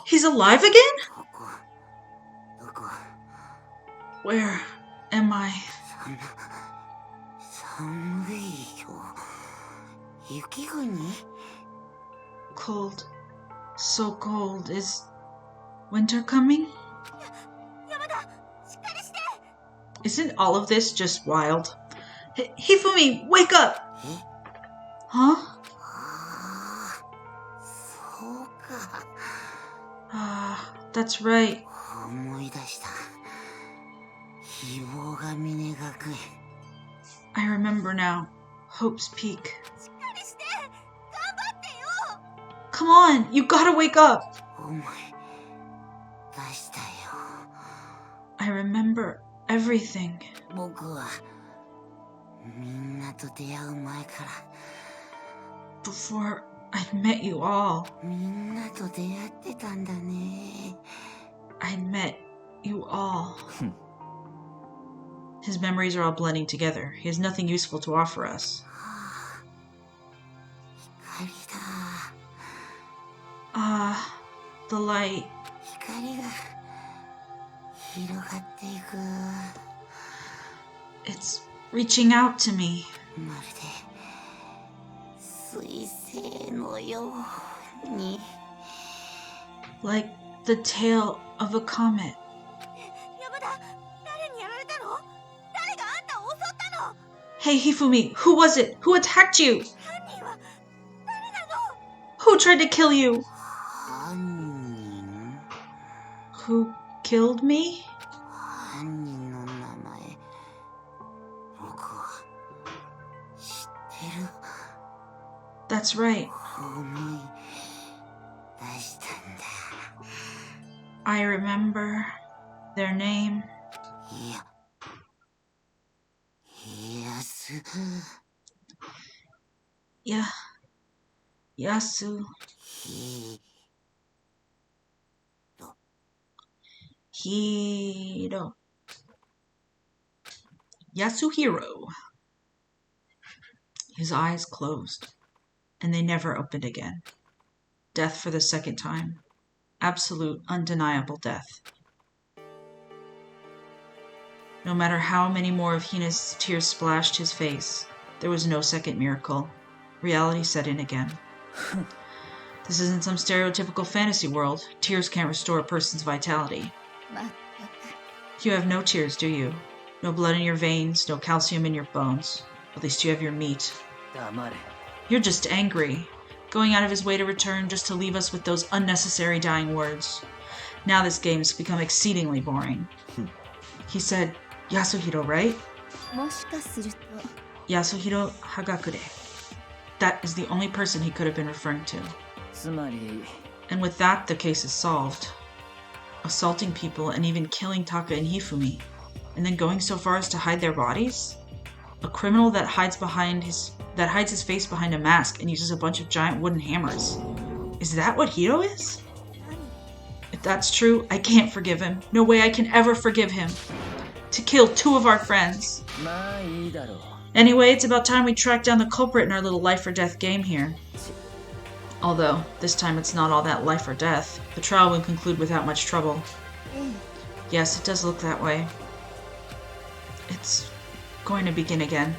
S1: He's alive again? Where am I? Cold. So cold. Is winter coming? Isn't all of this just wild? Hifumi, wake up! Huh? That's right. I remember now. Hope's Peak. Come on, you gotta wake up! I remember everything. Before I met you all. I met you all. His memories are all blending together. He has nothing useful to offer us. The light. It's reaching out to me. Like the tail of a comet. Hey, Hifumi, who was it? Who attacked you? Who tried to kill you? Who killed me? That's right. I remember their name. Yeah. Yasu. Hiro. Yasuhiro. His eyes closed, and they never opened again. Death for the second time. Absolute, undeniable death. No matter how many more of Hina's tears splashed his face, there was no second miracle. Reality set in again. This isn't some stereotypical fantasy world. Tears can't restore a person's vitality. You have no tears, do you? No blood in your veins, no calcium in your bones. At least you have your meat. You're just angry, going out of his way to return just to leave us with those unnecessary dying words. Now this game's become exceedingly boring. He said, Yasuhiro, right? Yasuhiro Hagakure. That is the only person he could have been referring to. And with that, the case is solved. Assaulting people and even killing Taka and Hifumi, and then going so far as to hide their bodies? A criminal that hides his face behind a mask and uses a bunch of giant wooden hammers. Is that what Hiro is? If that's true, I can't forgive him. No way I can ever forgive him. To kill 2 of our friends. Anyway, it's about time we track down the culprit in our little life or death game here. Although, this time it's not all that life or death. The trial will conclude without much trouble. Yes, it does look that way. It's going to begin again.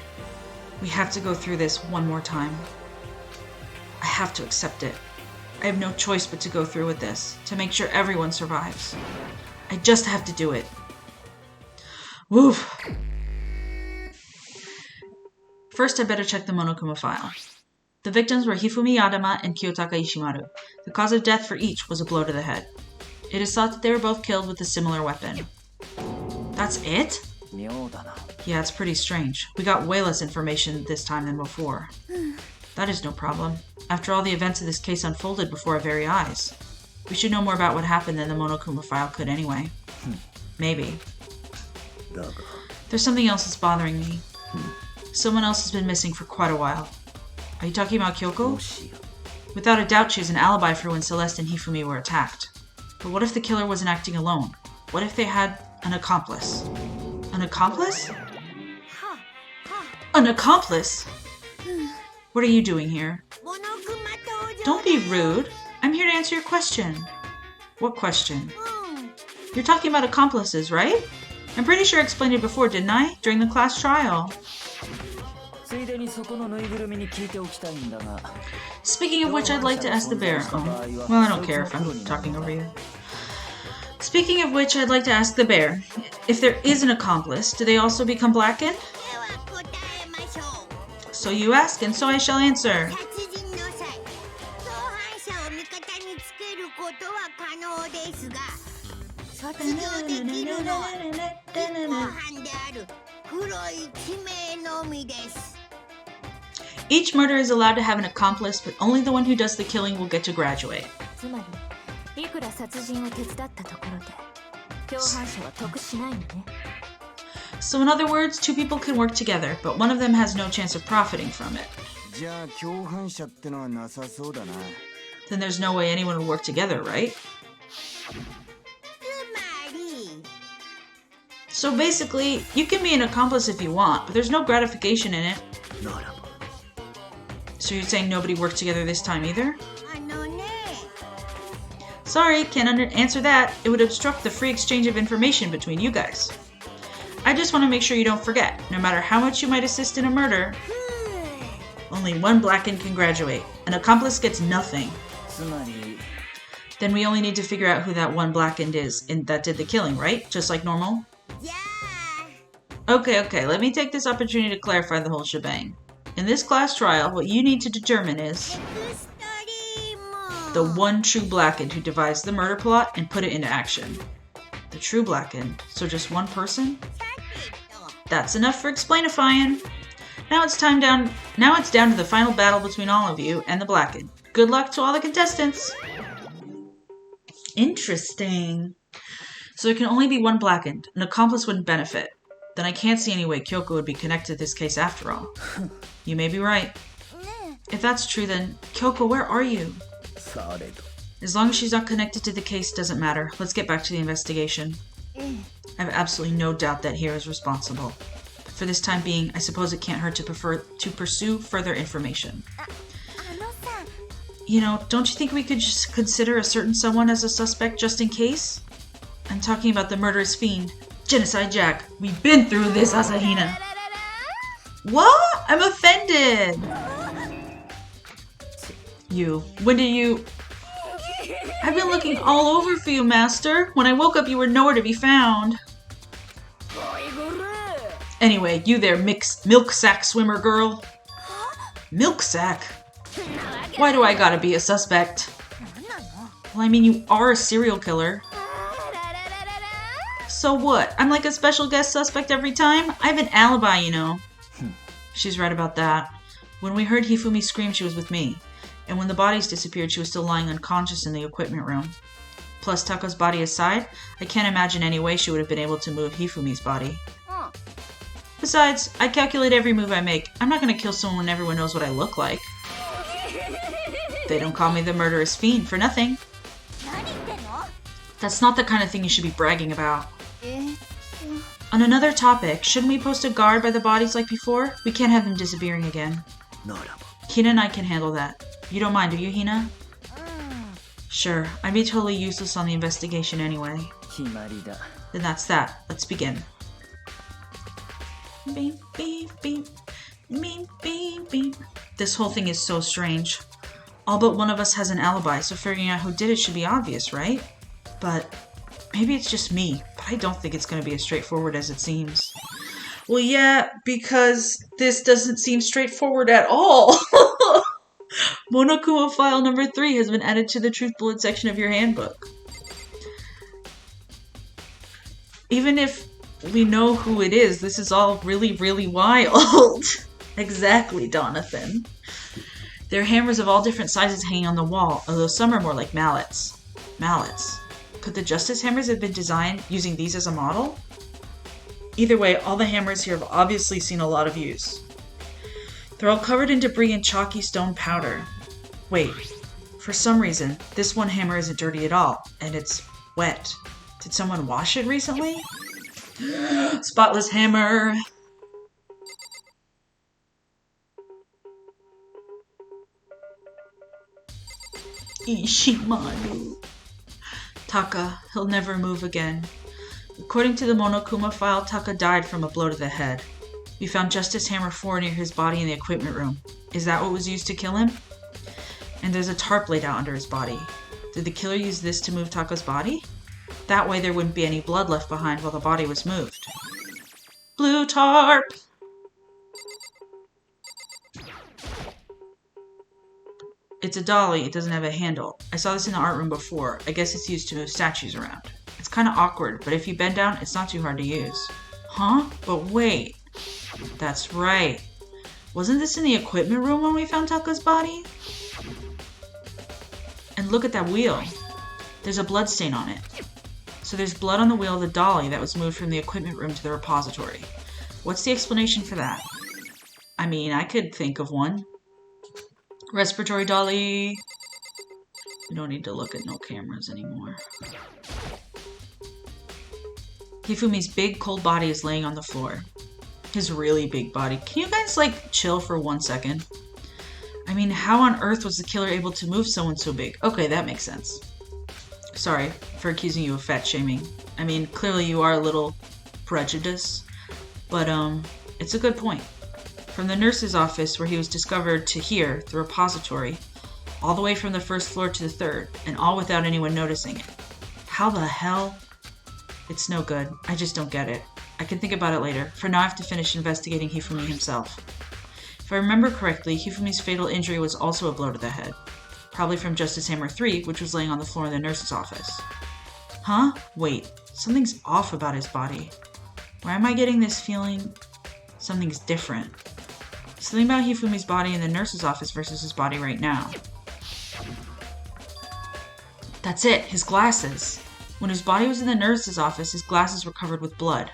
S1: We have to go through this one more time. I have to accept it. I have no choice but to go through with this, to make sure everyone survives. I just have to do it. Woof! First, I better check the Monokuma file. The victims were Hifumi Yadama and Kiyotaka Ishimaru. The cause of death for each was a blow to the head. It is thought that they were both killed with a similar weapon. That's it? Yeah, it's pretty strange. We got way less information this time than before. That is no problem. After all, the events of this case unfolded before our very eyes. We should know more about what happened than the Monokuma file could anyway. Maybe. There's something else that's bothering me. Someone else has been missing for quite a while. Are you talking about Kyoko? Without a doubt, she has an alibi for when Celeste and Hifumi were attacked. But what if the killer wasn't acting alone? What if they had an accomplice? An accomplice? An accomplice? What are you doing here? Don't be rude. I'm here to answer your question. What question? You're talking about accomplices, right? I'm pretty sure I explained it before, didn't I? During the class trial. Speaking of which, I'd like to ask the bear. Oh, well, I don't care if I'm talking over you. Speaking of which, I'd like to ask the bear. If there is an accomplice, do they also become blackened? So you ask, and so I shall answer. Each murder is allowed to have an accomplice, but only the one who does the killing will get to graduate. So in other words, 2 people can work together, but one of them has no chance of profiting from it. Then there's no way anyone will work together, right? So basically, you can be an accomplice if you want, but there's no gratification in it. So you're saying nobody worked together this time either? Sorry, can't answer that. It would obstruct the free exchange of information between you guys. I just want to make sure you don't forget, no matter how much you might assist in a murder, only one blackened can graduate. An accomplice gets nothing. Then we only need to figure out who that one blackened is and that did the killing, right? Just like normal? Okay, let me take this opportunity to clarify the whole shebang. In this class trial, what you need to determine is the one true Blackened who devised the murder plot and put it into action. The true Blackened, so just one person? That's enough for explainifying. Now it's down to the final battle between all of you and the Blackened. Good luck to all the contestants! Interesting. So there can only be one Blackened. An accomplice wouldn't benefit. Then I can't see any way Kyoko would be connected to this case after all. You may be right. If that's true, then Kyoko, where are you? As long as she's not connected to the case, doesn't matter. Let's get back to the investigation. I have absolutely no doubt that Hiro is responsible. But for this time being, I suppose it can't hurt to pursue further information. You know, don't you think we could just consider a certain someone as a suspect just in case? I'm talking about the murderous fiend, Genocide Jack. We've been through this, Asahina. What? I'm offended. When did you... I've been looking all over for you, Master. When I woke up, you were nowhere to be found. Anyway, you there, milk sack swimmer girl. Milk sack? Why do I gotta be a suspect? Well, I mean, you are a serial killer. So what? I'm like a special guest suspect every time? I have an alibi, you know. She's right about that. When we heard Hifumi scream, she was with me. And when the bodies disappeared, she was still lying unconscious in the equipment room. Plus Tako's body aside, I can't imagine any way she would have been able to move Hifumi's body. Besides, I calculate every move I make. I'm not gonna kill someone when everyone knows what I look like. They don't call me the murderous fiend for nothing. That's not the kind of thing you should be bragging about. On another topic, shouldn't we post a guard by the bodies like before? We can't have them disappearing again. Hina and I can handle that. You don't mind, do you, Hina? Sure, I'd be totally useless on the investigation anyway. Then that's that. Let's begin. Beep, beep, beep. Beep, beep, beep. This whole thing is so strange. All but one of us has an alibi, so figuring out who did it should be obvious, right? But maybe it's just me, but I don't think it's going to be as straightforward as it seems. Well, yeah, because this doesn't seem straightforward at all. Monokuma file number 3 has been added to the truth bullet section of your handbook. Even if we know who it is, this is all really, really wild. Exactly, Donathan. There are hammers of all different sizes hanging on the wall, although some are more like mallets. Mallets. Could the justice hammers have been designed using these as a model? Either way, all the hammers here have obviously seen a lot of use. They're all covered in debris and chalky stone powder. Wait, for some reason, this one hammer isn't dirty at all, and it's wet. Did someone wash it recently? Spotless hammer! Ishimaru. Taka, he'll never move again. According to the Monokuma file, Taka died from a blow to the head. We found Justice Hammer 4 near his body in the equipment room. Is that what was used to kill him? And there's a tarp laid out under his body. Did the killer use this to move Taka's body? That way there wouldn't be any blood left behind while the body was moved. Blue tarp! It's a dolly, it doesn't have a handle. I saw this in the art room before. I guess it's used to move statues around. It's kinda awkward, but if you bend down, it's not too hard to use. Huh? But wait. That's right. Wasn't this in the equipment room when we found Taka's body? And look at that wheel. There's a blood stain on it. So there's blood on the wheel of the dolly that was moved from the equipment room to the repository. What's the explanation for that? I mean, I could think of one. Respiratory dolly. We don't need to look at no cameras anymore. Hifumi's big, cold body is laying on the floor. His really big body. Can you guys, like, chill for 1 second? I mean, how on earth was the killer able to move someone so big? Okay, that makes sense. Sorry for accusing you of fat shaming. I mean, clearly you are a little prejudiced, but, it's a good point. From the nurse's office where he was discovered to here, the repository, all the way from the first floor to the third, and all without anyone noticing it. How the hell? It's no good. I just don't get it. I can think about it later. For now, I have to finish investigating Hifumi himself. If I remember correctly, Hifumi's fatal injury was also a blow to the head. Probably from Justice Hammer 3, which was laying on the floor in the nurse's office. Huh? Wait, something's off about his body. Why am I getting this feeling something's different? Something about Hifumi's body in the nurse's office versus his body right now. That's it, his glasses. When his body was in the nurse's office, his glasses were covered with blood.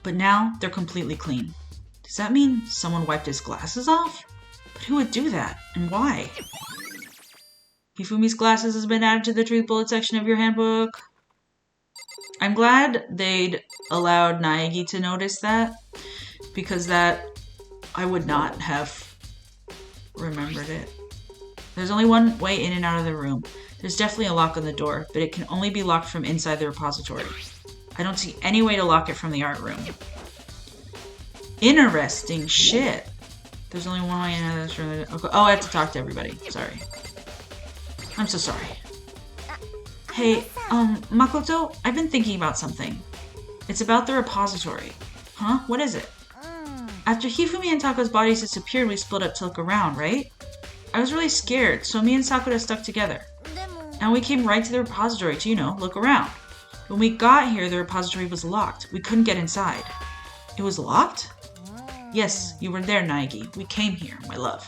S1: But now, they're completely clean. Does that mean someone wiped his glasses off? But who would do that, and why? Hifumi's glasses has been added to the truth bullet section of your handbook. I'm glad they'd allowed Naegi to notice that, because that I would not have remembered it. There's only one way in and out of the room. There's definitely a lock on the door, but it can only be locked from inside the repository. I don't see any way to lock it from the art room. Interesting shit. There's only one way in and out of this room. Okay. Oh, I have to talk to everybody. Sorry. I'm so sorry. Hey, Makoto, I've been thinking about something. It's about the repository. Huh? What is it? After Hifumi and Tako's bodies disappeared, we split up to look around, right? I was really scared, so me and Sakura stuck together. And we came right to the repository to, look around. When we got here, the repository was locked. We couldn't get inside. It was locked? Yes, you were there, Naegi. We came here, my love.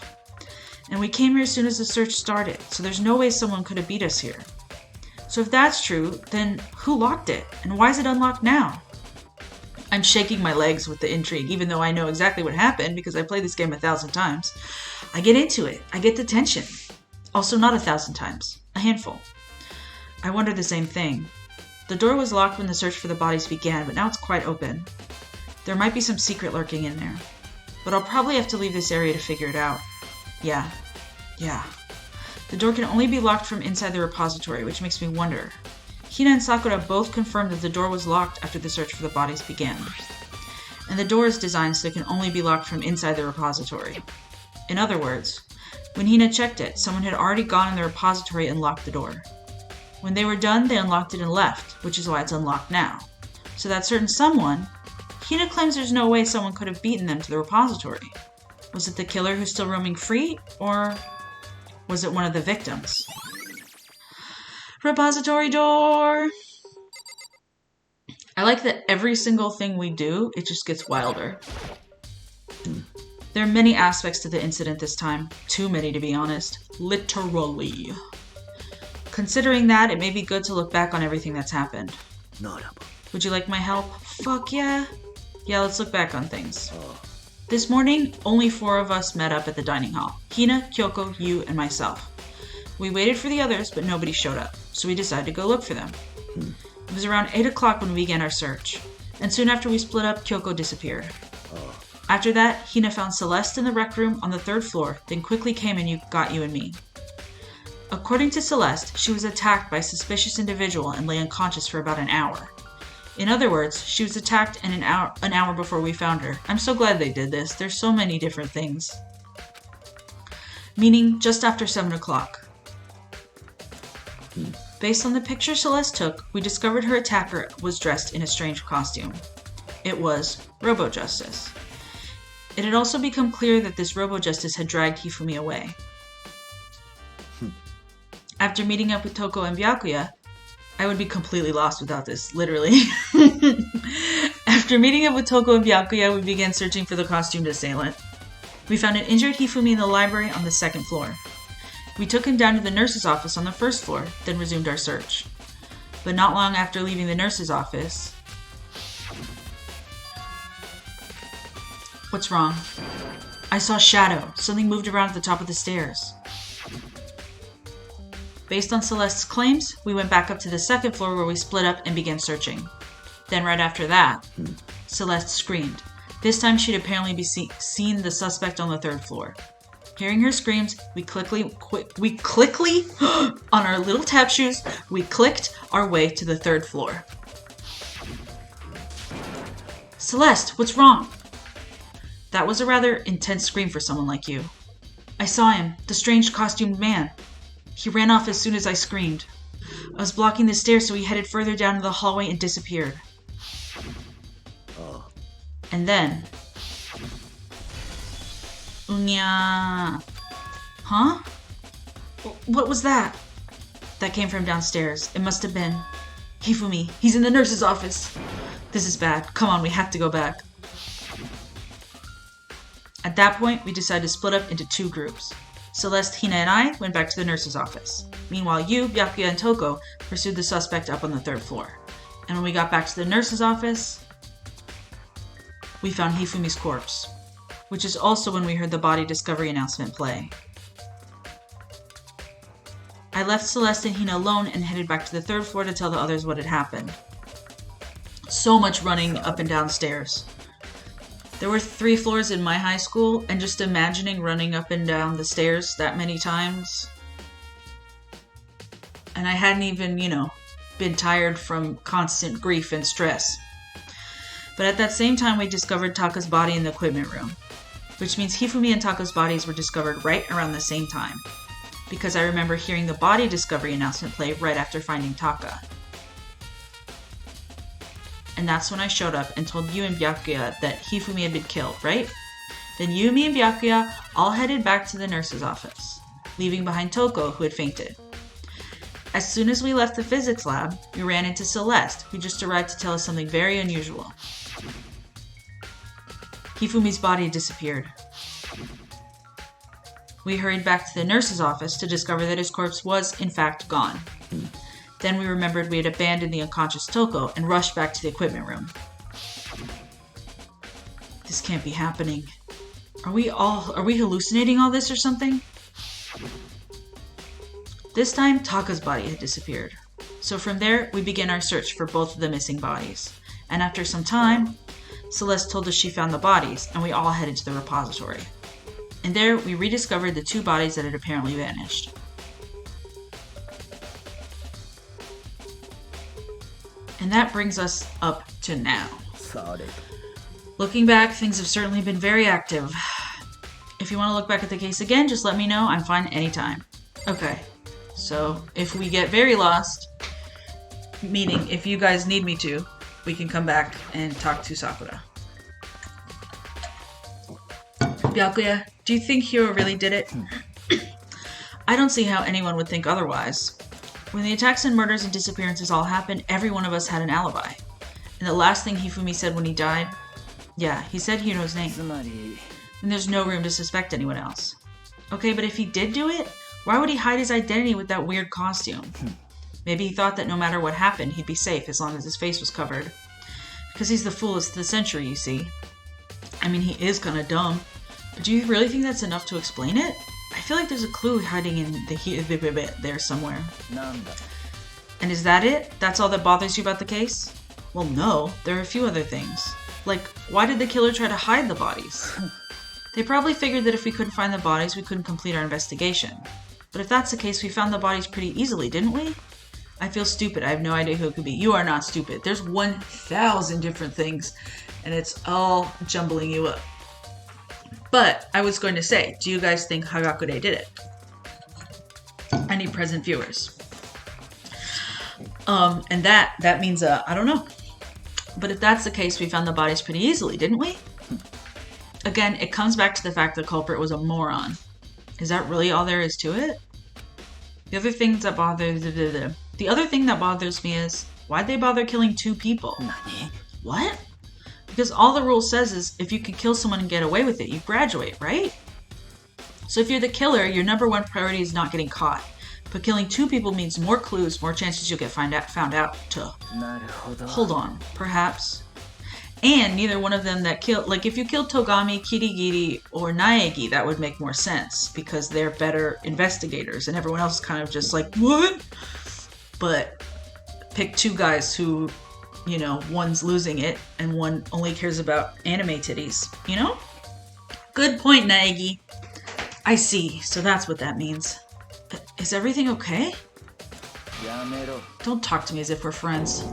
S1: And we came here as soon as the search started, so there's no way someone could have beat us here. So if that's true, then who locked it? And why is it unlocked now? I'm shaking my legs with the intrigue, even though I know exactly what happened because I played this game 1,000 times. I get into it. I get the tension. Also not 1,000 times. A handful. I wonder the same thing. The door was locked when the search for the bodies began, but now it's quite open. There might be some secret lurking in there. But I'll probably have to leave this area to figure it out. Yeah. The door can only be locked from inside the repository, which makes me wonder. Hina and Sakura both confirmed that the door was locked after the search for the bodies began. And the door is designed so it can only be locked from inside the repository. In other words, when Hina checked it, someone had already gone in the repository and locked the door. When they were done, they unlocked it and left, which is why it's unlocked now. So that certain someone, Hina claims there's no way someone could have beaten them to the repository. Was it the killer who's still roaming free, or was it one of the victims? Repository door! I like that every single thing we do, it just gets wilder. There are many aspects to the incident this time. Too many, to be honest. Literally. Considering that, it may be good to look back on everything that's happened. Would you like my help? Fuck yeah. Yeah, let's look back on things. This morning, only 4 of us met up at the dining hall. Hina, Kyoko, you, and myself. We waited for the others, but nobody showed up, so we decided to go look for them. It was around 8 o'clock when we began our search, and soon after we split up, Kyoko disappeared. After that, Hina found Celeste in the rec room on the 3rd floor, then quickly came and got you and me. According to Celeste, she was attacked by a suspicious individual and lay unconscious for about an hour. In other words, she was attacked an hour before we found her. I'm so glad they did this. There's so many different things. Meaning just after 7 o'clock. Based on the picture Celeste took, we discovered her attacker was dressed in a strange costume. It was Robo-Justice. It had also become clear that this Robo-Justice had dragged Hifumi away. After meeting up with Toko and Byakuya, I would be completely lost without this, literally. After meeting up with Toko and Byakuya, we began searching for the costumed assailant. We found an injured Hifumi in the library on the 2nd floor. We took him down to the nurse's office on the 1st floor, then resumed our search. But not long after leaving the nurse's office... What's wrong? I saw a shadow. Something moved around at the top of the stairs. Based on Celeste's claims, we went back up to the 2nd floor where we split up and began searching. Then right after that, Celeste screamed. This time she'd apparently seen the suspect on the 3rd floor. Hearing her screams, we quickly, on our little tap shoes, we clicked our way to the 3rd floor. Celeste, what's wrong? That was a rather intense scream for someone like you. I saw him, the strange costumed man. He ran off as soon as I screamed. I was blocking the stairs, so he headed further down to the hallway and disappeared. And then... Unya... Huh? What was that? That came from downstairs. It must have been... Hifumi. He's in the nurse's office. This is bad. Come on, we have to go back. At that point, we decided to split up into 2 groups. Celeste, Hina, and I went back to the nurse's office. Meanwhile, you, Byakuya, and Toko pursued the suspect up on the 3rd floor. And when we got back to the nurse's office, we found Hifumi's corpse, which is also when we heard the body discovery announcement play. I left Celeste and Hina alone and headed back to the 3rd floor to tell the others what had happened. So much running up and down stairs. There were 3 floors in my high school, and just imagining running up and down the stairs that many times. And I hadn't even, been tired from constant grief and stress. But at that same time, we discovered Taka's body in the equipment room, which means Hifumi and Taka's bodies were discovered right around the same time, because I remember hearing the body discovery announcement play right after finding Taka. And that's when I showed up and told you and Byakuya that Hifumi had been killed, right? Then you, me, and Byakuya all headed back to the nurse's office, leaving behind Toko, who had fainted. As soon as we left the physics lab, we ran into Celeste, who just arrived to tell us something very unusual. Hifumi's body had disappeared. We hurried back to the nurse's office to discover that his corpse was, in fact, gone. Then we remembered we had abandoned the unconscious Toko and rushed back to the equipment room. This can't be happening. Are we hallucinating all this or something? This time, Taka's body had disappeared. So from there, we began our search for both of the missing bodies. And after some time, Celeste told us she found the bodies, and we all headed to the repository. And there, we rediscovered the 2 bodies that had apparently vanished. And that brings us up to now. Looking back, things have certainly been very active. If you want to look back at the case again, just let me know. I'm fine anytime. Okay, so if we get very lost, meaning if you guys need me to, we can come back and talk to Sakura. Byakuya, do you think Hiro really did it? I don't see how anyone would think otherwise. When the attacks and murders and disappearances all happened, every one of us had an alibi. And the last thing Hifumi said when he died, yeah, he said Hiro's name. And there's no room to suspect anyone else. Okay, but if he did do it, why would he hide his identity with that weird costume? Maybe he thought that no matter what happened, he'd be safe as long as his face was covered. Because he's the foolest of the century, you see. I mean, he is kind of dumb. But do you really think that's enough to explain it? I feel like there's a clue hiding in there somewhere. And is that it? That's all that bothers you about the case? Well, no. There are a few other things. Like, why did the killer try to hide the bodies? They probably figured that if we couldn't find the bodies, we couldn't complete our investigation. But if that's the case, we found the bodies pretty easily, didn't we? I feel stupid. I have no idea who it could be. You are not stupid. There's 1,000 different things, and it's all jumbling you up. But I was going to say, do you guys think Hagakure did it? Any present viewers? And that means, I don't know. But if that's the case, we found the bodies pretty easily, didn't we? Again, it comes back to the fact the culprit was a moron. Is that really all there is to it? The other thing that bothers me is, why'd they bother killing 2 people? What? Because all the rule says is, if you can kill someone and get away with it, you graduate, right? So if you're the killer, your #1 priority is not getting caught. But killing 2 people means more clues, more chances you'll get found out. Hold on, perhaps. And neither one of them that killed, like if you killed Togami, Kirigiri, or Naegi, that would make more sense because they're better investigators and everyone else is kind of just like, what? But pick 2 guys who, one's losing it and one only cares about anime titties, Good point, Naegi. I see, so that's what that means. Is everything okay? Don't talk to me as if we're friends.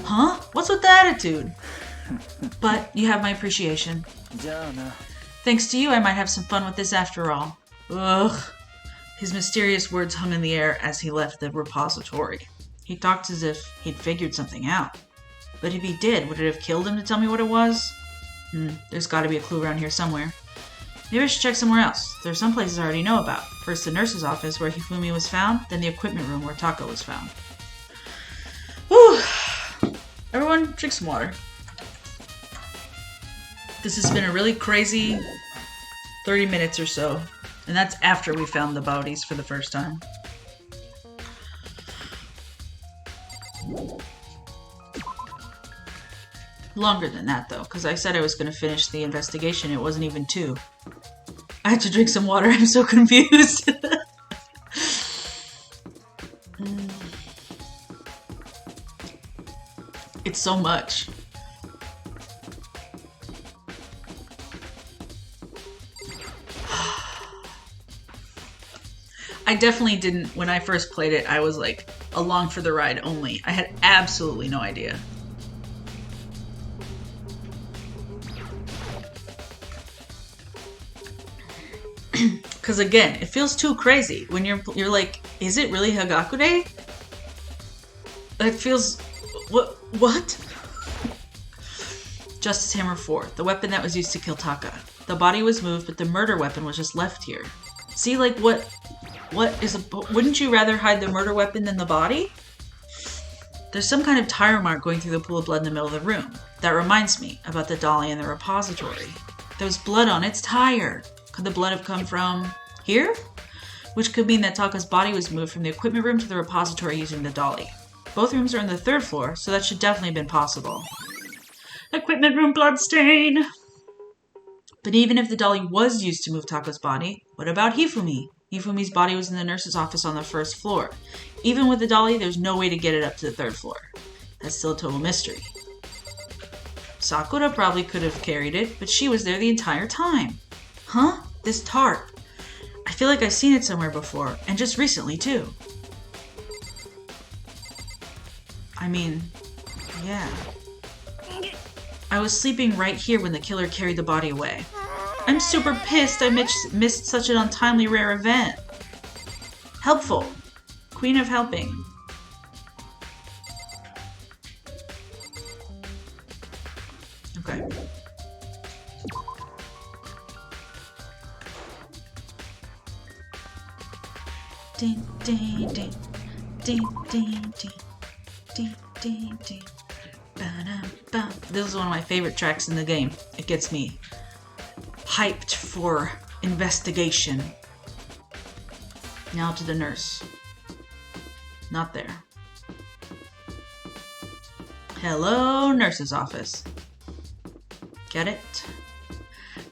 S1: Huh? What's with the attitude? But you have my appreciation. Thanks to you, I might have some fun with this after all. Ugh. His mysterious words hung in the air as he left the repository. He talked as if he'd figured something out. But if he did, would it have killed him to tell me what it was? There's gotta be a clue around here somewhere. Maybe I should check somewhere else. There are some places I already know about. First the nurse's office where Hifumi was found, then the equipment room where Taka was found. Whew! Everyone, drink some water. This has been a really crazy 30 minutes or so. And that's after we found the bodies for the first time. Longer than that, though, because I said I was going to finish the investigation. It wasn't even 2. I had to drink some water. I'm so confused. It's so much. I definitely didn't, when I first played it, I was like, along for the ride only. I had absolutely no idea. Because again, it feels too crazy when you're like, is it really Hagakure? It feels, what? Justice Hammer 4, the weapon that was used to kill Taka. The body was moved, but the murder weapon was just left here. See, like, what is wouldn't you rather hide the murder weapon than the body? There's some kind of tire mark going through the pool of blood in the middle of the room. That reminds me about the dolly in the repository. There was blood on its tire. Could the blood have come from here? Which could mean that Taka's body was moved from the equipment room to the repository using the dolly. Both rooms are on the 3rd floor, so that should definitely have been possible. Equipment room bloodstain! But even if the dolly was used to move Taka's body, what about Hifumi? Hifumi's body was in the nurse's office on the 1st floor. Even with the dolly, there's no way to get it up to the 3rd floor. That's still a total mystery. Sakura probably could have carried it, but she was there the entire time. Huh? This tarp. I feel like I've seen it somewhere before, and just recently too. I mean, yeah. I was sleeping right here when the killer carried the body away. I'm super pissed I missed such an untimely rare event. Helpful. Queen of helping. Okay. Ding, ding, ding. Ding, ding, ding. Ding, ding, ding. Ba-da-ba. This is one of my favorite tracks in the game. It gets me hyped for investigation. Now to the nurse. Not there. Hello, nurse's office. Get it?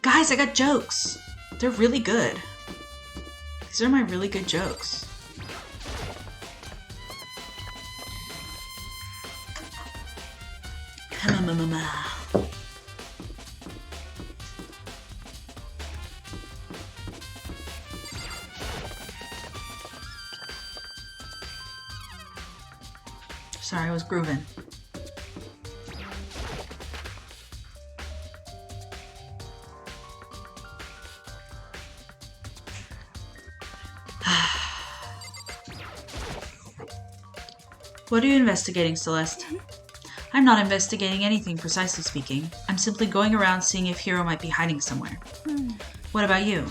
S1: Guys, I got jokes. They're really good. These are my really good jokes. Sorry, I was grooving. What are you investigating, Celeste? I'm not investigating anything, precisely speaking. I'm simply going around seeing if Hiro might be hiding somewhere. What about you?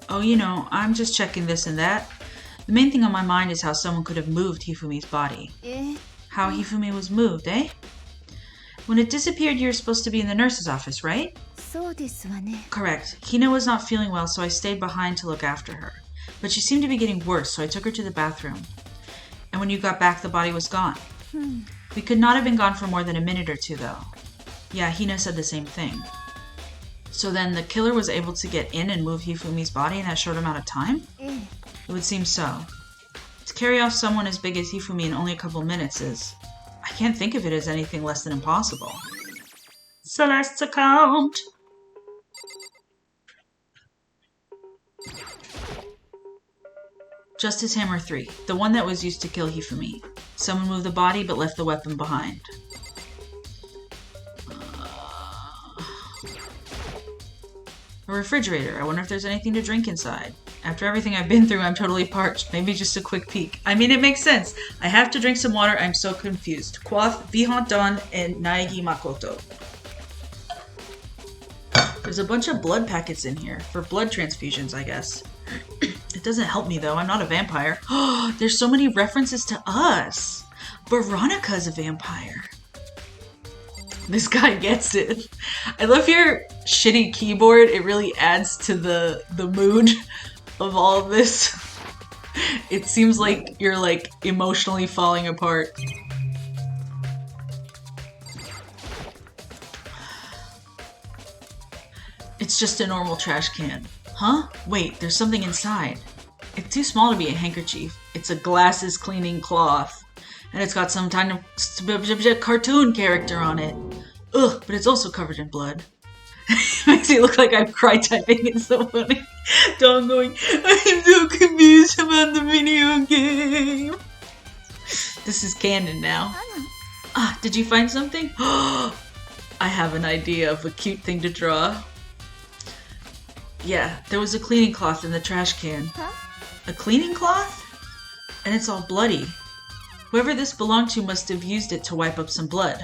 S1: Oh, you know, I'm just checking this and that. The main thing on my mind is how someone could have moved Hifumi's body. How Hifumi was moved, eh? When it disappeared, you were supposed to be in the nurse's office, right? Correct. Hina was not feeling well, so I stayed behind to look after her. But she seemed to be getting worse, so I took her to the bathroom. And when you got back, the body was gone. We could not have been gone for more than a minute or two, though. Yeah, Hina said the same thing. So then the killer was able to get in and move Hifumi's body in that short amount of time? It would seem so. To carry off someone as big as Hifumi in only a couple minutes is... I can't think of it as anything less than impossible. Celeste's account! Justice Hammer 3, the one that was used to kill Hifumi. Someone moved the body but left the weapon behind. A refrigerator. I wonder if there's anything to drink inside. After everything I've been through, I'm totally parched. Maybe just a quick peek. I mean, it makes sense. I have to drink some water. I'm so confused. Quoth, Vihant Dan, and Naegi Makoto. There's a bunch of blood packets in here for blood transfusions, I guess. It doesn't help me, though. I'm not a vampire. Oh, there's so many references to us. Veronica's a vampire. This guy gets it. I love your shitty keyboard. It really adds to the mood of all of this. It seems like you're like emotionally falling apart. It's just a normal trash can. Huh? Wait, there's something inside. It's too small to be a handkerchief. It's a glasses cleaning cloth. And it's got some kind of cartoon character on it. Ugh, but it's also covered in blood. Makes me look like I'm cry typing. It's so funny. Dawn going, I'm so confused about the video game. This is canon now. Ah, did you find something? I have an idea of a cute thing to draw. Yeah, there was a cleaning cloth in the trash can. Huh? A cleaning cloth? And it's all bloody. Whoever this belonged to must have used it to wipe up some blood.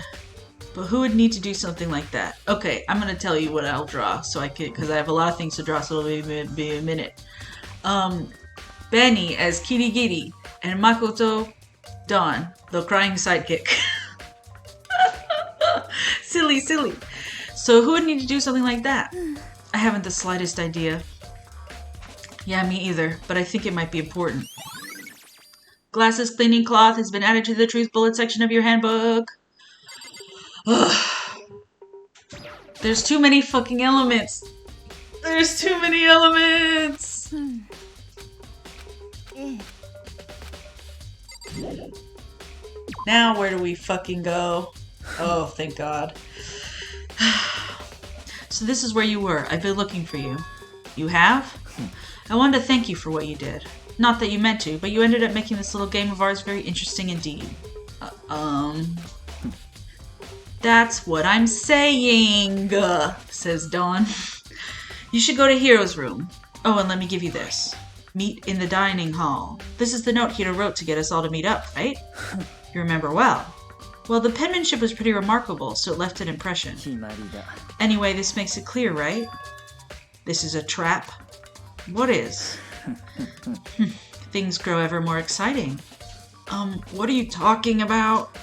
S1: But who would need to do something like that? Okay, I'm gonna tell you what I'll draw, so I can, because I have a lot of things to draw, so it'll be a minute. Benny as Kirigiri, and Makoto Dawn, the crying sidekick. Silly. So who would need to do something like that? I haven't the slightest idea. Yeah, me either, but I think it might be important. Glasses cleaning cloth has been added to the truth bullet section of your handbook. Ugh. There's too many fucking elements. There's too many elements. Now where do we fucking go? Oh, thank God. So this is where you were. I've been looking for you. You have? I wanted to thank you for what you did. Not that you meant to, but you ended up making this little game of ours very interesting indeed. That's what I'm saying, says Dawn. You should go to Hiro's room. Oh, and let me give you this. Meet in the dining hall. This is the note Hiro wrote to get us all to meet up, right? You remember well. Well, the penmanship was pretty remarkable, so it left an impression. Anyway, this makes it clear, right? This is a trap. What is? Things grow ever more exciting. What are you talking about?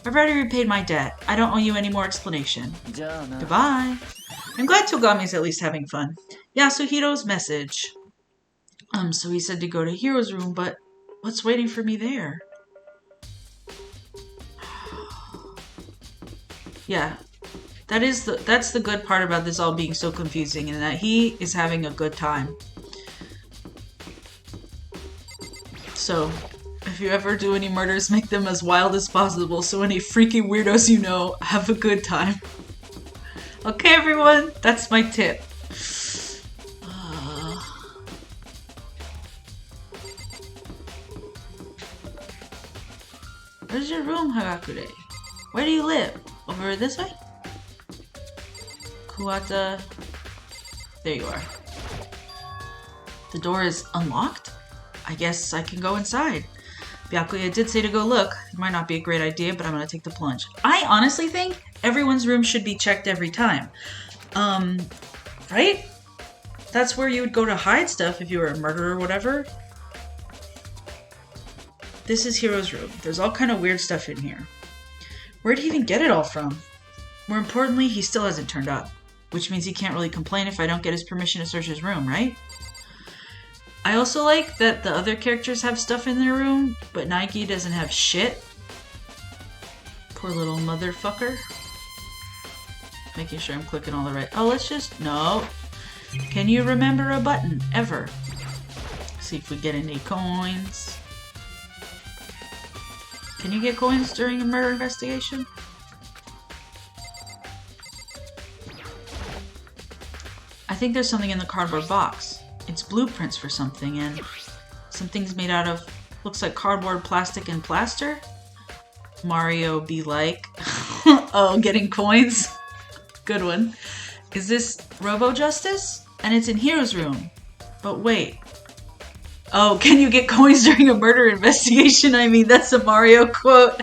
S1: I've already repaid my debt. I don't owe you any more explanation. Goodbye. I'm glad Togami's at least having fun. Yasuhiro's message. So he said to go to Hiro's room, but what's waiting for me there? Yeah. That's the good part about this all being so confusing, and that he is having a good time. So, if you ever do any murders, make them as wild as possible so any freaky weirdos you know have a good time. Okay, everyone, that's my tip. Where's your room, Hagakure? Where do you live? Over this way? Kuwata. There you are. The door is unlocked? I guess I can go inside. Byakuya did say to go look. It might not be a great idea, but I'm gonna take the plunge. I honestly think everyone's room should be checked every time. Right? That's where you would go to hide stuff if you were a murderer or whatever. This is Hiro's room. There's all kind of weird stuff in here. Where'd he even get it all from? More importantly, he still hasn't turned up. Which means he can't really complain if I don't get his permission to search his room, right? I also like that the other characters have stuff in their room, but Naegi doesn't have shit. Poor little motherfucker. Making sure I'm clicking all the right... Oh, let's just... No. Can you remember a button? Ever. See if we get any coins. Can you get coins during a murder investigation? I think there's something in the cardboard box. It's blueprints for something, and something's made out of, looks like cardboard, plastic, and plaster. Mario be like. Oh, getting coins? Good one. Is this Robo Justice? And it's in Hiro's room. But wait, Oh, can you get coins during a murder investigation? I mean, that's a Mario quote.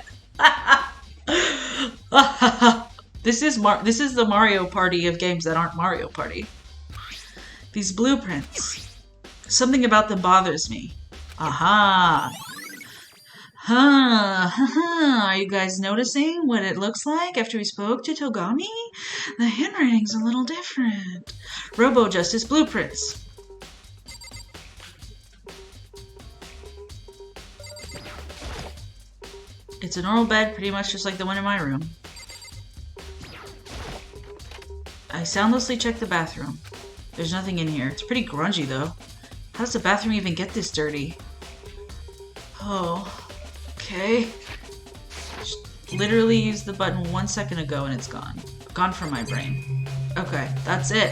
S1: This is the Mario Party of games that aren't Mario Party. These blueprints. Something about them bothers me. Aha. Are you guys noticing what it looks like after we spoke to Togami? The handwriting's a little different. Robo Justice blueprints. It's a normal bed, pretty much just like the one in my room. I soundlessly checked the bathroom. There's nothing in here. It's pretty grungy, though. How does the bathroom even get this dirty? Oh, okay. Just literally used the button 1 second ago and it's gone. Gone from my brain. Okay, that's it.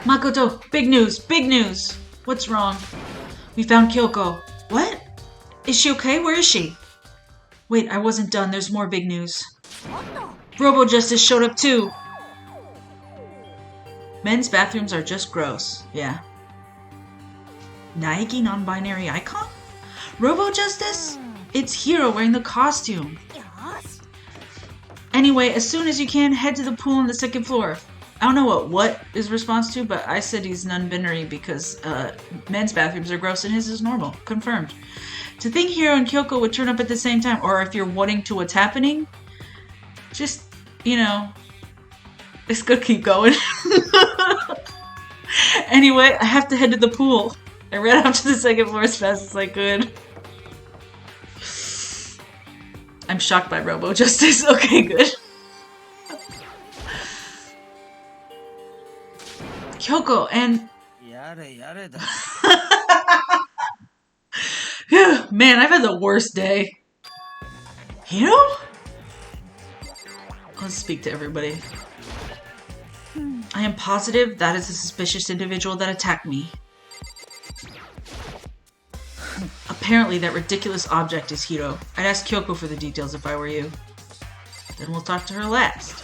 S1: Makoto, big news, big news! What's wrong? We found Kyoko. What? Is she okay? Where is she? Wait, I wasn't done. There's more big news. Robo Justice showed up too. Men's bathrooms are just gross. Yeah. Naegi non-binary icon? Robo Justice? It's Hiro wearing the costume. Anyway, as soon as you can, head to the pool on the 2nd floor. I don't know what is response to, but I said he's non-binary because men's bathrooms are gross and his is normal. Confirmed. To think Hiro and Kyoko would turn up at the same time, or if you're wondering to what's happening, just, you know, it's gonna keep going. Anyway, I have to head to the pool. I ran up to the 2nd floor as fast as I could. I'm shocked by Robo Justice. Okay, good. Kyoko and... Man, I've had the worst day. Hiro? Let's speak to everybody. I am positive that is a suspicious individual that attacked me. Apparently that ridiculous object is Hiro. I'd ask Kyoko for the details if I were you. Then we'll talk to her last.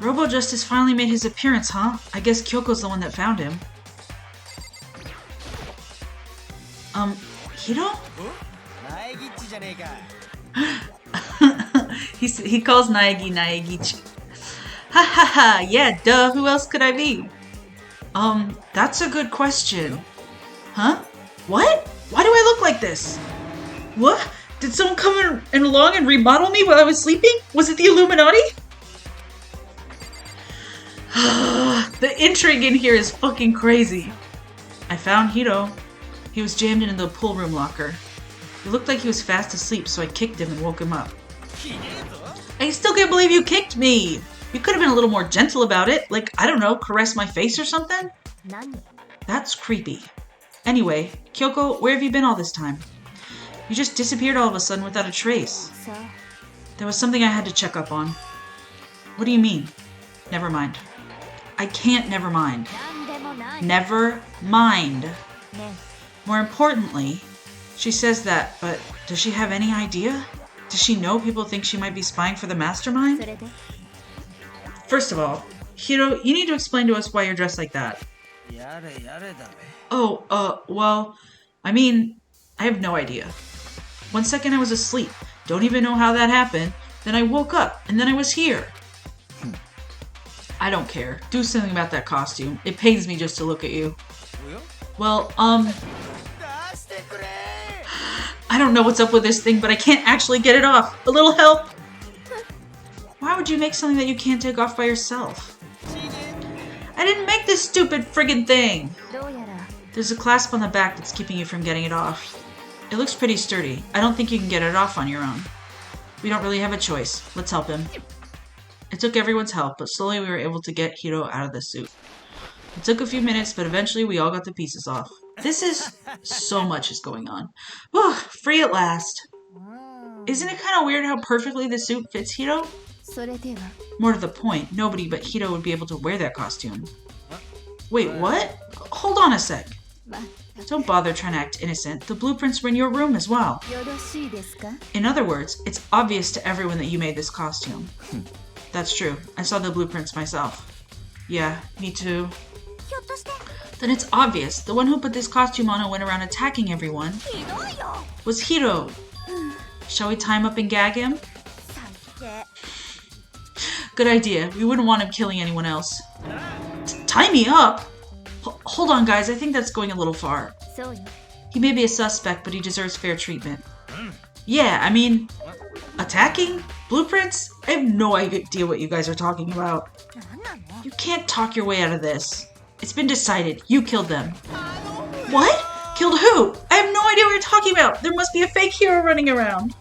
S1: Robo Justice finally made his appearance, huh? I guess Kyoko's the one that found him. Hiro? He calls Naegi Naegichi. Ha ha ha, yeah, duh, who else could I be? That's a good question. Huh? What? Why do I look like this? What? Did someone come along and remodel me while I was sleeping? Was it the Illuminati? The intrigue in here is fucking crazy. I found Hiro. He was jammed into the pool room locker. It looked like he was fast asleep, so I kicked him and woke him up. I still can't believe you kicked me! You could have been a little more gentle about it. Like, I don't know, caress my face or something? That's creepy. Anyway, Kyoko, where have you been all this time? You just disappeared all of a sudden without a trace. There was something I had to check up on. What do you mean? Never mind. I can't never mind. Never mind. More importantly, she says that, but does she have any idea? Does she know people think she might be spying for the mastermind? First of all, Hiro, you need to explain to us why you're dressed like that. Oh, well, I mean, I have no idea. 1 second I was asleep. Don't even know how that happened. Then I woke up, and then I was here. I don't care. Do something about that costume. It pains me just to look at you. Well, I don't know what's up with this thing, but I can't actually get it off. A little help? Why would you make something that you can't take off by yourself? I didn't make this stupid friggin' thing! There's a clasp on the back that's keeping you from getting it off. It looks pretty sturdy. I don't think you can get it off on your own. We don't really have a choice. Let's help him. It took everyone's help, but slowly we were able to get Hiro out of the suit. It took a few minutes, but eventually we all got the pieces off. This is... so much is going on. Whew, free at last. Isn't it kind of weird how perfectly the suit fits Hiro? More to the point, nobody but Hiro would be able to wear that costume. Wait, what? Hold on a sec. Don't bother trying to act innocent. The blueprints were in your room as well. In other words, it's obvious to everyone that you made this costume. That's true. I saw the blueprints myself. Yeah, me too. Then it's obvious. The one who put this costume on and went around attacking everyone was Hiro. Shall we tie him up and gag him? Good idea. We wouldn't want him killing anyone else. Tie me up? Hold on, guys. I think that's going a little far. He may be a suspect, but he deserves fair treatment. Yeah, I mean, attacking? Blueprints? I have no idea what you guys are talking about. You can't talk your way out of this. It's been decided. You killed them. What? Killed who? I have no idea what you're talking about. There must be a fake hero running around.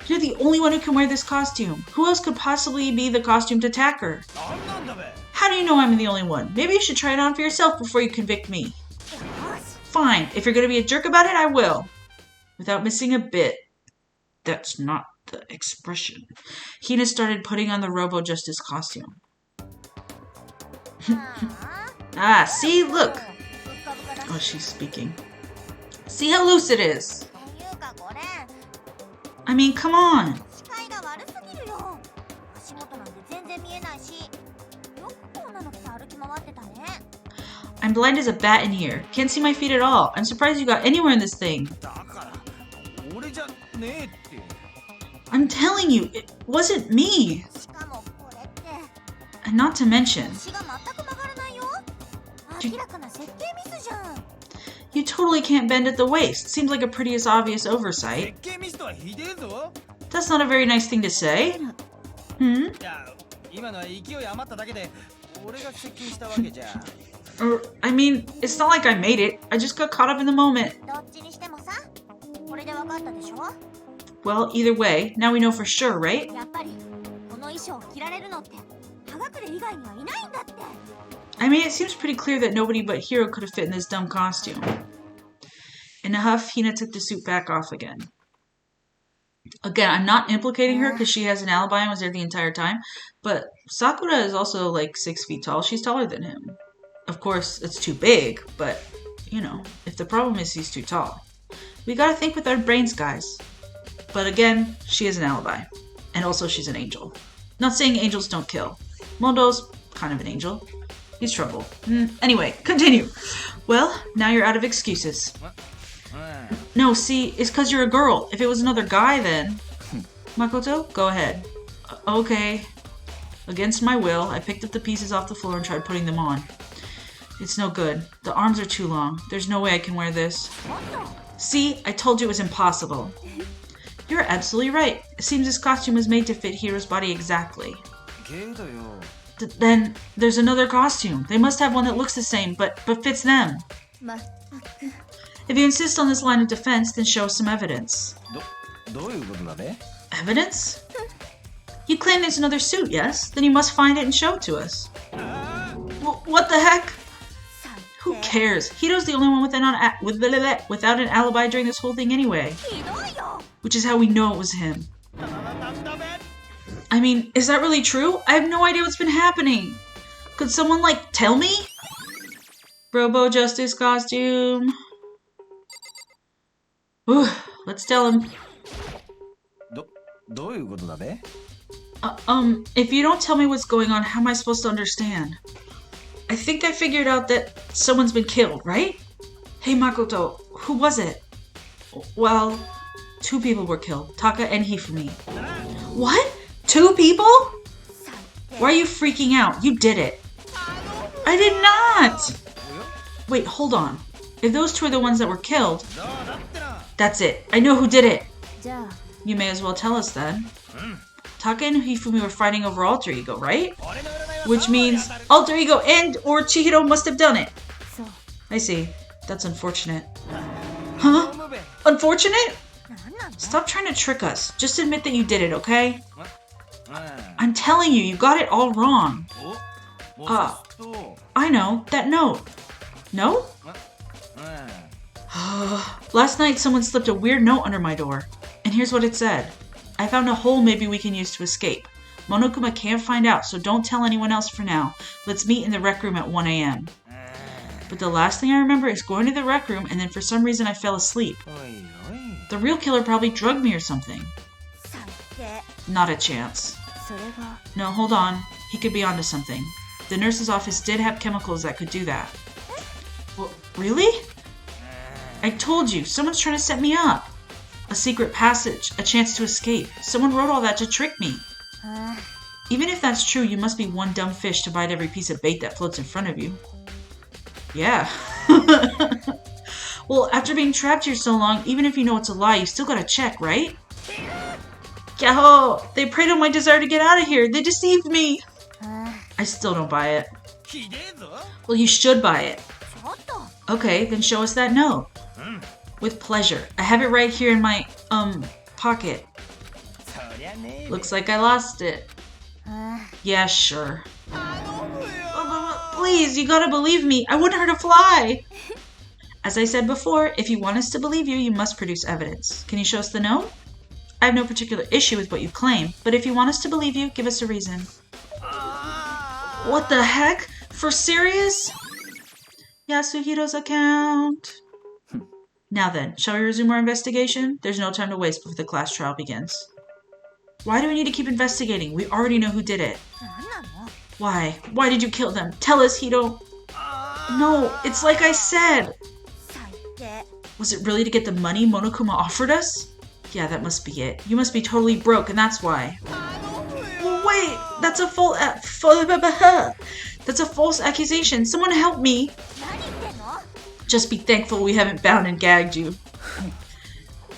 S1: You're the only one who can wear this costume. Who else could possibly be the costumed attacker? How do you know I'm the only one? Maybe you should try it on for yourself before you convict me. Fine. If you're going to be a jerk about it, I will. Without missing a bit. That's not the expression. Hina started putting on the Robo Justice costume. Ah, see? Look. Oh, she's speaking. See how loose it is? I mean, come on. I'm blind as a bat in here. Can't see my feet at all. I'm surprised you got anywhere in this thing. I'm telling you, it wasn't me. And not to mention, you totally can't bend at the waist. Seems like a pretty obvious oversight. That's not a very nice thing to say. I mean, it's not like I made it. I just got caught up in the moment. Well, either way, now we know for sure, right? I mean, it seems pretty clear that nobody but Hiro could have fit in this dumb costume. In a huff, Hina took the suit back off again. Again, I'm not implicating her because she has an alibi and was there the entire time, but Sakura is also like 6 feet tall. She's taller than him. Of course, it's too big, but, you know, if the problem is he's too tall. We gotta think with our brains, guys. But again, she has an alibi. And also she's an angel. Not saying angels don't kill. Mondo's kind of an angel. He's trouble. Anyway, continue. Well, now you're out of excuses. No, see, it's because you're a girl. If it was another guy, then... Makoto, go ahead. Okay. Against my will, I picked up the pieces off the floor and tried putting them on. It's no good. The arms are too long. There's no way I can wear this. See, I told you it was impossible. You're absolutely right. It seems this costume was made to fit Hiro's body exactly. Then there's another costume. They must have one that looks the same, but fits them. If you insist on this line of defense, then show some evidence. Evidence? You claim there's another suit, yes? Then you must find it and show it to us. What the heck? Who cares? Hiro's the only one without an alibi during this whole thing anyway. Which is how we know it was him. I mean, is that really true? I have no idea what's been happening. Could someone, like, tell me? Robo Justice costume. Let's tell him. If you don't tell me what's going on, how am I supposed to understand? I think I figured out that someone's been killed, right? Hey Makoto, who was it? Well, 2 people were killed. Taka and Hifumi. What? 2 people? Why are you freaking out? You did it. I did not! Wait, hold on. If those 2 are the ones that were killed, that's it. I know who did it. You may as well tell us then. Taka and Hifumi were fighting over alter ego, right? Which means alter ego and or Chihiro must have done it. I see. That's unfortunate. Huh? Unfortunate? Stop trying to trick us. Just admit that you did it, okay? I'm telling you, you got it all wrong. I know. That note. No? Last night someone slipped a weird note under my door. And here's what it said. I found a hole maybe we can use to escape. Monokuma can't find out, so don't tell anyone else for now. Let's meet in the rec room at 1 a.m. But the last thing I remember is going to the rec room and then for some reason I fell asleep. The real killer probably drugged me or something. Not a chance. No, hold on. He could be onto something. The nurse's office did have chemicals that could do that. Well, really? I told you, someone's trying to set me up. A secret passage, a chance to escape. Someone wrote all that to trick me. Even if that's true, you must be one dumb fish to bite every piece of bait that floats in front of you. Yeah. Well, after being trapped here so long, even if you know it's a lie, you still gotta check, right? Yahoo! They preyed on my desire to get out of here. They deceived me. I still don't buy it. Well, you should buy it. Okay, then show us that note. With pleasure. I have it right here in my, pocket. Looks like I lost it. Yeah, sure. Please, you gotta believe me. I want her to fly. As I said before, if you want us to believe you, you must produce evidence. Can you show us the note? I have no particular issue with what you claim, but if you want us to believe you, give us a reason. What the heck? For serious? Yasuhiro's account. Now then, shall we resume our investigation? There's no time to waste before the class trial begins. Why do we need to keep investigating? We already know who did it. Why? Why did you kill them? Tell us, Hiro. No, it's like I said. Was it really to get the money Monokuma offered us? Yeah, that must be it. You must be totally broke, and that's why. Wait, that's a that's a false accusation. Someone help me. Just be thankful we haven't bound and gagged you.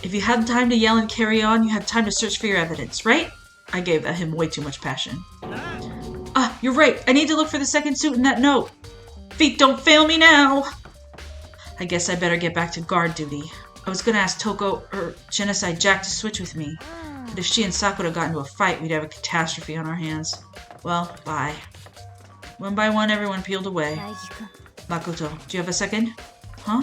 S1: If you had time to yell and carry on, you had time to search for your evidence, right? I gave him way too much passion. Ah, you're right. I need to look for the second suit in that note. Feet don't fail me now. I guess I better get back to guard duty. I was gonna ask Toko or Genocide Jack to switch with me. But if she and Sakura got into a fight, we'd have a catastrophe on our hands. Well, bye. One by one, everyone peeled away. Makoto, do you have a second? Huh?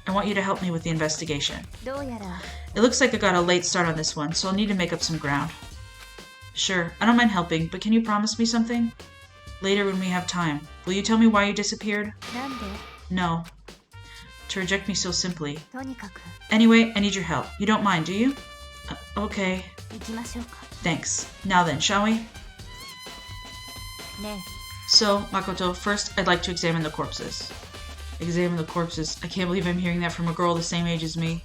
S1: I want you to help me with the investigation. It looks like I got a late start on this one, so I'll need to make up some ground. Sure, I don't mind helping, but can you promise me something? Later when we have time. Will you tell me why you disappeared? No. To reject me so simply. Anyway, I need your help. You don't mind, do you? Okay. Thanks. Now then, shall we? So, Makoto, first I'd like to examine the corpses. Examine the corpses. I can't believe I'm hearing that from a girl the same age as me.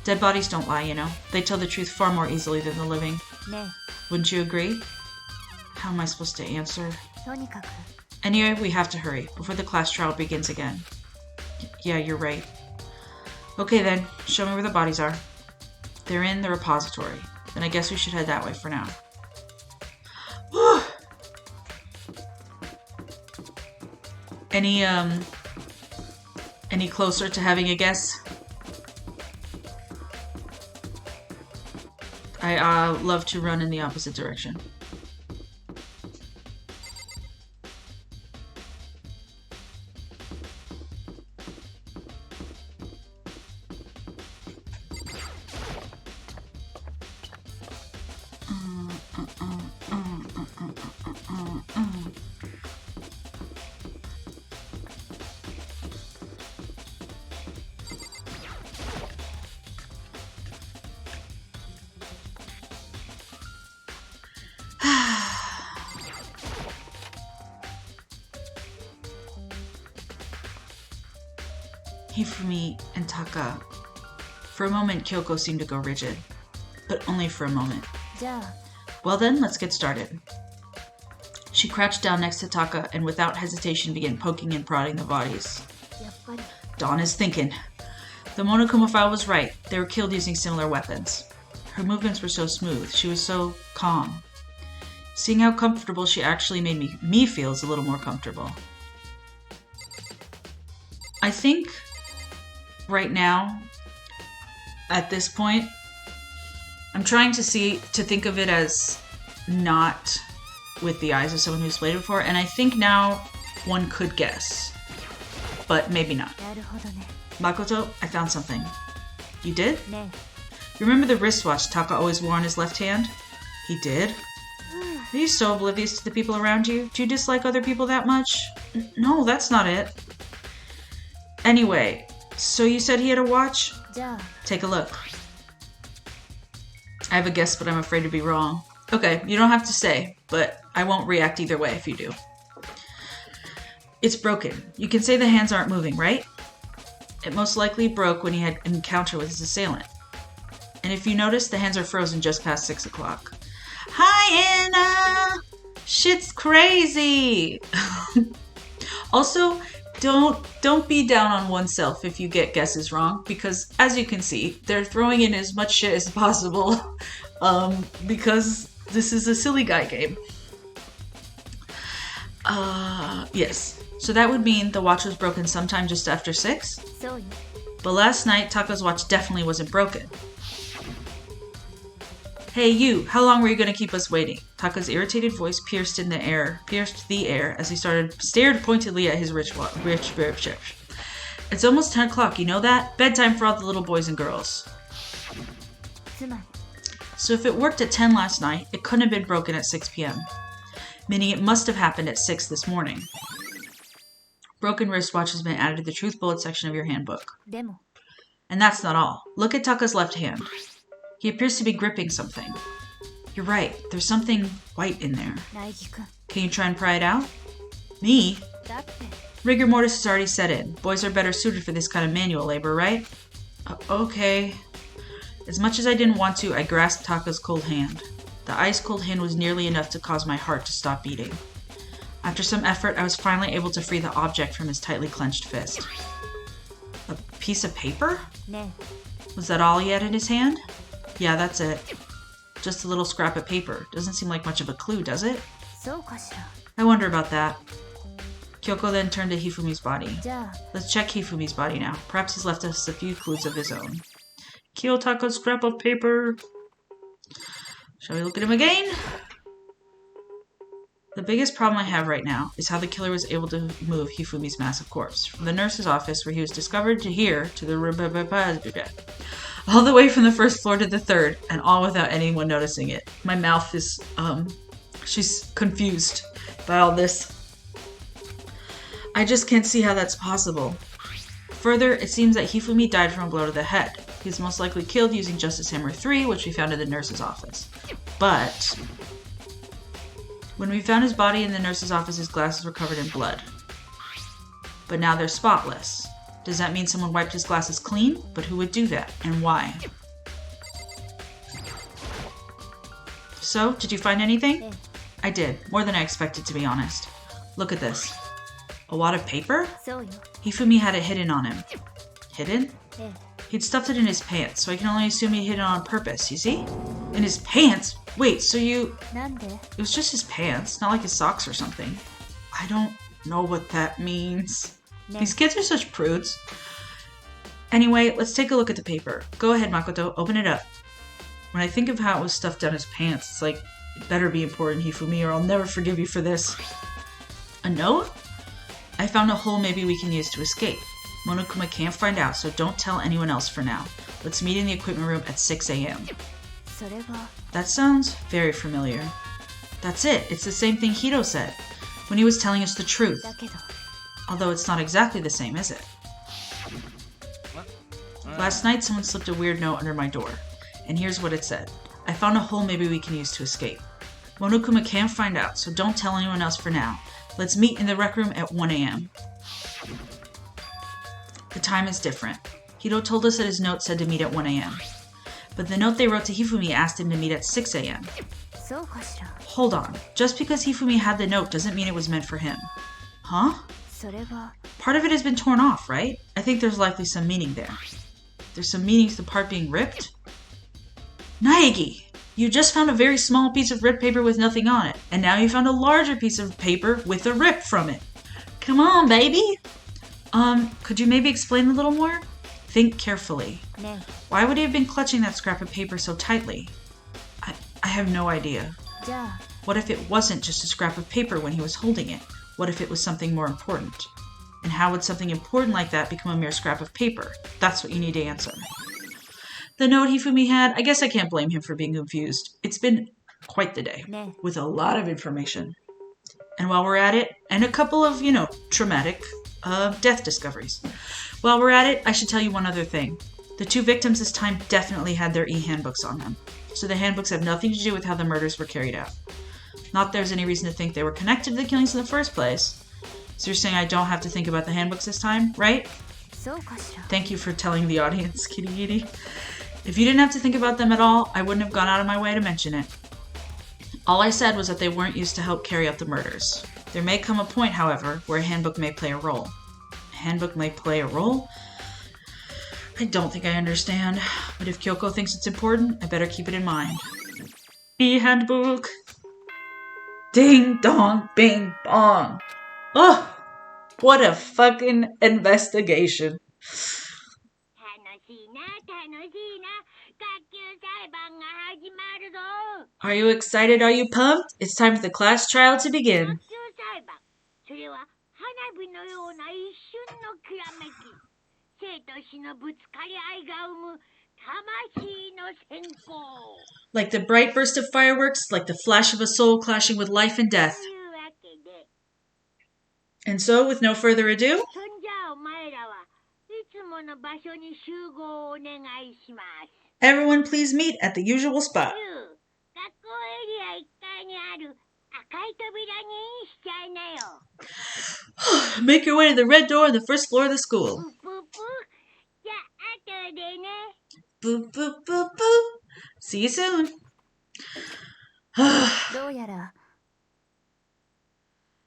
S1: Dead bodies don't lie, you know. They tell the truth far more easily than the living. Wouldn't you agree? How am I supposed to answer? Anyway, we have to hurry, before the class trial begins again. Yeah, you're right. Okay then, show me where the bodies are. They're in the repository. Then I guess we should head that way for now. Any closer to having a guess? I love to run in the opposite direction. Hifumi and Taka. For a moment, Kyoko seemed to go rigid. But only for a moment. Well then, let's get started. She crouched down next to Taka and without hesitation began poking and prodding the bodies. Dawn is thinking. The Monokuma file was right. They were killed using similar weapons. Her movements were so smooth. She was so calm. Seeing how comfortable she actually made me feel is a little more comfortable. I think right now, at this point, I'm trying to think of it as not with the eyes of someone who's played it before, and I think now one could guess, but maybe not. Makoto, I found something. You did? Remember the wristwatch Taka always wore on his left hand? He did? Are you so oblivious to the people around you? Do you dislike other people that much? No, that's not it. Anyway, so you said he had a watch? Take a look. I have a guess, but I'm afraid to be wrong. Okay, you don't have to say, but I won't react either way if you do. It's broken. You can say the hands aren't moving, right? It most likely broke when he had an encounter with his assailant. And if you notice, the hands are frozen just past 6 o'clock. Hi, Anna! Shit's crazy! Also, don't be down on oneself if you get guesses wrong, because as you can see, they're throwing in as much shit as possible, because this is a silly guy game. Yes. So that would mean the watch was broken sometime just after 6? But last night, Taka's watch definitely wasn't broken. Hey you, how long were you going to keep us waiting? Taka's irritated voice pierced the air as he stared pointedly at his rich. It's almost 10 o'clock, you know that? Bedtime for all the little boys and girls. So if it worked at 10 last night, it couldn't have been broken at 6 p.m. Meaning it must have happened at 6 this morning. Broken wristwatch has been added to the truth bullet section of your handbook. And that's not all. Look at Taka's left hand. He appears to be gripping something. You're right, there's something white in there. Can you try and pry it out? Me? Rigor mortis has already set in. Boys are better suited for this kind of manual labor, right? Okay. As much as I didn't want to, I grasped Taka's cold hand. The ice-cold hand was nearly enough to cause my heart to stop beating. After some effort, I was finally able to free the object from his tightly clenched fist. A piece of paper? Was that all he had in his hand? Yeah, that's it. Just a little scrap of paper. Doesn't seem like much of a clue, does it? I wonder about that. Kyoko then turned to Hifumi's body. Let's check Hifumi's body now. Perhaps he's left us a few clues of his own. Kiyotaka's scrap of paper. Shall we look at him again? The biggest problem I have right now is how the killer was able to move Hifumi's massive corpse from the nurse's office where he was discovered to here to the all the way from the first floor to the third, and all without anyone noticing it. My mouth is, she's confused by all this. I just can't see how that's possible. Further, it seems that Hifumi died from a blow to the head. He's most likely killed using Justice Hammer 3, which we found in the nurse's office. But when we found his body in the nurse's office, his glasses were covered in blood. But now they're spotless. Does that mean someone wiped his glasses clean? But who would do that, and why? So, did you find anything? I did. More than I expected, to be honest. Look at this. A wad of paper? Hifumi had it hidden on him. Hidden? He'd stuffed it in his pants, so I can only assume he hid it on purpose, you see? In his pants? Wait, so you... It was just his pants, not like his socks or something. I don't know what that means. These kids are such prudes. Anyway, let's take a look at the paper. Go ahead, Makoto, open it up. When I think of how it was stuffed down his pants, it's like, it better be important, Hifumi, or I'll never forgive you for this. A note? I found a hole maybe we can use to escape. Monokuma can't find out, so don't tell anyone else for now. Let's meet in the equipment room at 6 a.m. That sounds very familiar. That's it. It's the same thing Hito said when he was telling us the truth. Although it's not exactly the same, is it? Last night, someone slipped a weird note under my door. And here's what it said. I found a hole maybe we can use to escape. Monokuma can't find out, so don't tell anyone else for now. Let's meet in the rec room at 1 a.m. The time is different. Hito told us that his note said to meet at 1 a.m. But the note they wrote to Hifumi asked him to meet at 6 a.m. Hold on. Just because Hifumi had the note doesn't mean it was meant for him. Huh? Part of it has been torn off, right? I think there's likely some meaning there. There's some meaning to the part being ripped? Naegi! You just found a very small piece of ripped paper with nothing on it, and now you found a larger piece of paper with a rip from it. Come on, baby! Could you maybe explain a little more? Think carefully. Why would he have been clutching that scrap of paper so tightly? I have no idea. What if it wasn't just a scrap of paper when he was holding it? What if it was something more important? And how would something important like that become a mere scrap of paper? That's what you need to answer. The note Hifumi had, I guess I can't blame him for being confused. It's been quite the day, with a lot of information. And while we're at it, and a couple of, traumatic death discoveries. While we're at it, I should tell you one other thing. The two victims this time definitely had their e-handbooks on them. So the handbooks have nothing to do with how the murders were carried out. Not that there's any reason to think they were connected to the killings in the first place. So you're saying I don't have to think about the handbooks this time, right? Thank you for telling the audience, Kitty Kitty. If you didn't have to think about them at all, I wouldn't have gone out of my way to mention it. All I said was that they weren't used to help carry out the murders. There may come a point, however, where a handbook may play a role. A handbook may play a role? I don't think I understand, but if Kyoko thinks it's important, I better keep it in mind. E-handbook! Ding dong, bing bong! Oh! What a fucking investigation. Are you excited? Are you pumped? It's time for the class trial to begin. Like the bright burst of fireworks, like the flash of a soul clashing with life and death. And so, with no further ado, everyone please meet at the usual spot. Make your way to the red door on the first floor of the school. Boop, boop, boop, boop. See you soon.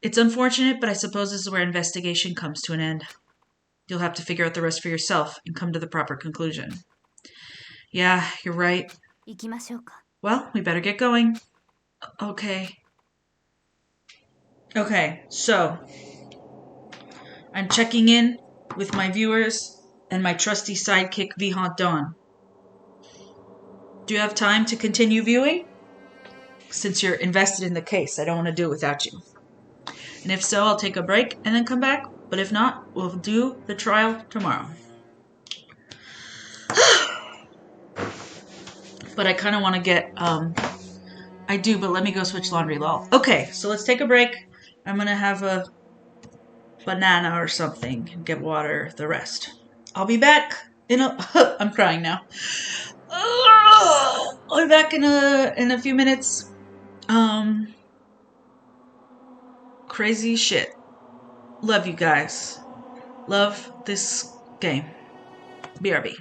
S1: It's unfortunate, but I suppose this is where investigation comes to an end. You'll have to figure out the rest for yourself and come to the proper conclusion. Yeah, you're right. Well, we better get going. Okay. Okay, so I'm checking in with my viewers and my trusty sidekick, Vihant Dawn. Do you have time to continue viewing? Since you're invested in the case, I don't want to do it without you. And if so, I'll take a break and then come back. But if not, we'll do the trial tomorrow. But I kind of want to get, I do, but let me go switch laundry, lol. Okay, so let's take a break. I'm going to have a banana or something and get water, the rest. I'll be back in a, I'm crying now. I'll be back in a few minutes. Crazy shit. Love you guys. Love this game. BRB.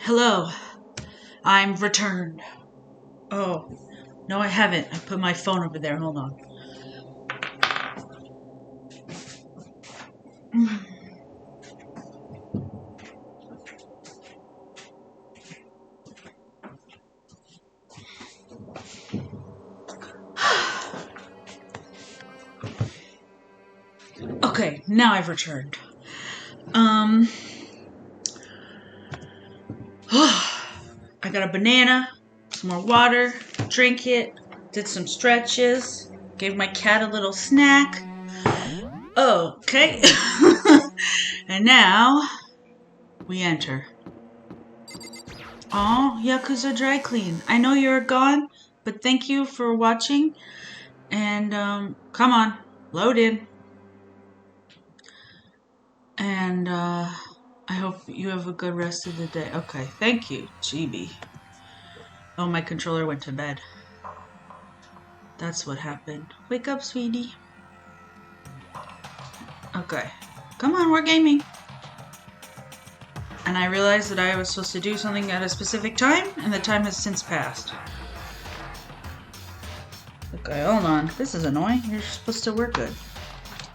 S1: Hello. I'm returned. Oh, no, I haven't. I put my phone over there. Hold on. Okay, now I've returned. I got a banana, some more water, drink it, did some stretches, gave my cat a little snack. Okay. And now we enter. Oh, Yakuza Dry Clean. I know you're gone, but thank you for watching. And come on, load in. And I hope you have a good rest of the day. Okay, thank you, GB. Oh, my controller went to bed. That's what happened. Wake up, sweetie. Okay. Come on, we're gaming. And I realized that I was supposed to do something at a specific time, and the time has since passed. Okay, hold on. This is annoying. You're supposed to work good.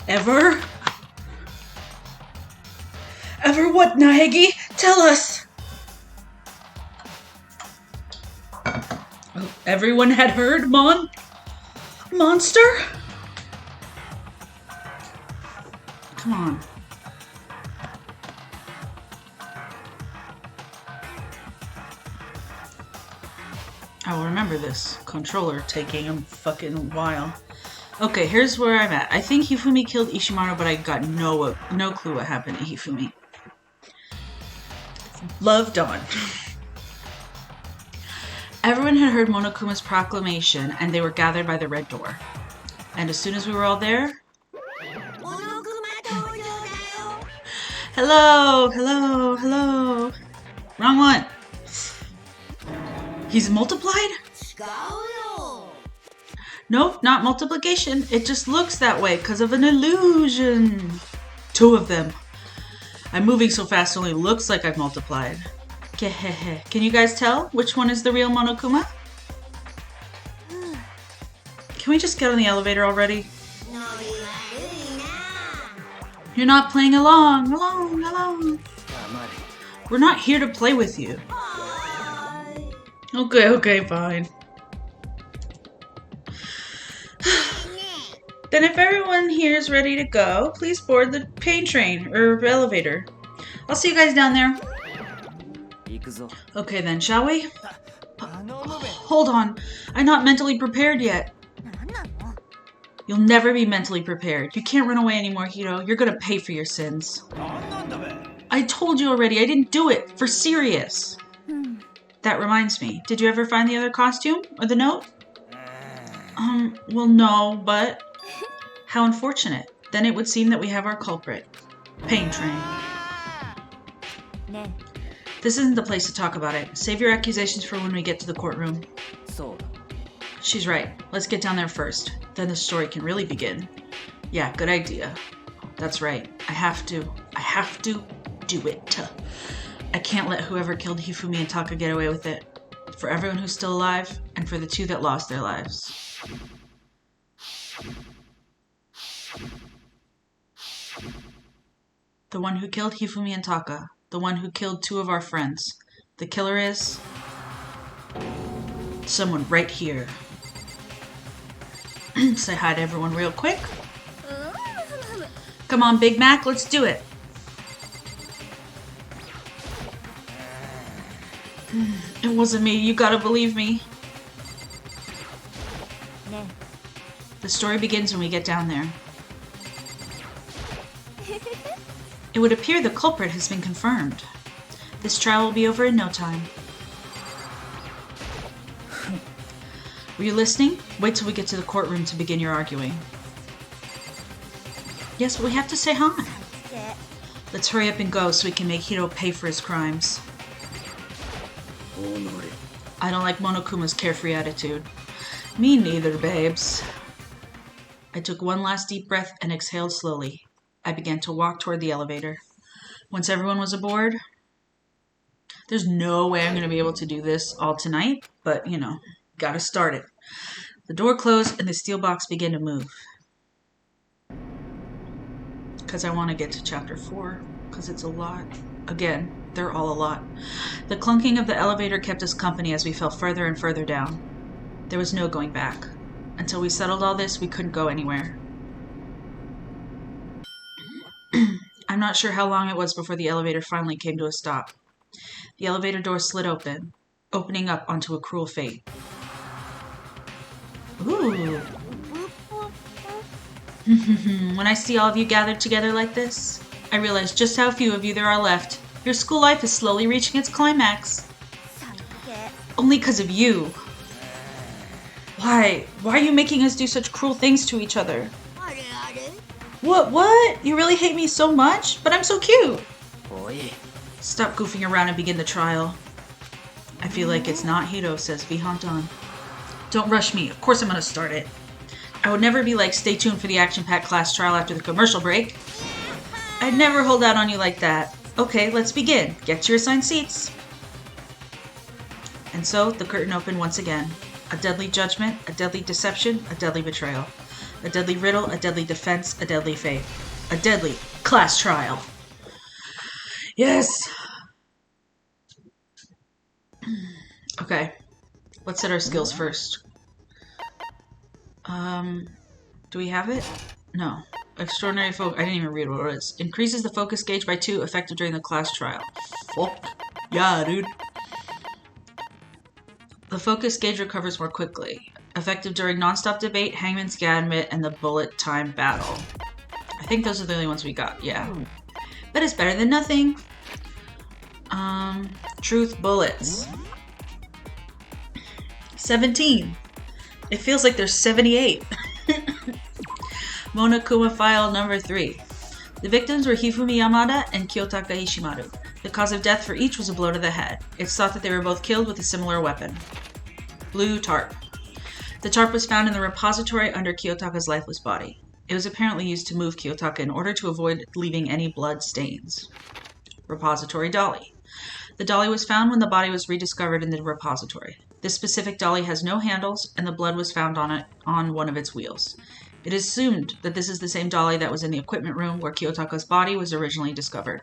S1: Ever? Ever what, Nahegi? Tell us! Oh, everyone had heard, Monster? Come on. I will remember this controller taking a fucking while. Okay, here's where I'm at. I think Hifumi killed Ishimaru, but I got no clue what happened to Hifumi. Love, Dawn. Everyone had heard Monokuma's proclamation, and they were gathered by the red door. And as soon as we were all there... Hello, hello, hello. Wrong one. He's multiplied? Nope, not multiplication. It just looks that way because of an illusion. 2 of them. I'm moving so fast it only looks like I've multiplied. Can you guys tell which one is the real Monokuma? Can we just get on the elevator already? You're not playing along. We're not here to play with you. Okay, fine. Then if everyone here is ready to go, please board the pain train or elevator. I'll see you guys down there. Okay then, shall we? Hold on. I'm not mentally prepared yet. You'll never be mentally prepared. You can't run away anymore, Hiro. You're gonna pay for your sins. I told you already, I didn't do it. For serious. That reminds me. Did you ever find the other costume? Or the note? Well, no, but... How unfortunate. Then it would seem that we have our culprit. Pain train. This isn't the place to talk about it. Save your accusations for when we get to the courtroom. She's right. Let's get down there first. Then the story can really begin. Yeah, good idea. That's right. I have to do it. I can't let whoever killed Hifumi and Taka get away with it. For everyone who's still alive, and for the 2 that lost their lives. The one who killed Hifumi and Taka. The one who killed 2 of our friends. The killer is... someone right here. Say hi to everyone real quick. Come on, Big Mac, let's do it. It wasn't me, you gotta believe me. The story begins when we get down there. It would appear the culprit has been confirmed. This trial will be over in no time. Were you listening? Wait till we get to the courtroom to begin your arguing. Yes, but we have to say hi. Let's hurry up and go so we can make Hiro pay for his crimes. I don't like Monokuma's carefree attitude. Me neither, babes. I took one last deep breath and exhaled slowly. I began to walk toward the elevator. Once everyone was aboard, There's no way I'm going to be able to do this all tonight, but, you know, gotta start it. The door closed and the steel box began to move. Because I want to get to chapter 4, because it's a lot. Again, they're all a lot. The clunking of the elevator kept us company as we fell further and further down. There was no going back. Until we settled all this, we couldn't go anywhere. I'm not sure how long it was before the elevator finally came to a stop. The elevator door slid open, opening up onto a cruel fate. Ooh. When I see all of you gathered together like this, I realize just how few of you there are left. Your school life is slowly reaching its climax. Only because of you. Why? Why are you making us do such cruel things to each other? What? You really hate me so much? But I'm so cute. Stop goofing around and begin the trial. I feel like it's not Hiro, says Vihantan. Don't rush me. Of course I'm going to start it. I would never be like, stay tuned for the action-packed class trial after the commercial break. I'd never hold out on you like that. Okay, let's begin. Get to your assigned seats. And so the curtain opened once again. A deadly judgment, a deadly deception, a deadly betrayal. A deadly riddle, a deadly defense, a deadly fate. A deadly class trial. Yes! Okay, let's set our skills first. Do we have it? No. Extraordinary focus. I didn't even read what it was. Increases the focus gauge by 2, effective during the class trial. Fuck. Yeah, dude. The focus gauge recovers more quickly. Effective during non-stop debate, hangman's gambit, and the bullet time battle. I think those are the only ones we got, yeah. But it's better than nothing. Truth bullets. 17. It feels like there's 78. Monokuma file number 3. The victims were Hifumi Yamada and Kiyotaka Ishimaru. The cause of death for each was a blow to the head. It's thought that they were both killed with a similar weapon. Blue tarp. The tarp was found in the repository under Kiyotaka's lifeless body. It was apparently used to move Kiyotaka in order to avoid leaving any blood stains. Repository dolly. The dolly was found when the body was rediscovered in the repository. This specific dolly has no handles, and the blood was found on one of its wheels. It is assumed that this is the same dolly that was in the equipment room where Kiyotaka's body was originally discovered.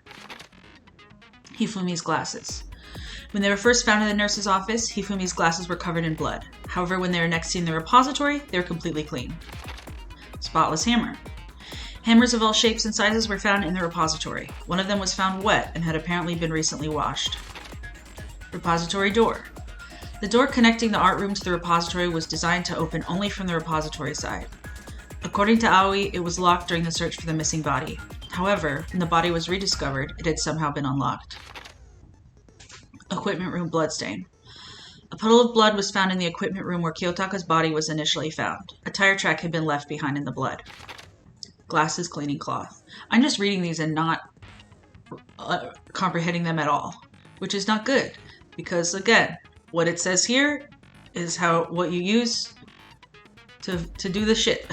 S1: Hifumi's glasses. When they were first found in the nurse's office, Hifumi's glasses were covered in blood. However, when they were next seen in the repository, they were completely clean. Spotless hammer. Hammers of all shapes and sizes were found in the repository. One of them was found wet and had apparently been recently washed. Repository door. The door connecting the art room to the repository was designed to open only from the repository side. According to Aoi, it was locked during the search for the missing body. However, when the body was rediscovered, it had somehow been unlocked. Equipment room bloodstain. A puddle of blood was found in the equipment room where Kiyotaka's body was initially found. A tire track had been left behind in the blood. Glasses cleaning cloth. I'm just reading these and not comprehending them at all, which is not good, because again, what it says here is what you use to do the shit.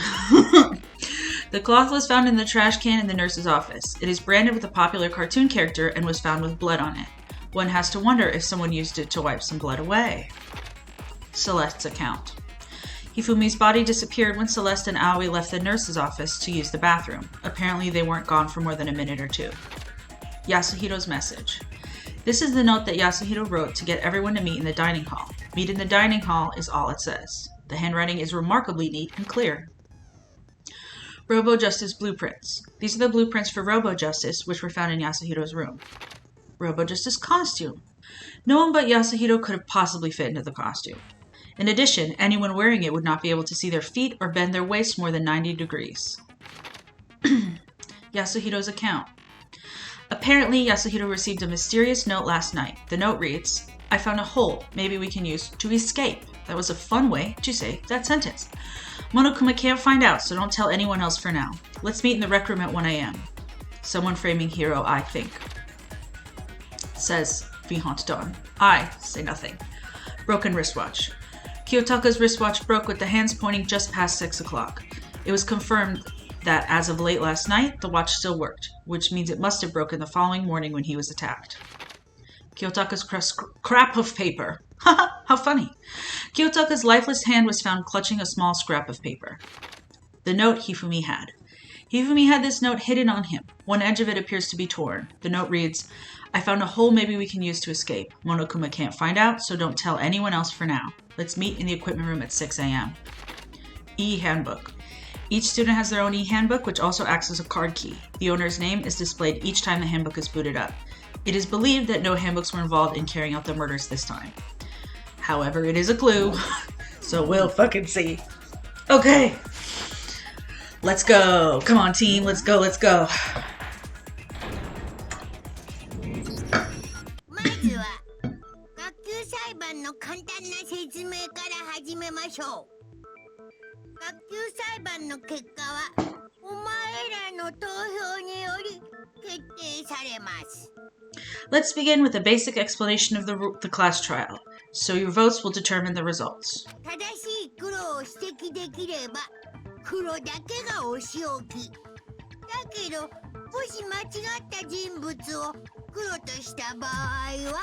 S1: The cloth was found in the trash can in the nurse's office. It is branded with a popular cartoon character and was found with blood on it. One has to wonder if someone used it to wipe some blood away. Celeste's account. Hifumi's body disappeared when Celeste and Aoi left the nurse's office to use the bathroom. Apparently they weren't gone for more than a minute or two. Yasuhiro's message. This is the note that Yasuhiro wrote to get everyone to meet in the dining hall. Meet in the dining hall is all it says. The handwriting is remarkably neat and clear. Robo Justice blueprints. These are the blueprints for Robo Justice, which were found in Yasuhiro's room. Robo Justice costume. No one but Yasuhiro could have possibly fit into the costume. In addition, anyone wearing it would not be able to see their feet or bend their waist more than 90 degrees. Yasuhiro's account. Apparently, Yasuhiro received a mysterious note last night. The note reads, I found a hole maybe we can use to escape. That was a fun way to say that sentence. Monokuma can't find out, so don't tell anyone else for now. Let's meet in the rec room at 1 a.m. Someone framing Hiro, I think. Says Vihantan. I say nothing. Broken wristwatch. Kiyotaka's wristwatch broke with the hands pointing just past 6 o'clock. It was confirmed that as of late last night, the watch still worked, which means it must have broken the following morning when he was attacked. Kiyotaka's scrap of paper. Haha, how funny. Kiyotaka's lifeless hand was found clutching a small scrap of paper. The note Hifumi had. Hifumi had this note hidden on him. One edge of it appears to be torn. The note reads, I found a hole maybe we can use to escape. Monokuma can't find out, so don't tell anyone else for now. Let's meet in the equipment room at 6 a.m. E-handbook. Each student has their own e-handbook, which also acts as a card key. The owner's name is displayed each time the handbook is booted up. It is believed that no handbooks were involved in carrying out the murders this time. However, it is a clue, so we'll fucking see. Okay. Let's go. Come on, team. Let's go. Let's go.
S2: まずは学級裁判の簡単な説明から始めましょう。学級裁判の結果はお前らの投票により決定されます。
S1: Let's begin with a basic explanation of the class trial. So your votes will determine the results.
S2: 正しい黒を指摘できれば黒だけがお仕置き。だけどもし間違った人物を黒とした場合は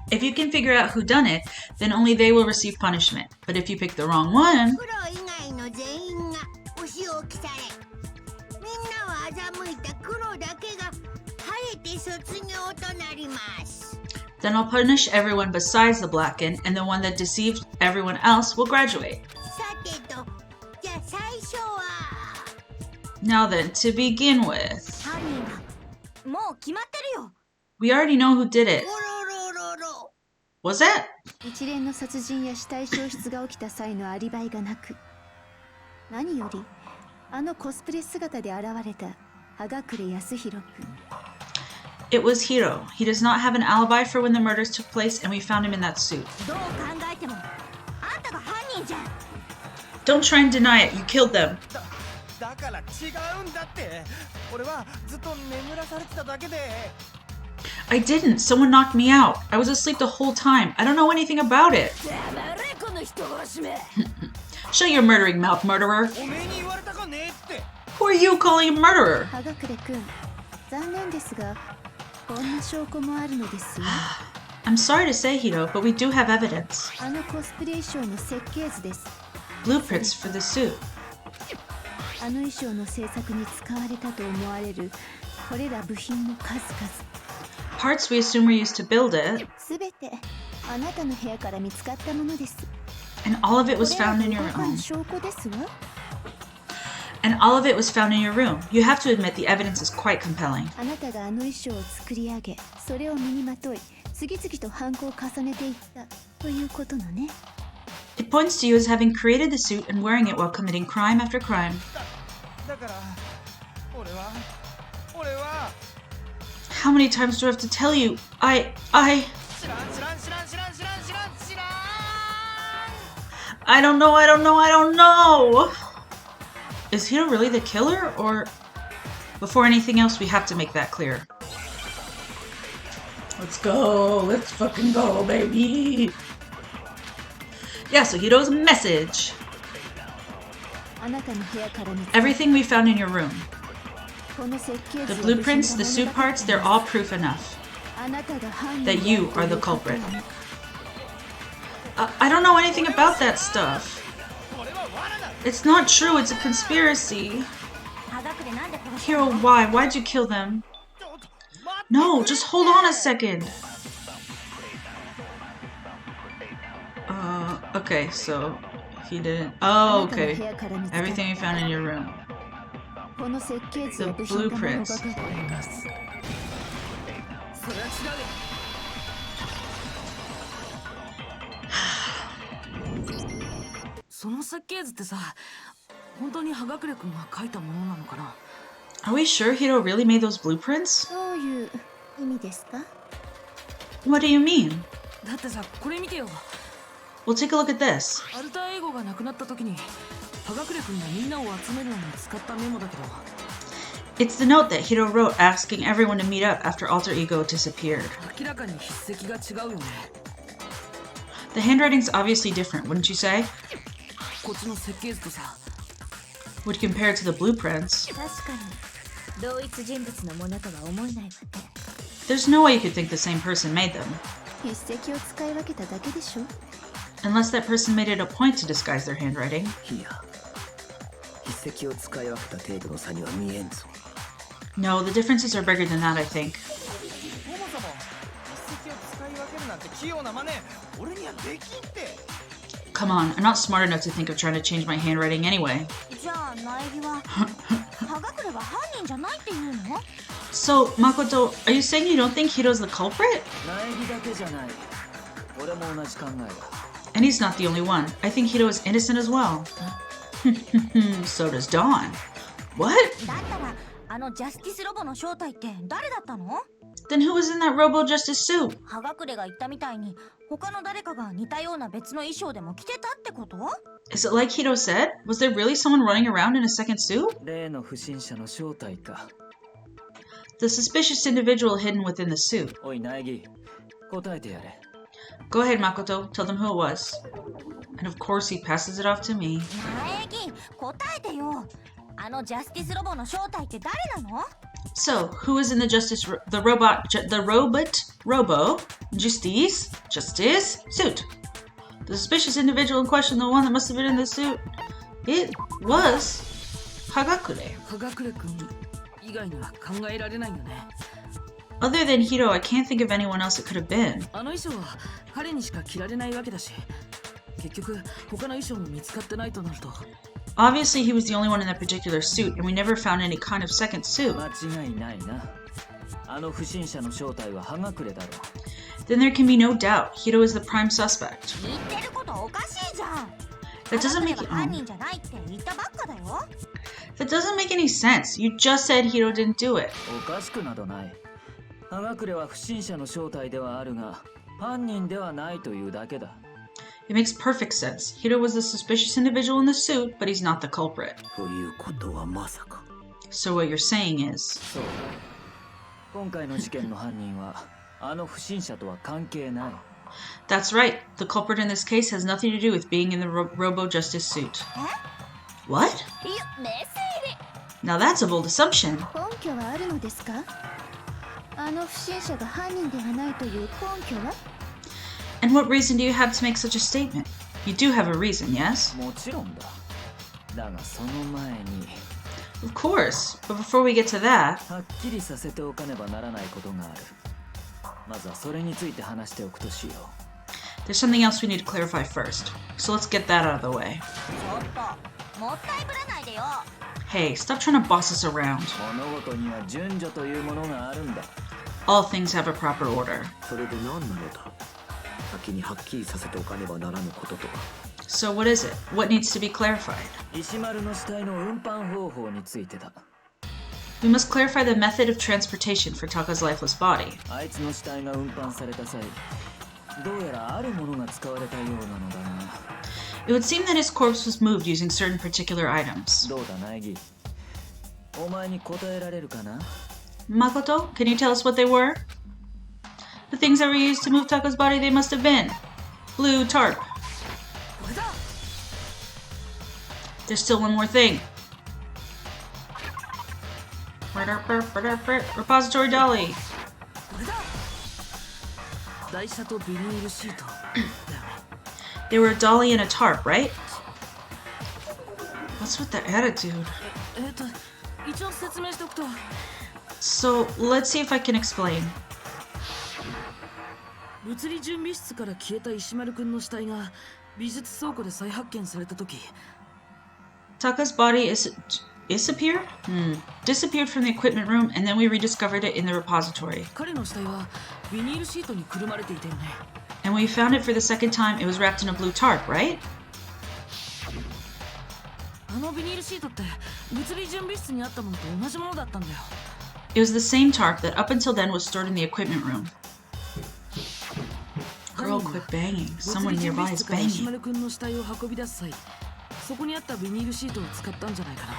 S1: If you can figure out who done it, then only they will receive punishment. But if you pick the wrong one,
S2: 黒以外の全員がお仕置きされ、みんなは欺いた黒だけが晴れて卒業となります。
S1: then I'll punish everyone besides the Blacken, and the one that deceived everyone else will graduate.
S2: さてと、じゃあ最初は
S1: Now then, to begin with,
S2: 犯人はもう決まってるよ。
S1: we already know who did it.
S2: おろろろろ。
S1: Was that?
S3: 一連の殺人や死体消失が起きた際のアリバイがなく、何よりあのコスプレ姿で現れた葉隠康弘君。
S1: It was Hiro. He does not have an alibi for when the murders took place, and we found him in that suit.
S2: どう考えてもあんたが犯人じゃん。
S1: Don't try and deny it. You killed them.
S4: だから違うんだって。俺はずっと眠らされてただけで。
S1: I didn't. Someone knocked me out. I was asleep the whole time. I don't know anything about it.
S2: 黙れこの人殺しめ。
S1: Shut your murdering mouth, murderer.
S4: おめえに言われたかねって。
S1: Who are you calling a murderer?
S3: 葉隠君、残念ですが、こんな証拠もあるのですよ。
S1: I'm sorry to say, Hiro, but we do have evidence.
S3: あのコスプレ衣装の設計図です。
S1: Blueprints for the suit.
S3: あの衣装の制作に使われたと思われるこれら部品の数々。
S1: Parts we assume were used to build it,
S3: すべてあなたの部屋から見つかったものです。
S1: and all of it
S3: こ
S1: was
S3: れら
S1: found
S3: が
S1: in your
S3: 動か
S1: room.
S3: ぬ証拠ですわ。
S1: And all of it was found in your room. You have to admit the evidence is quite compelling.
S3: あなたがあの衣装を作り上げ、それを身にまとい、次々と犯行を重ねていったということのね。
S1: It points to you as having created the suit and wearing it while committing crime after crime.
S4: だから俺は
S1: How many times do I have to tell you? I
S4: 知らん
S1: don't know. Is Hiro really the killer, or before anything else, we have to make that clear. Let's go. Let's fucking go, baby. Yeah, so Hiro's message.
S3: あなたの部屋から見つかった
S1: Everything we found in your room.
S3: この設計図
S1: The
S3: や
S1: blueprints, the
S3: 部
S1: suit
S3: 品が
S1: parts, they're all proof enough.
S3: あなたが犯人
S1: that
S3: で
S1: you
S3: あ
S1: are
S3: る
S1: the
S3: ということを
S1: culprit.
S3: ね。
S1: I don't know anything about that stuff. It's not true, it's a conspiracy.
S2: 葉隠れなんで殺し
S1: Hiro, why? Why'd you kill them? No, just hold on a second. Okay, so he didn't. Oh, okay. Everything we found in your room.
S3: この設計図
S1: The
S3: や部品が物語
S1: blueprints.
S3: る。
S4: それは違うで。
S5: その設計図ってさ、本当に葉隠君が書いたものなのかな？
S1: Are we sure Hiro really made those blueprints?
S3: どういう意味ですか？
S1: What do you mean?
S5: だってさ、これ見てよ。
S1: Well, take a look at this.
S5: アルターエゴがなくなった時に葉隠君がみんなを集めるのに使ったメモだけど。
S1: It's the note that Hiro wrote asking everyone to meet up after Alter Ego disappeared.
S5: 明らかに筆跡が違うよね。
S1: The handwriting's obviously different, wouldn't you say?
S5: こっちの設計図とさ、
S1: Would compare to the blueprints.
S3: 確かに同一人物のものとは思えないわね。
S1: There's no way you could think the same person made them.
S3: 筆跡を使い分けただけでしょ
S1: Unless that person made it a point to disguise their handwriting.
S6: いや、筆跡を使い分けた程度の差には見えんぞ。
S1: No, the differences are bigger than that, I think.
S4: そもそも筆跡を使い分けるなんて器用な真似俺にはできんって。
S1: Come on, I'm not smart enough to think of trying to change my handwriting anyway.
S2: じゃあ苗木は葉隠れは犯人じゃないって言うの？
S1: So, Makoto, are you saying you don't think Hiro's the culprit?
S6: 苗木だけじゃない。俺も同じ考えだ。
S1: And he's not the only one. I think Hiro is innocent as well. So does Dawn. What?
S2: だったらあのジャスティスロボの正体って誰だったの？
S1: Then who was in that Robo-Justice suit?
S2: 葉隠れが言ったみたいに他の誰かが似たような別の衣装でも着てたってこと？
S1: Is it like Hiro said? Was there really someone running around in a second suit?
S6: 例の不審者の正体か。
S1: The suspicious individual hidden within the suit.
S6: おい苗木、答えてやれ。
S1: Go ahead, Makoto. Tell them who it was. And of course he passes it off to me.
S2: 苗木答えてよ。あのジャスティスロボの正体って誰なの？
S1: So, who is in the Robo Justice suit? The suspicious individual in question, the one that must have been in the suit. It was Hagakure.
S5: 葉隠君以外には考えられないよね。
S1: Other than Hiro, I can't think of anyone else it could have been.
S5: あの衣装は彼にしか着られないわけだし、結局他の衣装も見つかってないとなると。
S1: Obviously, he was the only one in that particular suit, and we never found any kind of second suit.
S6: 間違いないな。あの不審者の正体は葉隠れだろう。
S1: Then there can be no doubt Hiro is the prime suspect.
S2: 言ってることおかしいじゃん。
S1: That doesn't make
S2: 葉隠れは犯人じゃないって言ったばっかだよ。
S1: that doesn't make any sense. You just said Hiro didn't do it.
S6: おかしくなどない。葉隠れは不審者の正体ではあるが、犯人ではないというだけだ。
S1: It makes perfect sense. Hiro was the suspicious individual in the suit, but he's not the culprit.
S6: ということはまさか。
S1: So what you're saying is...
S6: そうだ。今回の事件の犯人はあの不審者とは関係ない。
S1: That's right. The culprit in this case has nothing to do with being in the Robo-Justice suit. What?
S2: いや、メッセージ。
S1: Now that's a bold assumption.
S3: 根拠はあるのですかあの不審者が犯人ではないという根拠は
S1: And what reason do you have to make such a statement? You do have a reason, yes?
S6: もちろんだ。だがその前に
S1: Of course. But before we get to that...
S6: はっきりさせておかねばならないことがある。まずはそれについて話しておくとしよう。
S1: There's something else we need to clarify first. So let's get that out of the way.
S2: ちょっと、もったいぶらないでよ。
S1: Hey, stop trying to boss us around.
S6: 物事には順序というものがあるんだ。
S1: All things have a proper order.
S6: それで何なのだ。先にはっきりさせておかねばならぬこととは。
S1: So what is it? What needs to be clarified?
S6: 石丸の死体の運搬方法についてだ。
S1: We must clarify the method of transportation for Taka's lifeless body.
S6: あいつの死体が運搬された際、どうやらあるものが使われたようなのだな。
S1: It would seem that his corpse was moved using certain particular items.
S6: どうだ苗木。お前に答えられるかな？
S1: Makoto, can you tell us what they were? The things that were used to move Taka's body, they must have been. Blue tarp.
S5: これだ。
S1: There's still one more thing. Repository dolly.
S5: これだ。台車とビニールシート。だよね。
S1: They were a dolly and a tarp, right? What's with the attitude?
S5: 一応説明しておくと。
S1: So, let's see if I can explain.
S5: 物理準備室から消えた石丸くんの死体が美術倉庫で再発見された時、
S1: Taka's body disappeared from the equipment room, and then we rediscovered it in the repository.
S5: 彼の死体はビニールシートにくるまれていたよね。
S1: And when we found it for the second time, it was wrapped in a blue tarp, right?
S5: あのビニールシートって物理準備室にあったものと同じものだったんだよ。
S1: It was the same tarp that up until then was stored in the equipment room. Girl, quit banging.
S5: 物
S1: Someone
S5: 理準
S1: nearby
S5: 備
S1: is
S5: 室から石
S1: banging.
S5: 丸くんの死体を運び出す際、そこにあったビニールシートを使ったんじゃないかな。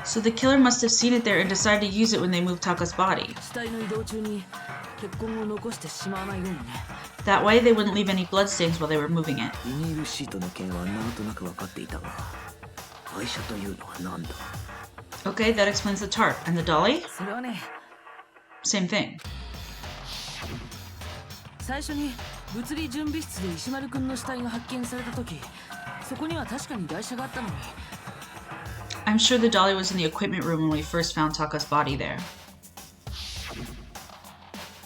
S1: So the killer must have seen it there and decided to use it when they moved Taka's body.
S5: 死体の移動中に血痕を残してしまわないようにね。
S1: That way, they wouldn't leave any bloodstains while they were moving it.
S6: ビニールシートの件はなんとなく分かっていたが、愛車というのは何だ？
S1: Okay, that explains the tarp. And the dolly?
S5: それはね、
S1: Same thing.
S5: 最初に物理準備室で石丸くんの死体が発見された時、そこには確かに台車があったのに。
S1: I'm sure the dolly was in the equipment room when we first found Taka's body there.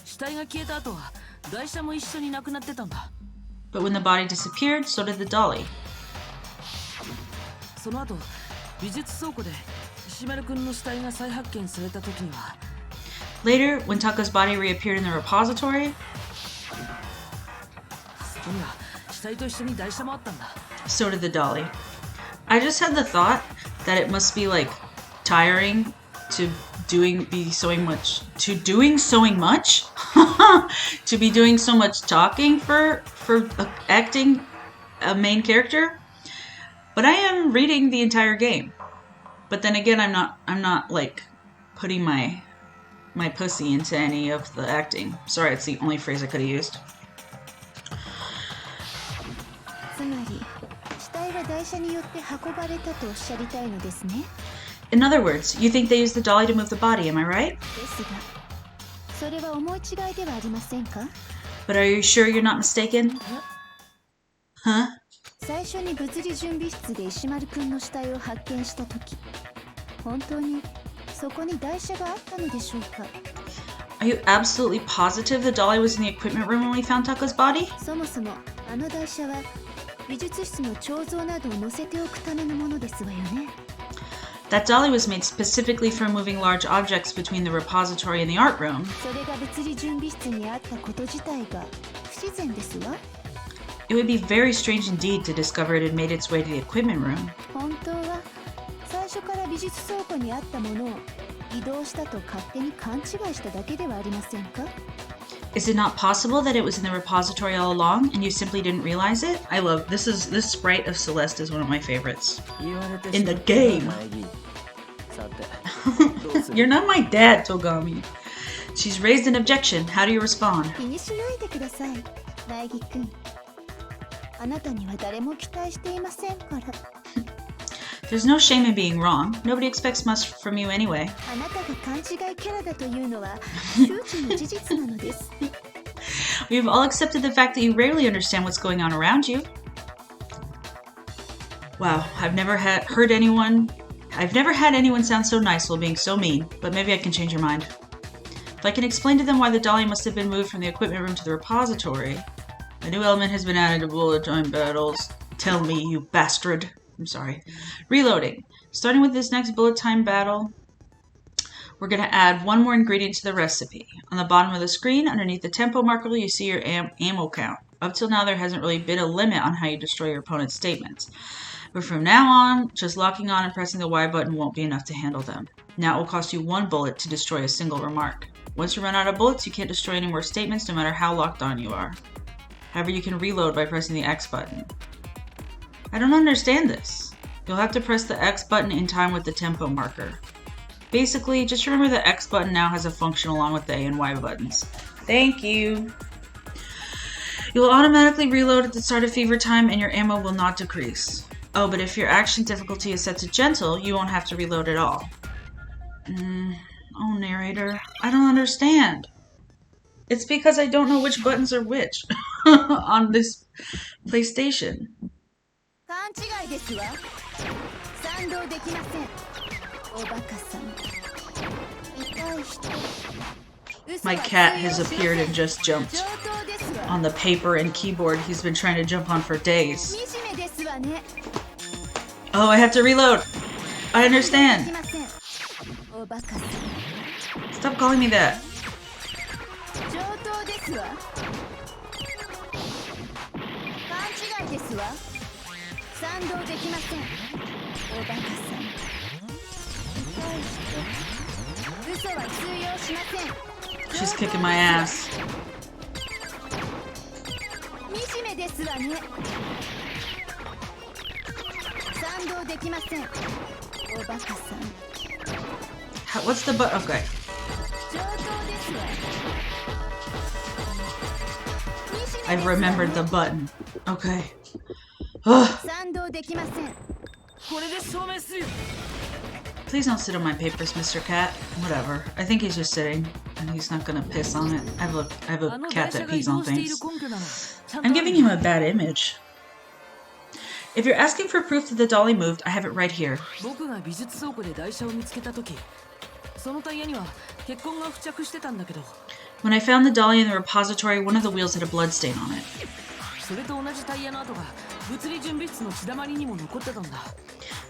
S5: 死体が消えた後は台車も一緒になくなってたんだ。
S1: But when the body disappeared, so did the dolly.
S5: その後、美術倉庫で石丸くんの死体が再発見された時には。
S1: Later, when Taka's body reappeared in the repository,
S5: そこには死体と一緒に台車もあったんだ。
S1: so did the dolly. I just had the thought that it must be like tiring to be sewing much to be doing so much talking for acting a main character. But I am reading the entire game. But then again, I'm not like putting my pussy into any of the acting. Sorry, it's the only phrase I could have used.
S3: つまり死体は台車によって運ばれたとおっしゃりたいのですね。
S1: In other words, you think they used the dolly to move the body, am I right?
S3: ですが、それは思い違いではありませんか？
S1: But are you sure you're not mistaken? Huh?
S3: 最初に物理準備室で石丸くんの死体を発見した時、本当にそこに台車があったのでしょうか？
S1: Are you absolutely positive the dolly was in the equipment room when we found Taka's body?
S3: そもそもあの台車は美術室の彫像などを載せておくためのものですわよね。
S1: That dolly was made specifically for moving large objects between the repository and the art room.
S3: それが物理準備室にあったこと自体が不自然ですわ。
S1: It would be very strange indeed to discover it had made its way to the equipment room.
S3: 本当は最初から美術倉庫にあったものを移動したと勝手に勘違いしただけではありませんか？
S1: Is it not possible that it was in the repository all along and you simply didn't realize it? I love this sprite of Celeste is one of my favorites. In the game. You're not my dad, Togami. She's raised an objection. How do you respond?
S3: 気にしないでください、苗木くん。あなたには誰も期待していませんから。
S1: There's no shame in being wrong. Nobody expects much from you anyway.
S3: あなたが勘違いキャラだというのは周知の事実なのです。
S1: We've all accepted the fact that you rarely understand what's going on around you. Wow, I've never had anyone sound so nice while being so mean, but maybe I can change your mind. If I can explain to them why the dolly must have been moved from the equipment room to the repository. A new element has been added to bullet time battles. Tell me, you bastard. I'm sorry. Reloading. Starting with this next bullet time battle, we're going to add one more ingredient to the recipe. On the bottom of the screen, underneath the tempo marker, you see your ammo count. Up till now, there hasn't really been a limit on how you destroy your opponent's statements. But from now on, just locking on and pressing the Y button won't be enough to handle them. Now it will cost you one bullet to destroy a single remark. Once you run out of bullets, you can't destroy any more statements no matter how locked on you are. However, you can reload by pressing the X button. I don't understand this. You'll have to press the X button in time with the tempo marker. Basically, just remember the X button now has a function along with the A and Y buttons. Thank you. You'll automatically reload at the start of fever time and your ammo will not decrease. Oh, but if your action difficulty is set to gentle, you won't have to reload at all. Oh, narrator, I don't understand. It's because I don't know which buttons are which on this PlayStation.
S3: 勘違いですわ。賛同できません。おバカさん。痛い人。
S1: My cat has appeared and just jumped on the paper and keyboard he's been trying to jump on for days. Oh, I have to reload. I understand. Stop calling me that. She's kicking my ass. What's the button? Okay. I've remembered the button. Okay. Ugh. Please don't sit on my papers, Mr. Cat. Whatever. I think he's just sitting, and he's not gonna piss on it. I have a cat that pees on things. I'm giving him a bad image. If you're asking for proof that the dolly moved, I have it right here. When I found the dolly in the repository, one of the wheels had a blood stain on it.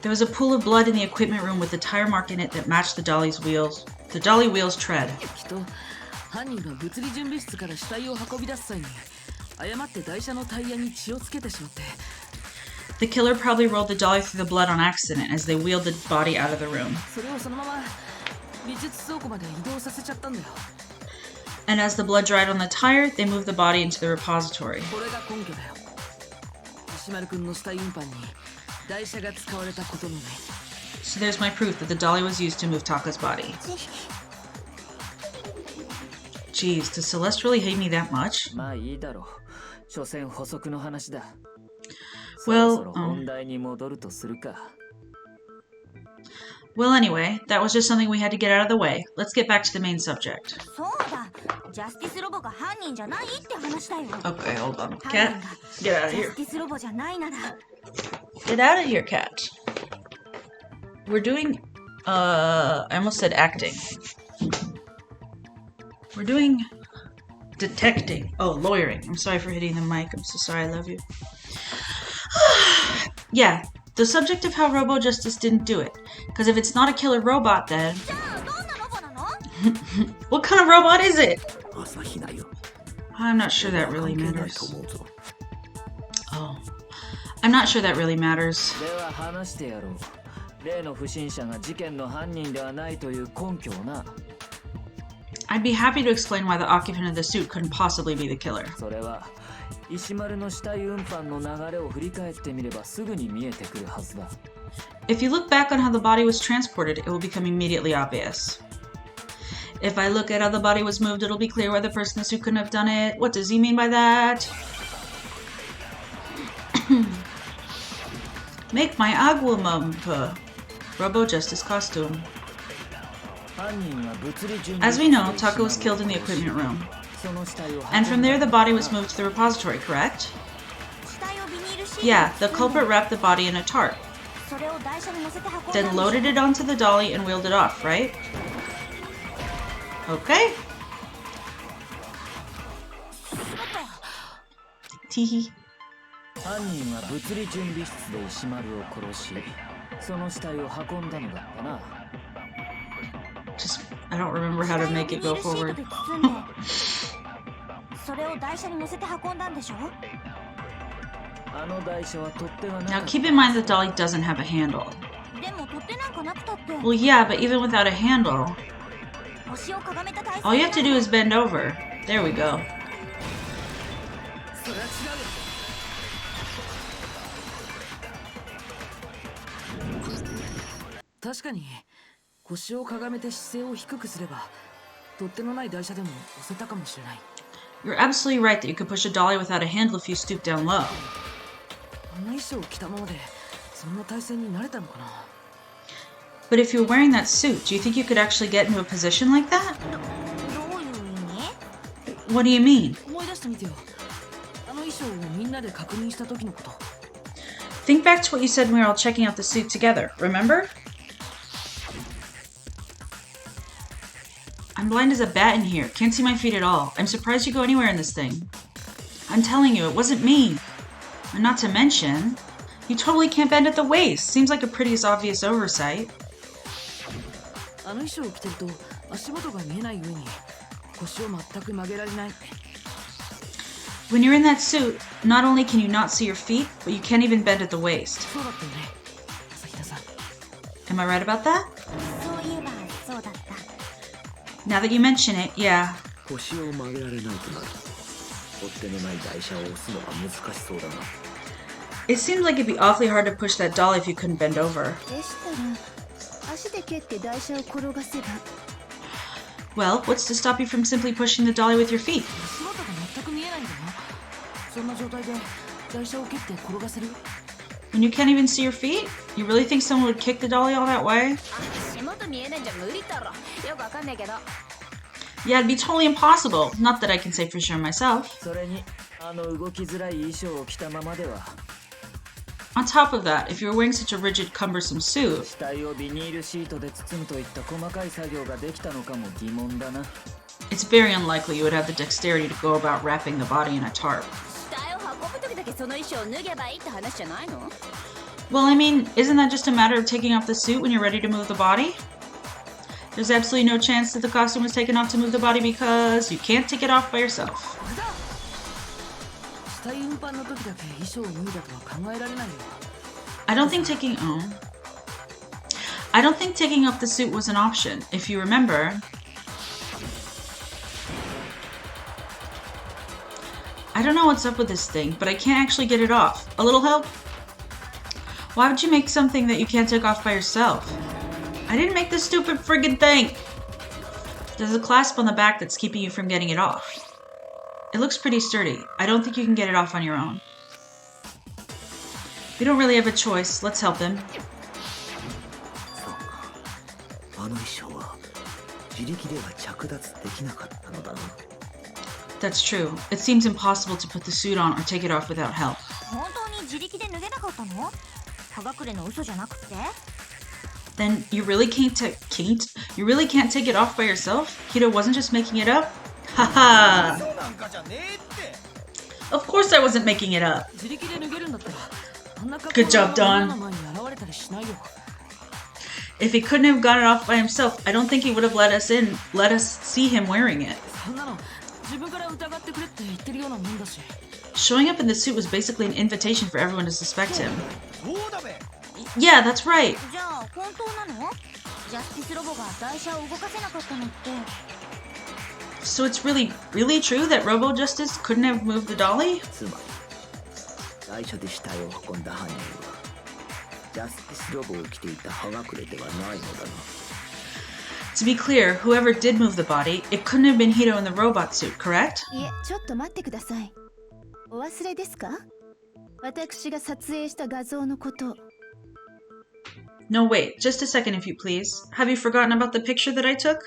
S1: There was a pool of blood in the equipment room with a tire mark in it that matched the dolly wheel's tread. The killer probably rolled the dolly through the blood on accident as they wheeled the body out of the room. And as the blood dried on the tire, they moved the body into the repository. So there's my proof that the dolly was used to move Taka's body. Jeez, does Celeste really hate me that much? Well, anyway, that was just something we had to get out of the way. Let's get back to the main subject. Okay, hold on. Cat, get out of here. Get out of here, Cat. We're doing, I almost said acting. We're doing detecting. Oh, lawyering. I'm sorry for hitting the mic. I'm so sorry. I love you. Yeah, the subject of how Robo Justice didn't do it. Because if it's not a killer robot, then... What kind of robot is it? I'm not sure that really matters. Oh. I'm not sure that really matters. I'd be happy to explain why the occupant of the suit couldn't possibly be the killer. If you look back on how the body was transported, it will become immediately obvious. If I look at how the body was moved, it'll be clear why the person in the suit couldn't have done it. What does he mean by that? Make my agua mumpa. Robo Justice costume. As we know, Taka was killed in the equipment room. And from there the body was moved to the repository, correct? Yeah, the culprit wrapped the body in a tarp. Then loaded it onto the dolly and wheeled it off, right? Okay. Teehee. Just, I don't remember how to make it go forward. Now keep in mind the dolly doesn't have a handle. Well, yeah, but even without a handle, all you have to do is bend over. There we go. You're absolutely right that you could push a dolly without a handle if you stoop down low. But if you're wearing that suit, do you think you could actually get into a position like that? What do you mean? Think back to what you said when we were all checking out the suit together, remember? I'm blind as a bat in here. Can't see my feet at all. I'm surprised you go anywhere in this thing. I'm telling you, it wasn't me. And not to mention, you totally can't bend at the waist. Seems like a pretty obvious oversight. When you're in that suit, not only can you not see your feet, but you can't even bend at the waist. Am I right about that? Now that you mention it, yeah. It seems like it'd be awfully hard to push that dolly if you couldn't bend over. Well, what's to stop you from simply pushing the dolly with your feet? When you can't even see your feet? You really think someone would kick the dolly all that way? Yeah, it'd be totally impossible. Not that I can say for sure myself.
S6: それにあの動きづらい衣装を着たままでは
S1: On top of that, if you're wearing such a rigid, cumbersome suit,
S6: 死体をビニールシートで包むといった細かい作業ができたのかも疑問だな
S1: it's very unlikely you would have the dexterity to go about wrapping the body in a tarp. Well, I mean, isn't that just a matter of taking off the suit when you're ready to move the body? There's absolutely no chance that the costume was taken off to move the body because you can't take it off by yourself.
S5: 死体運搬の時だけ衣装を脱いだとは考えられないよ
S1: I don't think taking off the suit was an option. If you remember, I don't know what's up with this thing, but I can't actually get it off. A little help? Why would you make something that you can't take off by yourself? I didn't make this stupid friggin' thing. There's a clasp on the back that's keeping you from getting it off. It looks pretty sturdy. I don't think you can get it off on your own. We don't really have a choice. Let's help him. That's true. It seems impossible to put the suit on or take it off without help. Then you really can't take it off by yourself? Hito wasn't just making it up? Haha! Of course I wasn't making it up. Good job, Don. If he couldn't have got it off by himself, I don't think he would have let us see him wearing it. Showing up in the suit was basically an invitation for everyone to suspect him. Yeah, that's right. So it's really true that Robo Justice couldn't have moved the dolly? To be clear, whoever did move the body, it couldn't have been Hito in the robot suit, correct? No, wait, just a second if you please. Have you forgotten about the picture that I took?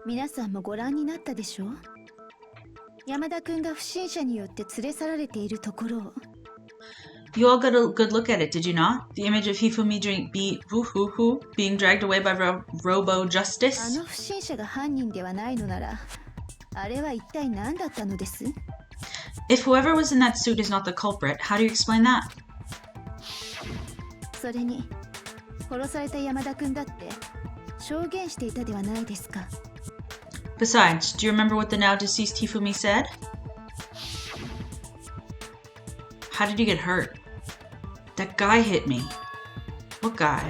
S3: 皆さんもご覧になったでしょう山田くんが不審者によって連れ去られているところを
S1: You all got a good look at it, did you not? The image of Hifumi being dragged away by Robo Justice?
S3: あの不審者が犯人ではないのならあれは一体何だったのです
S1: If whoever was in that suit is not the culprit, how do you explain that?
S3: それに殺された山田くんだって証言していたではないですか
S1: Besides, do you remember what the now deceased Hifumi said? How did you get hurt? That guy hit me. What guy?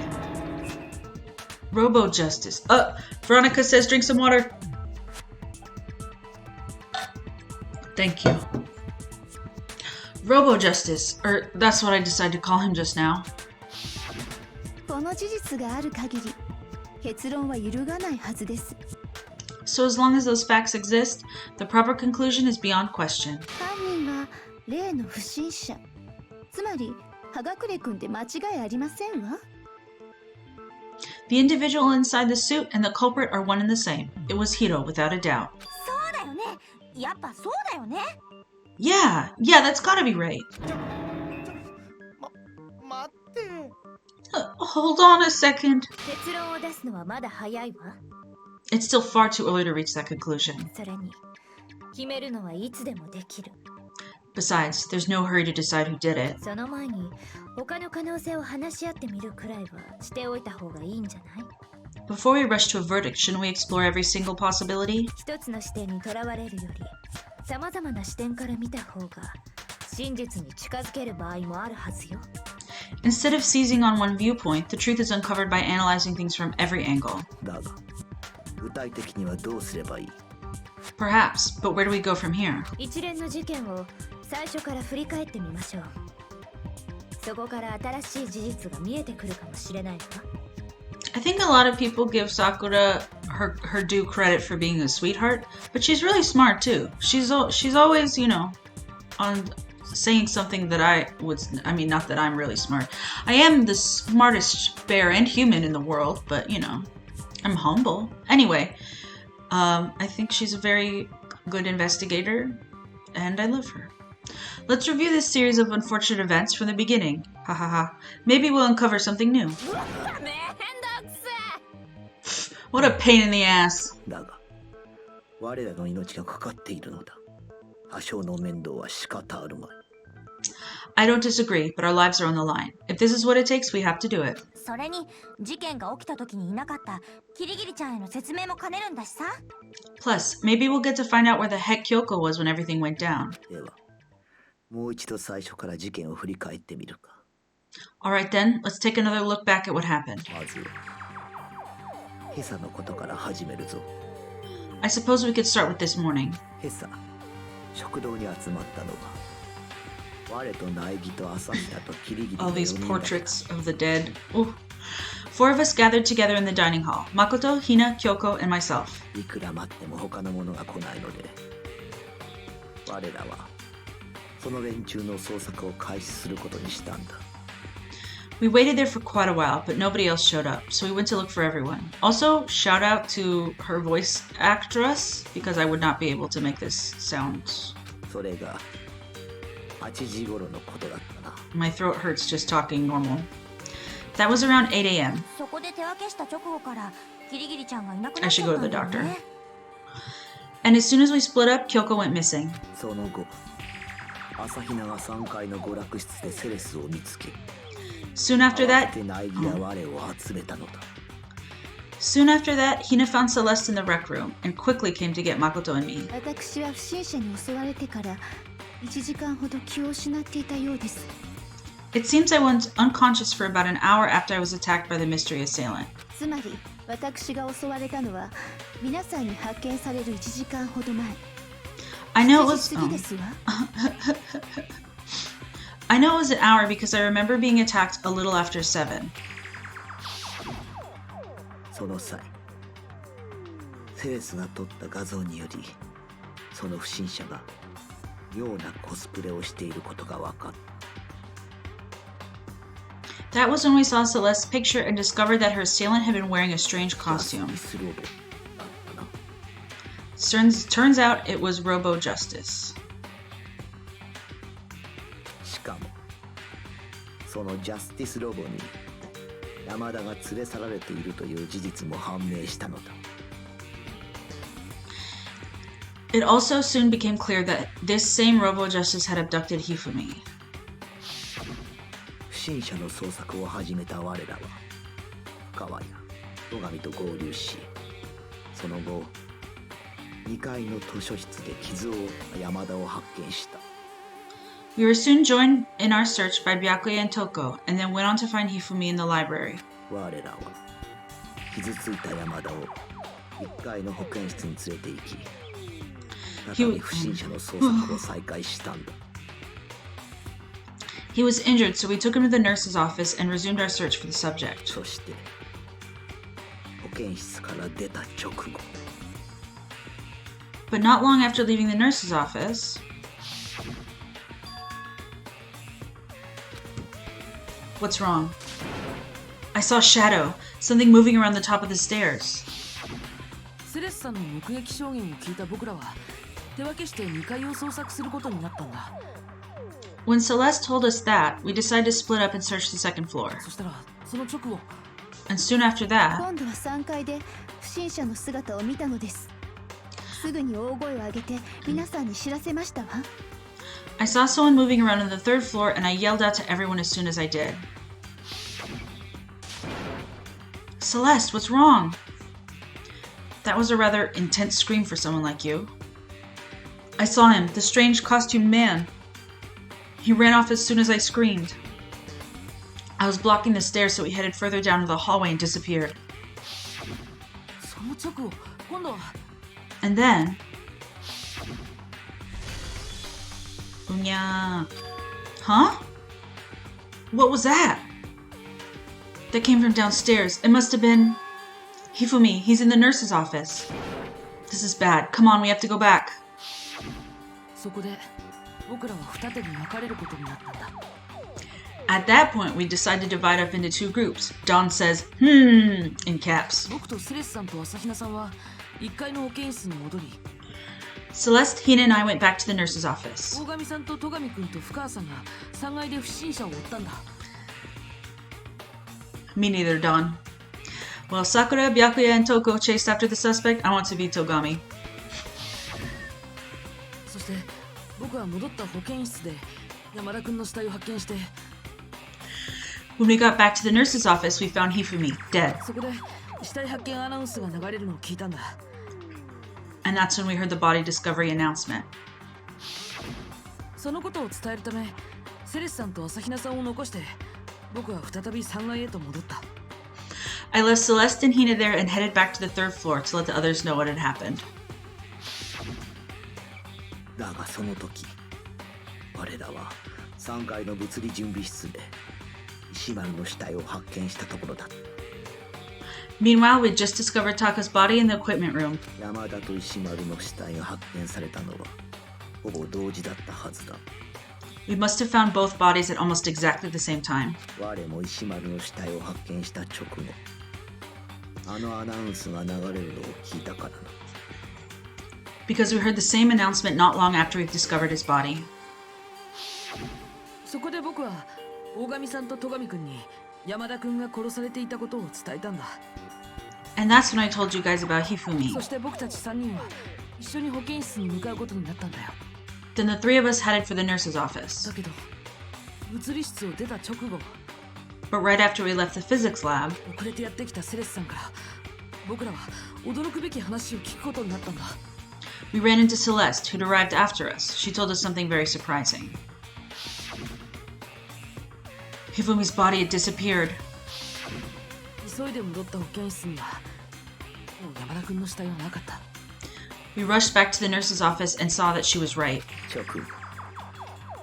S1: Robo Justice. Veronica says drink some water. Thank you. Robo Justice, or that's what I decided to call him just now.
S3: この事実がある限り結論は揺るがないはずです
S1: So as long as those facts exist, the proper conclusion is beyond question.
S3: 犯人は例の不審者つまり葉隠くんで間違いありませんわ
S1: The individual inside the suit and the culprit are one and the same. It was Hito, without a doubt.
S3: そうだよねやっぱそうだよね
S1: Yeah, that's gotta be right. Hold on a second.
S3: 結論を出すのはまだ早いわ
S1: It's still far too early to reach that conclusion.
S3: それに決めるのはいつでもできる
S1: Besides, there's no hurry to decide who did it.
S3: その前に他の可能性を話し合ってみるくらいはしておいた方がいいんじゃない
S1: Before we rush to a verdict, shouldn't we explore every single possibility?
S3: 一つの視点にとらわれるより様々な視点から見た方が真実に近づける場合もあるはずよ
S1: Instead of seizing on one viewpoint, the truth is uncovered by analyzing things from every angle. Perhaps, but where do we go from here?
S3: 一連の事件を最初から振り返ってみましょうそこから新しい事実が見えてくるかもしれないわ
S1: I think a lot of people give Sakura her due credit for being a sweetheart, but she's really smart too. She's always, saying something that I mean, not that I'm really smart. I am the smartest bear and human in the world, but you know, I'm humble. Anyway, I think she's a very good investigator, and I love her. Let's review this series of unfortunate events from the beginning. Ha ha ha. Maybe we'll uncover something new. What a pain in the ass.
S7: だが、我らの命がかかっているのだ。多少の面倒は仕方あるまい。
S1: I don't disagree, but our lives are on the line. If this is what it takes, we have to do it.
S8: それに事件が起きた時にいなかったキリギリちゃんへの説明も兼ねるんだしさ。
S1: Plus, maybe we'll get to find out where the heck Kyoko was when everything went down.
S7: では、もう一度最初から事件を振り返ってみるか。
S1: Alright then, let's take another look back at what happened.
S7: まずは、今朝のことから始めるぞ。
S1: I suppose we could start with this morning.
S7: 今朝、食堂に集まったのは、我と苗木と朝比奈とキリギリ
S1: All
S7: の
S1: these
S7: 4人だった。
S1: portraits of the dead. Ooh. 4 of us gathered together in the dining hall. Makoto, Hina, Kyoko, and myself.
S7: いくら待っても他の者が来ないので、我らはその連中の捜索を開始することにしたんだ。
S1: We waited there for quite a while, but nobody else showed up, so we went to look for everyone. Also, shout out to her voice actress, because I would not be able to make this sound.
S7: それが8時頃のことだったな。
S1: My throat hurts just talking normal. That was around 8 a.m.
S8: そこで手分けした直後からキリギリちゃんがいなくな
S1: I
S8: っち
S1: should
S8: ゃ
S1: go
S8: っ
S1: to
S8: た
S1: the
S8: んだよ
S1: doctor.
S8: ね。
S1: And as soon as we split up, Kyoko went missing.
S7: その後、朝比奈が3階の娯楽室でセレスを見つけ、
S1: Soon after
S7: 慌
S1: that,
S7: てて苗木が我を集めたのだ。
S1: Hina found Celeste in the rec room and quickly came to get Makoto and me.
S3: 私は不審者に襲われてから1時間ほど気を失っていたようです。
S1: It seems I went unconscious for about an hour after I was attacked by the mystery assailant.
S3: つまり私が襲われたのは皆さんに発見される1時間ほど前。
S1: I know it
S3: 7
S1: was
S3: 時過ぎですわ。
S1: I know it was an hour because I remember being attacked a little after 7.
S7: その際、セレスが撮った画像により、その不審者が妙なコスプレをしていることが分かった。
S1: That was when we saw Celeste's picture and discovered that her assailant had been wearing a strange
S7: ジャ
S1: costume.
S7: スティスロボだったな。
S1: Turns out it was Robo Justice.
S7: しかも、そのジャスティスロボに山田が連れ去られているという事実も判明したのだ。
S1: It also soon became clear that this same Robo Justice had abducted Hifumi.
S7: 不審者の捜索を始めた我らは、川や野上と合流し、その後、2階の図書室で傷を負った山田を発見した。
S1: We were soon joined in our search by Byakuya and Toko, and then went on to find Hifumi in the library.
S7: 我らは傷ついた山田を1階の保健室に連れて行き、再び不審者の捜索を再開したんだ。
S1: He was injured, so we took him to the nurse's office and resumed our search for the subject.
S7: そして保健室から出た直後、
S1: But not long after leaving the nurse's office... What's wrong? I saw a shadow, something moving around the top of the stairs.
S5: セレスさんの目撃証言を聞いた僕らは手分けして2階を捜索することになったんだ。
S1: When Celeste told us that, we decided to split up and search the second floor.
S5: そしたらその直後、
S1: And soon after that,
S3: 今度は3階で不審者の姿を見たのです。すぐに大声を上げて皆さんに知らせましたわ。
S1: I saw someone moving around on the third floor and I yelled out to everyone as soon as I did. Celeste, what's wrong? That was a rather intense scream for someone like you. I saw him, the strange costumed man. He ran off as soon as I screamed. I was blocking the stairs, so he headed further down to the hallway and disappeared.
S5: その直後、今度は
S1: And then... Unya... Huh? What was that? That came from downstairs. It must have been... Hifumi, he's in the nurse's office. This is bad. Come on, we have to go back.
S5: そこで僕らは二手に分かれることになったんだ。
S1: At that point, we decide to divide up into two groups. Dawn says, in caps.
S5: 僕とセレスさんと朝比奈さんは1階の保健室に戻り、
S1: Celeste, Hina, and I went back to the nurse's office.
S5: 大神さんと戸上君と深川さんが3階で不審者を追ったんだ。
S1: Me neither, Dawn. While Sakura, Byakuya, and Toko chased after the suspect, I want to be Togami.
S5: そして僕は戻った保健室で山田君の死体を発見して、
S1: When we got back to the nurse's office, we found Hifumi, dead.
S5: そこで死体発見アナウンスが流れるのを聞いたんだ。
S1: And that's when we heard the body discovery announcement.
S5: そのことを伝えるためセレスさんと朝比奈さんを残して僕は再び3階へと戻った。
S1: I left Celeste and Hina there and headed back to the third floor to let the others know what had happened.
S7: だがその時我らは3階の物理準備室で石丸の死体を発見したところだ。
S1: Meanwhile, we'd just discovered Taka's body in the equipment room.
S7: 山田と石丸の死体が発見されたのはほぼ同時だったはずだ。
S1: We must have found both bodies at almost exactly the same time.
S7: 我も石丸の死体を発見した直後、あのアナウンスが流れるのを聞いたからな。
S1: Because we heard the same announcement not long after we've discovered his body.
S5: そこで僕は大神さんと戸上君に山田君が殺されていたことを伝えたんだ。
S1: And that's when I told you guys about Hifumi.
S5: そして僕たち3人は一緒に保健室に向かうことになったんだよ。
S1: Then the three of us headed for the nurse's office.
S5: だけど物理室を出た直後、
S1: But right after we left the physics lab,
S5: 遅れてやってきたセレスさんから僕らは驚くべき話を聞くことになったんだ。
S1: we ran into Celeste, who'd arrived after us. She told us something very surprising. Hifumi's body had disappeared.
S5: 急いで戻った保健室にはもう山田君の死体はなかった。
S1: We rushed back to the nurse's office and saw that she was right.
S7: 直後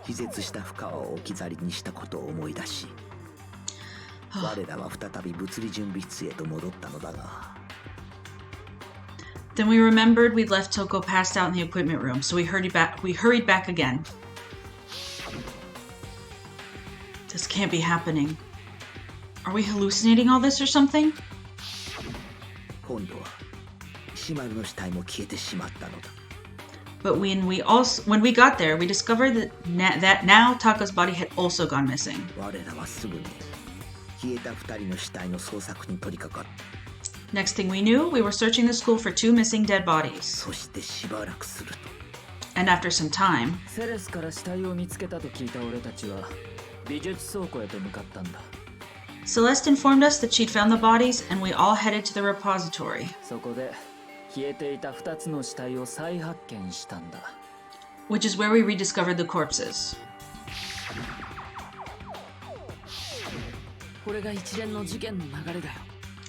S7: 気絶した深川を置き去りにしたことを思い出し我らは再び物理準備室へと戻ったのだが
S1: Then we remembered we'd left Toko passed out in the equipment room, so we hurried back again. This can't be happening. Are we hallucinating all this or something?
S7: 今度は石丸の死体も消えてしまったのだ。
S1: But when we got there, we discovered that now Taka's body had also gone missing.
S7: 我らはすぐに消えた2人の死体の捜索に取り掛かった。
S1: Next thing we knew, we were searching the school for 2 missing dead bodies.
S7: そしてしばらくすると
S1: And after some time,
S6: セレスから死体を見つけたと聞いた俺たちは美術倉庫へと向かったんだ。
S1: Celeste informed us that she'd found the bodies, and we all headed to the repository.
S6: そこで消えていた2つの死体を再発見したんだ。
S1: Which is where we rediscovered the corpses.
S5: これが一連の事件の流れだよ。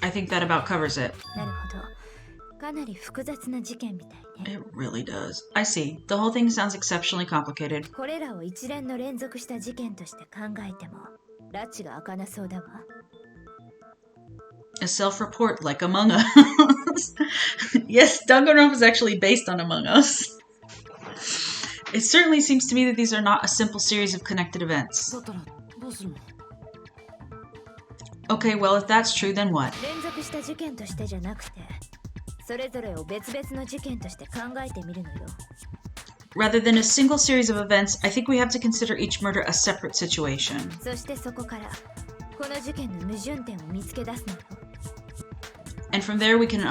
S1: I think that about covers it.
S3: なるほど。かなり複雑な事件みたいね。
S1: It really does. I see. The whole thing sounds exceptionally complicated.
S3: これらを一連の連続した事件として考えても拉致が開かなそうだわ。
S1: A self-report like Among Us. Yes, Danganronpa is actually based on Among Us. It certainly seems to me that these are not a simple series of connected events.
S5: だったらどうするの？
S1: Okay, well, if that's true, then what?
S3: 連続した事件としてじゃなくて、それぞれを別々の事件として考えてみるのよ。
S1: Rather than a single series of events, I think we have to consider each murder a separate situation.
S3: そしてそこからこの事件の矛盾点を見つけ出すのよ。
S1: And from there, we can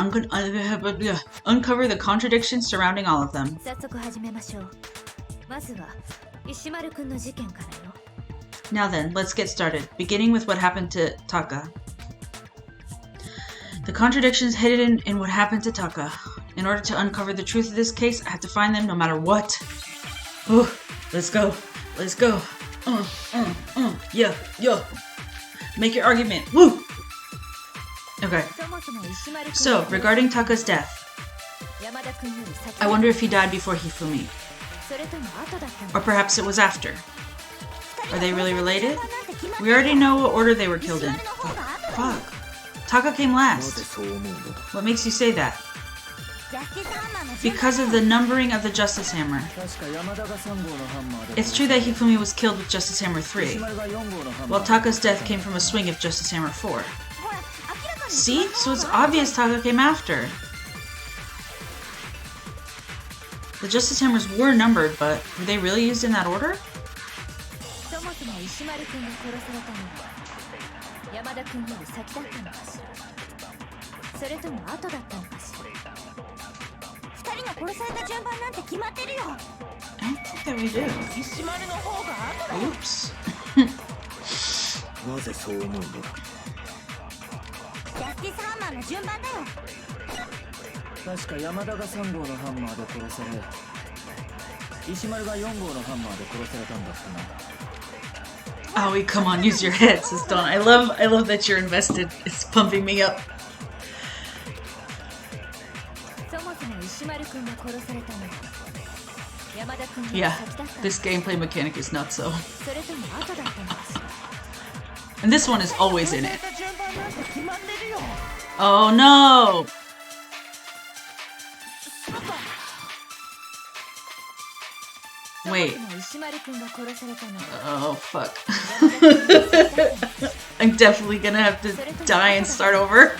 S1: uncover the contradictions surrounding all of them.
S3: 早速始めましょう。まずは石丸くんの事件からよ。
S1: Now then, let's get started, beginning with what happened to Taka. The contradictions hidden in what happened to Taka. In order to uncover the truth of this case, I have to find them no matter what. Ooh, let's go. Let's go. Yeah. Make your argument. Woo! Okay. So, regarding Taka's death, I wonder if he died before Hifumi. Or perhaps it was after. Are they really related? We already know what order they were killed in. Fuck. Taka came last. What makes you say that? Because of the numbering of the Justice Hammer. It's true that Hifumi was killed with Justice Hammer 3, while Taka's death came from a swing of Justice Hammer 4. See? So it's obvious Taka came after. The Justice Hammers were numbered, but were they really used in that order? I don't think that we do. Oops.
S7: なぜそう思うのだ。
S8: ジャスティスハンマーの順番だよ。
S6: 確か山田が3号のハンマーで殺され、石丸が4号のハンマーで殺されたんだったな。
S1: Aoi, come on, use your head, says Dawn. I love that you're invested. It's pumping me up. Yeah, this gameplay mechanic is nuts, so. And this one is always in it. Oh no! Wait. Oh fuck. I'm definitely gonna have to die and start over.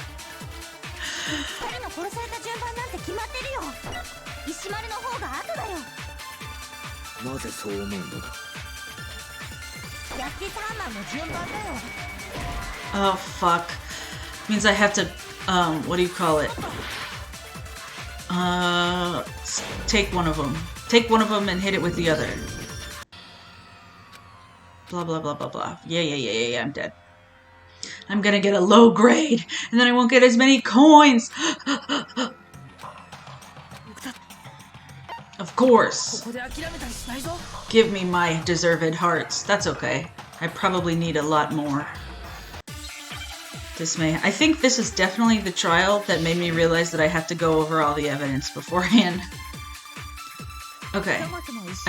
S7: なぜそう思うのだ。
S1: Oh fuck. Means I have to what do you call it? Take one of them. Take one of them and hit it with the other. Blah blah blah blah blah. Yeah, I'm dead. I'm gonna get a low grade and then I won't get as many coins. Of course. Give me my deserved hearts. That's okay. I probably need a lot more. I think this is definitely the trial that made me realize that I have to go over all the evidence beforehand. Okay.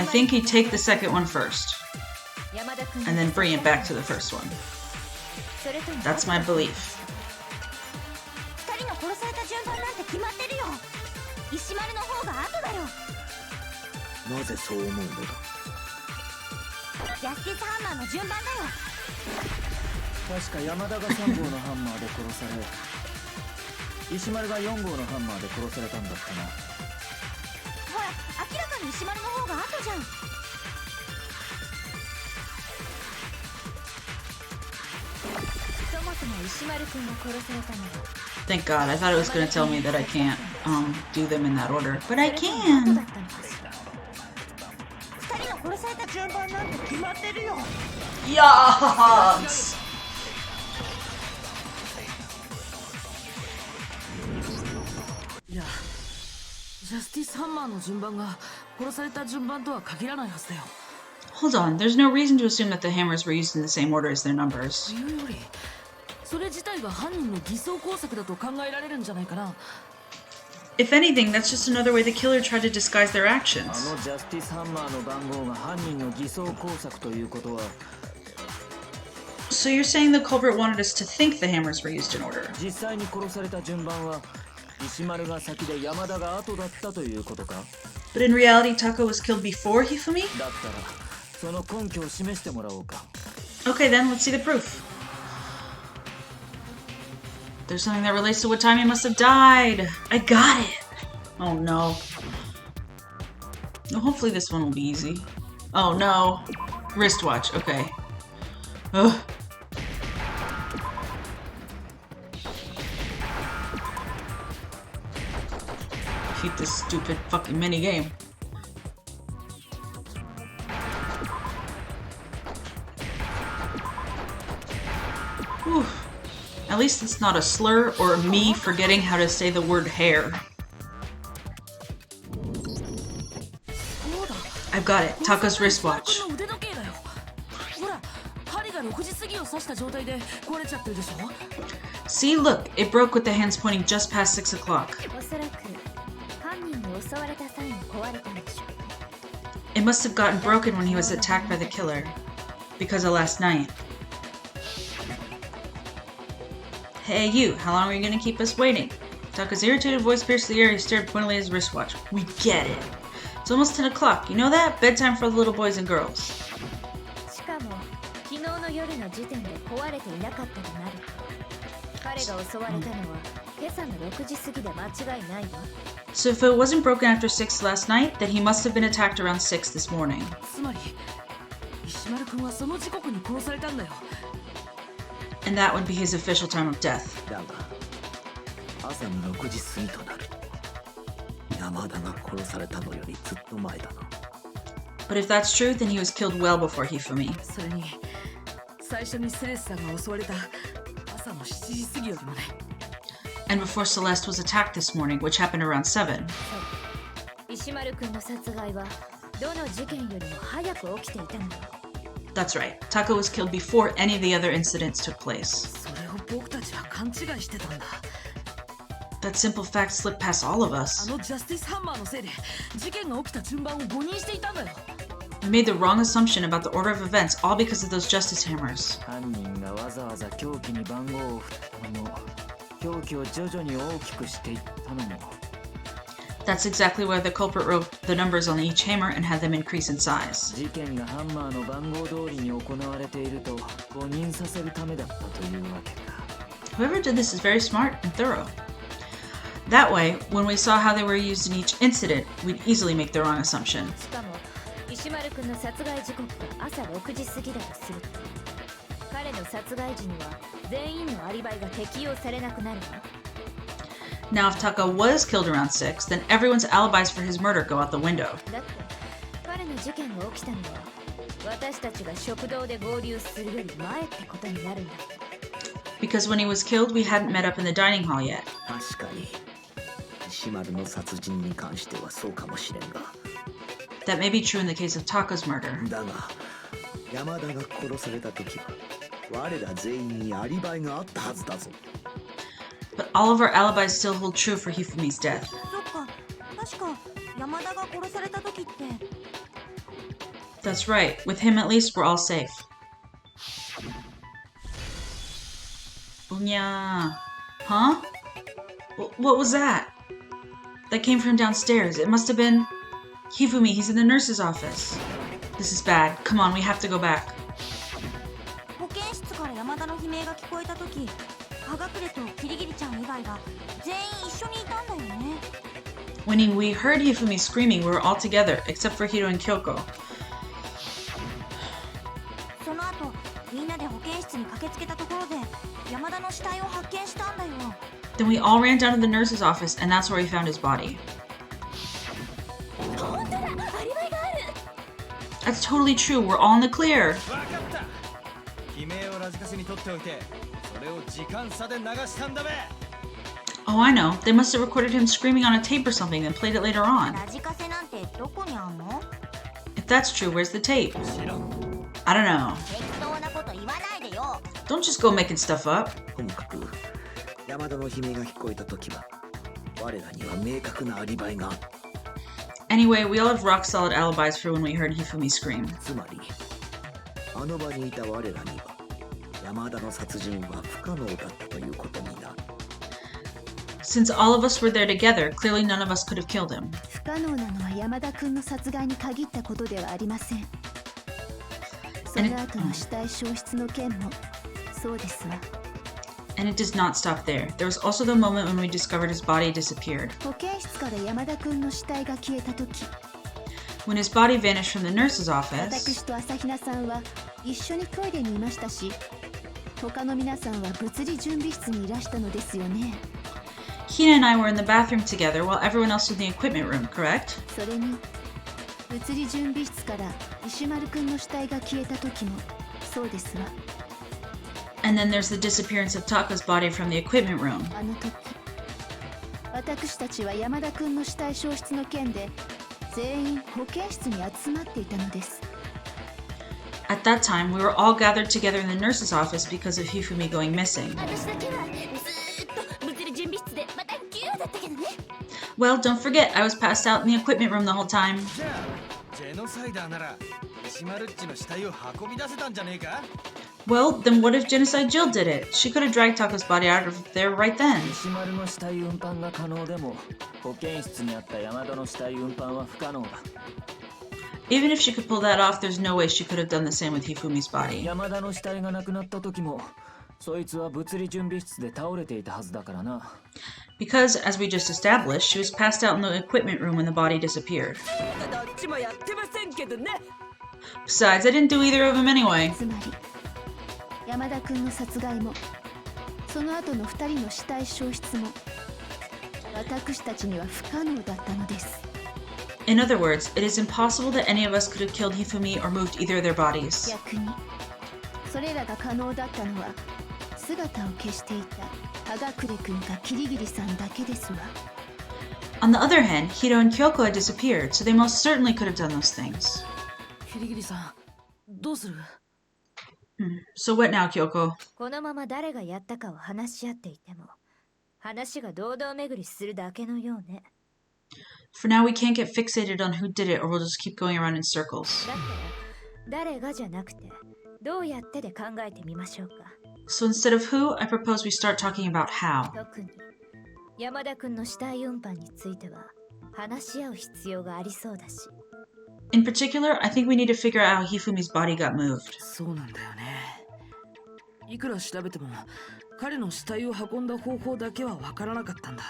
S1: I think you take the second one first. And then bring it back to the first one. That's my belief. Thank God, I thought it was going to tell me that I can't do them in that order, but I can! Yes!
S5: Yeah. Justice Hammer の順番が殺された順番とは限らないはずだよ。
S1: Hold on, there's no reason to assume that the hammers were used in the same order as their numbers.
S5: というより、それ自体が犯人の偽装工作だと考えられるんじゃないかな。
S1: If anything, that's just another way the killer tried to disguise their actions.
S6: あのジャスティスハンマーの番号が犯人の偽装工作ということは。
S1: So you're saying the culprit wanted us to think the hammers were used in order?
S6: 実際に殺された順番は石丸が先で山田が後だったということか。
S1: But in reality, Taka was killed before Hifumi?
S6: だったらその根拠を示してもらおうか。
S1: Okay then, let's see the proof. There's something that relates to what time he must have died. I got it. Oh no. Hopefully this one will be easy. Oh no. Wristwatch, okay. Ugh. Hate this stupid fucking minigame. Whew. At least it's not a slur or me forgetting how to say the word hair. I've got it. Taka's wristwatch. See, look, it broke with the hands pointing just past 6 o'clock. It must have gotten broken when he was attacked by the killer. Because of last night. Hey you, how long are you gonna keep us waiting? Taka's irritated voice pierced the air. He stared pointedly at his wristwatch. We get it. It's almost 10 o'clock. You know that? Bedtime for the little boys and girls.
S3: しかも昨日の夜の時点で壊れていなかったとなる。彼が襲われたのは今朝の6時過ぎで間違いないわ。
S1: So if it wasn't broken after 6 last night, then he must have been attacked around 6 this morning.
S5: つまり石丸君はその時刻に殺されたんだよ。
S1: And that would be his official time of death.
S7: だが朝の6時過ぎとなる。山田が殺されたのよりずっと前だな。
S1: But if that's true, then he was killed well before Hifumi.
S5: それに最初にセレスさんが襲われた朝の7時過ぎよりもね。
S1: And before Celeste was attacked this morning, which happened around 7.
S3: 石丸君の殺害はどの事件よりも早く起きていたの。
S1: That's right. Taka was killed before any of the other incidents took place.
S5: それを僕たちは勘違いしてたんだ。
S1: That simple fact slipped past all of
S5: あ
S1: us.
S5: のジャスティスハンマーのせいで事件が起きた順番を誤認していたんだよ。
S1: We made the wrong assumption about the order of events, all because of those justice hammers.
S6: 犯人がわざわざ凶器に番号を振ったのも凶器を徐々に大きくしていったのも
S1: That's exactly why the culprit wrote the numbers on each hammer and had them increase in size.
S6: 事件がハンマーの番号通りに行われていると誤認させるためだったというわけか。
S1: Whoever did this is very smart and thorough. That way, when we saw how they were used in each incident, we'd easily make the wrong assumption.
S3: しかも石丸君の殺害時刻が朝6時過ぎだとすると彼の殺害時には全員のアリバイが適用されなくなるわ。
S1: Now, if Taka was killed around 6, then everyone's alibis for his murder go out the window.
S3: だって彼の事件が起きたのは私たちが食堂で合流するより前ってことになるんだ。
S1: Because when he was killed, we hadn't met up in the dining hall yet.
S7: 確かに石丸の殺人に関してはそうかもしれんが。
S1: That may be true in the case of Taka's murder.
S7: だが山田が殺された時は我ら全員にアリバイがあったはずだぞ。
S1: But all of our alibis still hold true for Hifumi's death.
S8: そっか、確か山田が殺された時って。
S1: That's right. With him at least, we're all safe. Unya. Huh? What was that? That came from downstairs. It must have been... Hifumi, he's in the nurse's office. This is bad. Come on, we have to go back.
S8: 保健室から山田の悲鳴が聞こえた時、葉隠れとキリギリちゃん以外が全員一緒にいたんだよね。
S1: When we heard Hifumi screaming, we were all together, except for Hiro and Kyoko.
S8: その後、みんなで保健室に駆けつけたところで山田の死体を発見したんだよ。
S1: Then we all ran down to the nurse's office, and that's where we found his body.
S8: 本当だ、アリバイがある。
S1: That's totally true. We're all in the clear.
S4: 分かった。悲鳴をラジカセに取っておいてそれを時間差で流したんだべ。
S1: Oh, I know. They must have recorded him screaming on a tape or something and played it later on.
S8: ラジカセなんてどこにあんの？
S1: If that's true, where's the tape?
S4: 知らん。
S1: I don't know.
S8: 適当なこと言わないでよ。
S1: Don't just go making stuff up.
S7: ともかく山田の悲鳴が聞こえた時は我らには明確なアリバイがあった。
S1: Anyway, we all have rock solid alibis for when we heard Hifumi scream.
S7: つまりあの場にいた我らには山田の殺人は不可能だったということになる。
S1: Since all of us were there together, clearly none of us could have killed him.
S3: 不可能なのは山田君の殺害に限ったことではありません。その後の死体消失の件もそうですわ。
S1: And it does not stop there. There was also the moment when we discovered his body disappeared.
S3: 保健室から山田君の死体が消えた時、
S1: When his body vanished from the nurse's
S3: 私
S1: office,
S3: と朝比奈さんは一緒にトイレにいましたし、他の皆さんは物理準備室にいらしたのですよね。
S1: Hina and I were in the bathroom together while everyone else was in the equipment room, correct?
S3: それに物理準備室から石丸君の死体が消えた時もそうですわ。
S1: And then there's the disappearance of Taka's body from the equipment room.
S3: あの時、私たちは山田君の死体消失の件で全員保健室に集まっていたのです。
S1: At that time, we were all gathered together in the nurse's office because of Hifumi going missing.
S8: 私だけはずーっと物理準備室でまたギューだったけどね。
S1: Well, don't forget, I was passed out in the equipment room the whole time.
S4: じゃあジェノサイダーなら石丸っちの死体を運び出せたんじゃねえか。
S1: Well, then what if Genocide Jill did it? She could have dragged Tako's body out of there right then.
S6: 石丸の死体運搬が可能でも保健室にあった山田の死体運搬は不可能だ。
S1: Even if she could pull that off, there's no way she could have done the same with Hifumi's body.
S6: 山田の死体がなくなった時もそいつは物理準備室で倒れていたはずだからな。
S1: Because, as we just established, she was passed out in the equipment room when the body disappeared. Besides, I didn't do either of them anyway.
S3: つまり山田君の殺害もその後の2人の死体消失も私たちには不可能だったのです。
S1: In other words, it is impossible that any of us could have killed Hifumi or moved either of their bodies.
S3: 逆にそれらが可能だったのは姿を消していた葉隠君かキリギリさんだけですわ。
S1: On the other hand, Hiro and Kyoko had disappeared, so they most certainly could have done those things.
S5: キリギリさん、どうする？
S1: So what now, Kyoko?
S9: このまま誰がやったかを話し合っていても話が堂々巡りするだけのようね。
S1: For now, we can't get fixated on who did it, or we'll just keep going around in circles.
S9: だから誰がじゃなくてどうやってで考えてみましょうか。
S1: So instead of who, I propose we start talking about how.
S9: 特に山田君の死体運搬については話し合う必要がありそうだし。
S1: In particular, I think we need to figure out how Hifumi's body got moved.
S5: そうなんだよね。いくら調べても彼の死体を運んだ方法だけはわからなかったんだ。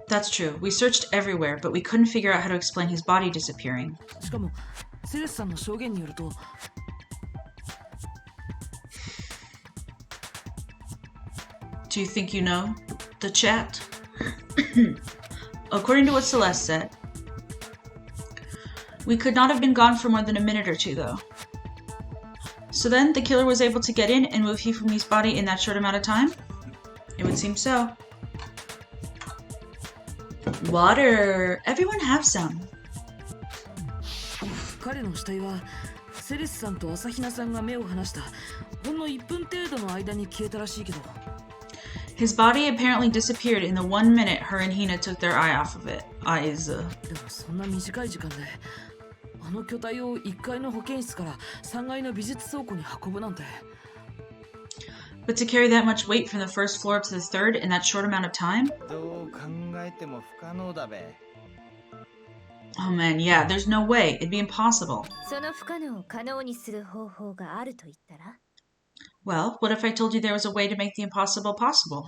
S1: That's true. We searched everywhere, but we couldn't figure out how to explain his body disappearing.
S5: しかもセレスさんの証言によると
S1: Do you think you know? The chat? According to what Celeste said, we could not have been gone for more than a minute or two, though. So then, the killer was able to get in and move Hifumi's body in that short amount of time? It would seem so. Water! Everyone have some.
S5: 彼の死体はセレスさんと朝比奈さんが目を離したほんの1分程度の間に消えたらしいけど。
S1: His body apparently disappeared in the 1 minute her and Hina took their eye off of it. Eyes.
S5: でもそんな短い時間であの巨体を1階の保健室から3階の美術倉庫に運ぶなんて。
S1: But to carry that much weight from the first floor to the third in that short amount of time?
S4: どう考えても不可能だべ。
S1: Oh man, yeah, there's no way. It'd be impossible.
S9: その不可能を可能にする方法があると言ったら？
S1: Well, what if I told you there was a way to make the impossible possible?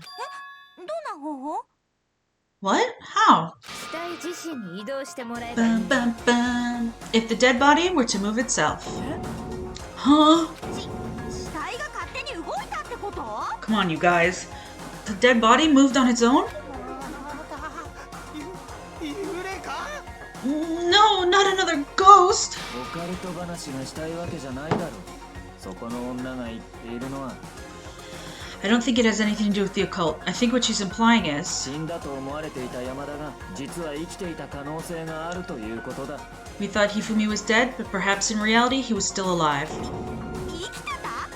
S8: どんな方法？
S1: What? How?
S9: 死体自身に移動してもらえばいい。
S1: Bum, bum, bum. If the dead body were to move itself. Huh?
S8: 死体が勝手に動いたってこと？
S1: Come on, you guys. The dead body moved on its own?
S4: 幽霊か？
S1: No, not another ghost!
S6: オカルト話がしたいわけじゃないだろう。そこの女が言っているのは
S1: I don't think it has anything to do with the occult. I think what she's implying is...
S6: 死んだと思われていた山田が実は生きていた可能性があるということだ。
S1: We thought Hifumi was dead, but perhaps in reality he was still alive.
S8: 生きてた？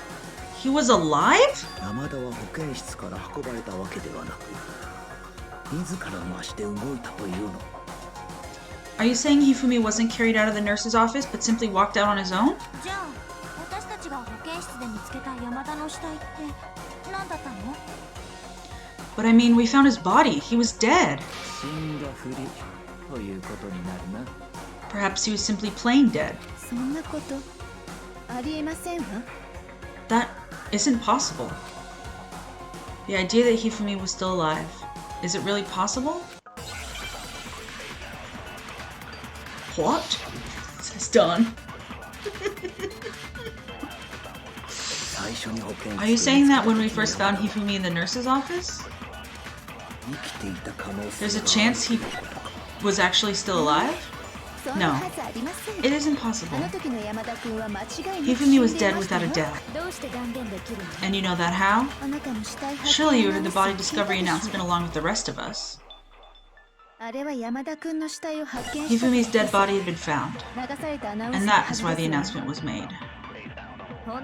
S1: He was alive?
S7: 山田は保健室から運ばれたわけではなく自らの足で動いたというの。
S1: Are you saying Hifumi wasn't carried out of the nurse's office, but simply walked out on his own?
S8: じゃあ私たちが保健室で見つけた山田の死体って何だったの？
S1: But I mean, we found his body. He was dead.
S6: 死んだふりということになるな。
S1: Perhaps he was simply plain dead.
S3: そんなことありえませんわ。
S1: That isn't possible. The idea that Hifumi was still alive. Is it really possible? What? Says Dawn. Are you saying that when we first found Hifumi in the nurse's office? There's a chance he was actually still alive? No. It isn't possible. Hifumi was dead without a doubt. And you know that how? Surely you heard the body discovery announcement along with the rest of us. Hifumi's dead body had been found. And that is why the announcement was made. Are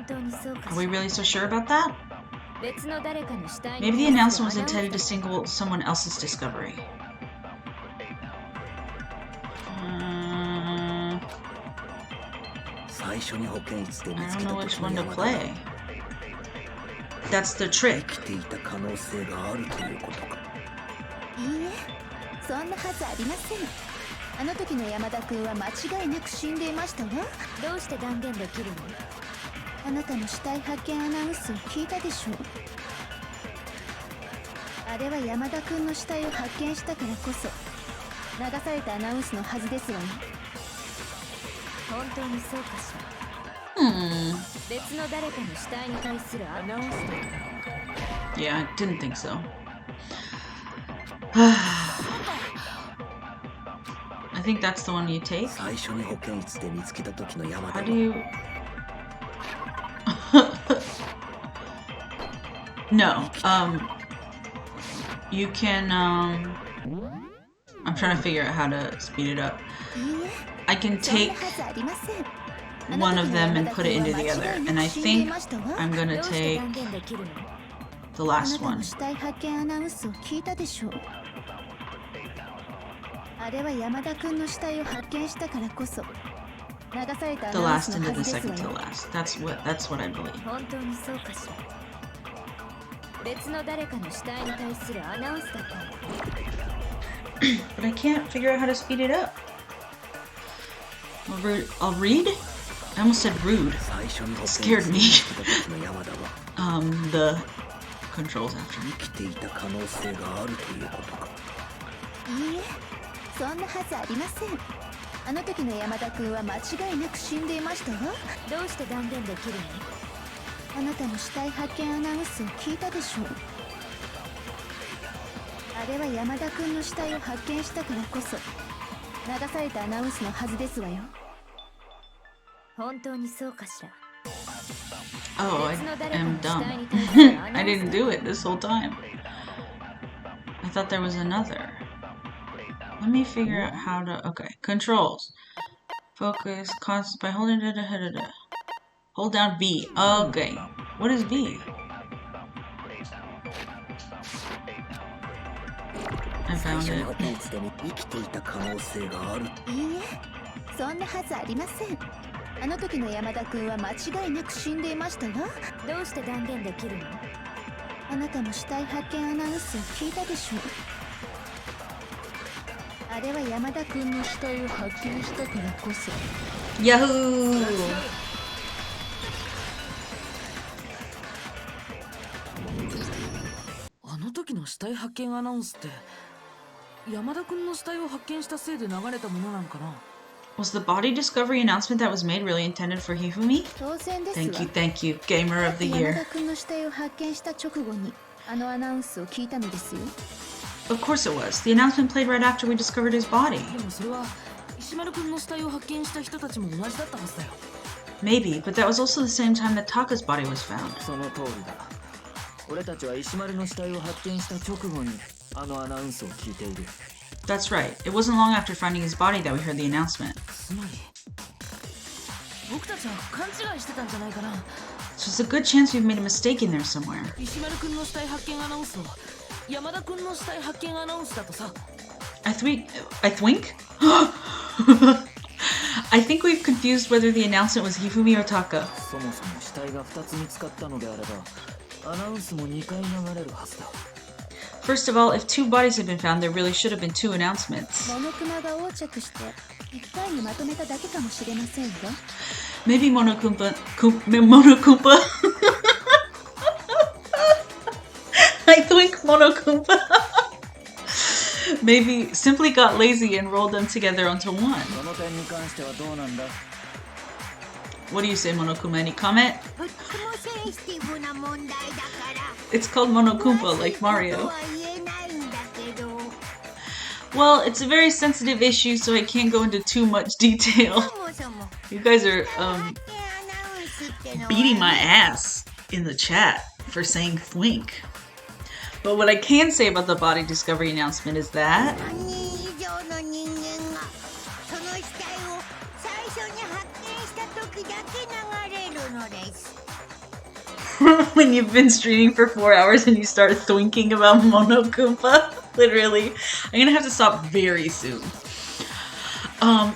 S1: we really so sure about that? Maybe the announcement was intended to signal someone else's discovery.
S7: 最初に保健室で見
S1: I
S7: つ
S1: don't
S7: けた
S1: know
S7: 時
S1: which
S7: の
S1: one to
S7: 山田は
S1: play. That's the
S7: 生
S1: trick.
S7: きていた可能性があるということか。
S3: いいえ、そんなはずありません。あの時の山田君は間違いなく死んでいましたわ。
S9: どうして断言できるの？
S3: あなたの死体発見アナウンスを聞いたでしょう。あれは山田君の死体を発見したからこそ流されたアナウンスのはずですわよ。
S9: 本当にそうかしら。別の誰かの死体に対するアナウンスだったのか。
S1: Yeah, I didn't think so. I think that's the one you take.
S7: 最初に保健室で見つけた時の山田
S1: How
S7: は
S1: do you... No, you can, I'm trying to figure out how to speed it up.
S3: いいえ、
S1: I can
S3: そんな
S1: take
S3: はずありません。
S1: one of them and put it into the other, and I think I'm gonna
S9: どうして
S1: take
S9: 断言できるの？
S1: the
S3: あな
S1: last
S3: たの
S1: one.
S3: 死体発見アナウンスを聞いたでしょう。あれは山田君の死体を発見したからこそ流されたア
S1: The
S3: ナウンス
S1: last
S3: の
S1: into
S3: は
S1: the
S3: ずです
S1: second
S3: わ
S1: to
S3: よ。
S1: last. That's what I believe.
S9: 本当にそうかしら。別の誰かの死体に対するアナウンスだったのか。
S1: But I can't figure out how to speed it up. I'll read? I almost said rude.
S7: 最初に保健
S1: Scared
S7: 室で
S1: me.
S7: 見つけた時の山田は
S1: The controls after me.
S7: 生きていた可能性があるということか。
S3: いいえ、そんなはずありません。あの時の山田君は間違いなく死んでいましたわ。
S9: どうして断言できるの？
S3: あなたの死体発見アナウンスを聞いたでしょう。あれは山田君の死体を発見したからこそ流されたアナウンスのはずですわよ。
S9: 本当にそうかしら。
S1: Oh, I
S9: 別の誰か
S1: am
S9: の死
S1: dumb.
S9: 体に対するア
S1: I
S9: ナウン
S1: didn't
S9: スだ
S1: do it this whole time. I thought there was another. Let me figure out how to... Okay, controls. Focus, constant by holding... Hold down B. Okay. What is B? I
S7: 最
S1: found
S7: 初に
S1: it.
S7: 保健室で生きていた可能性がある。
S3: いいえ、そんなはずありません。あの時の山田君は間違いなく死んでいましたわ。
S9: どうして断言できるの？
S3: あなたも死体発見アナウンスを聞いたでしょう。あれは山田君の死体を発見したからこそ。
S1: Yahoo!
S5: あの時の死体発見アナウンスって山田君の死体を発見したせいで流れたものなのかな？
S1: Was the body discovery announcement that was made really intended for Hifumi?
S3: 当然ですわ。
S1: Thank you, Gamer of the
S3: 山
S1: Year.
S3: 田君の死体を発見した直後にあのアナウンスを聞いたのですよ。
S1: Of course it was. The announcement played right after we discovered his body.
S5: でもそれは石丸君の死体を発見した人たちも同じだったはずだよ。
S1: Maybe, but that was also the same time that Taka's body was found.
S6: その通りだ。俺たちは石丸の死体を発見した直後にあのアナウンスを聞いている。
S1: That's right. It wasn't long after finding his body that we heard the announcement.
S5: つまり僕たちは勘違いしてたんじゃないかな。
S1: So it's a good chance we've made a mistake in there somewhere.
S5: 石丸君の死体発見アナウンスを山田君の死体発見アナウンスだとさ。
S1: I think we've confused whether the announcement was Hifumi or Taka.
S6: そもそも死体が2つ見つかったのであればアナウンスも2回流れるはずだ。
S1: First of all, if 2 bodies had been found, there really should have been 2 announcements.
S3: モノクマが横着して1回にまとめただけかもしれませんわ。
S1: Maybe Monokumpa... I think Monokumpa maybe simply got lazy and rolled them together onto one.
S6: その点に関してはどうなんだ？
S1: What do you say, Monokuma? Any comment?
S2: とってもセンシティブな問題だから
S1: It's called Monokumpa, like
S2: 詳しい
S1: Mario.
S2: ことは言えないんだけど
S1: Well, it's a very sensitive issue, so I can't go into too much detail.
S2: そもそも
S1: You guys are
S2: 発見アナウンスってのは
S1: beating my ass in the chat for saying Thwink. But what I can say about the body discovery announcement is that
S2: 3人以上の人間がその死体を最初に発見した時だけ流れるのです
S1: when you've been streaming for 4 hours and you start thinking about Monokumpa, literally, I'm gonna have to stop very soon.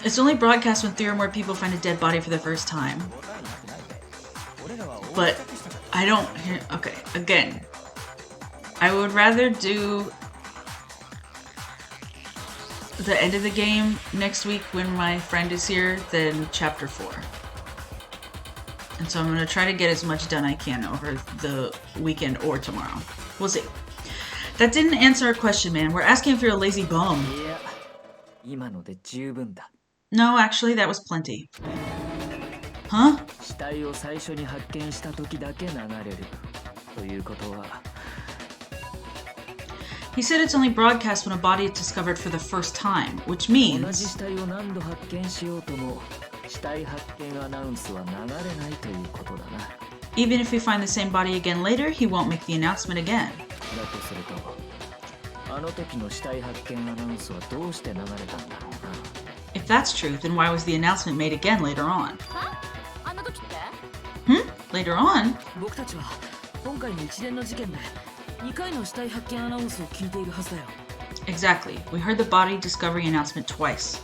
S1: It's only broadcast when 3 or more people find a dead body for the first time. But I don't hear. Okay, again, I would rather do the end of the game next week when my friend is here than chapter 4. And so I'm going to try to get as much done I can over the weekend or tomorrow. We'll see. That didn't answer our question, man. We're asking if you're a lazy bum. No, actually, that was plenty. Huh? He said it's only broadcast when a body is discovered for the first time, which means... even if we find the same body again later, he won't make the announcement again. If that's true, then why was the announcement made again later on? Later on? Exactly. We heard the body discovery announcement twice.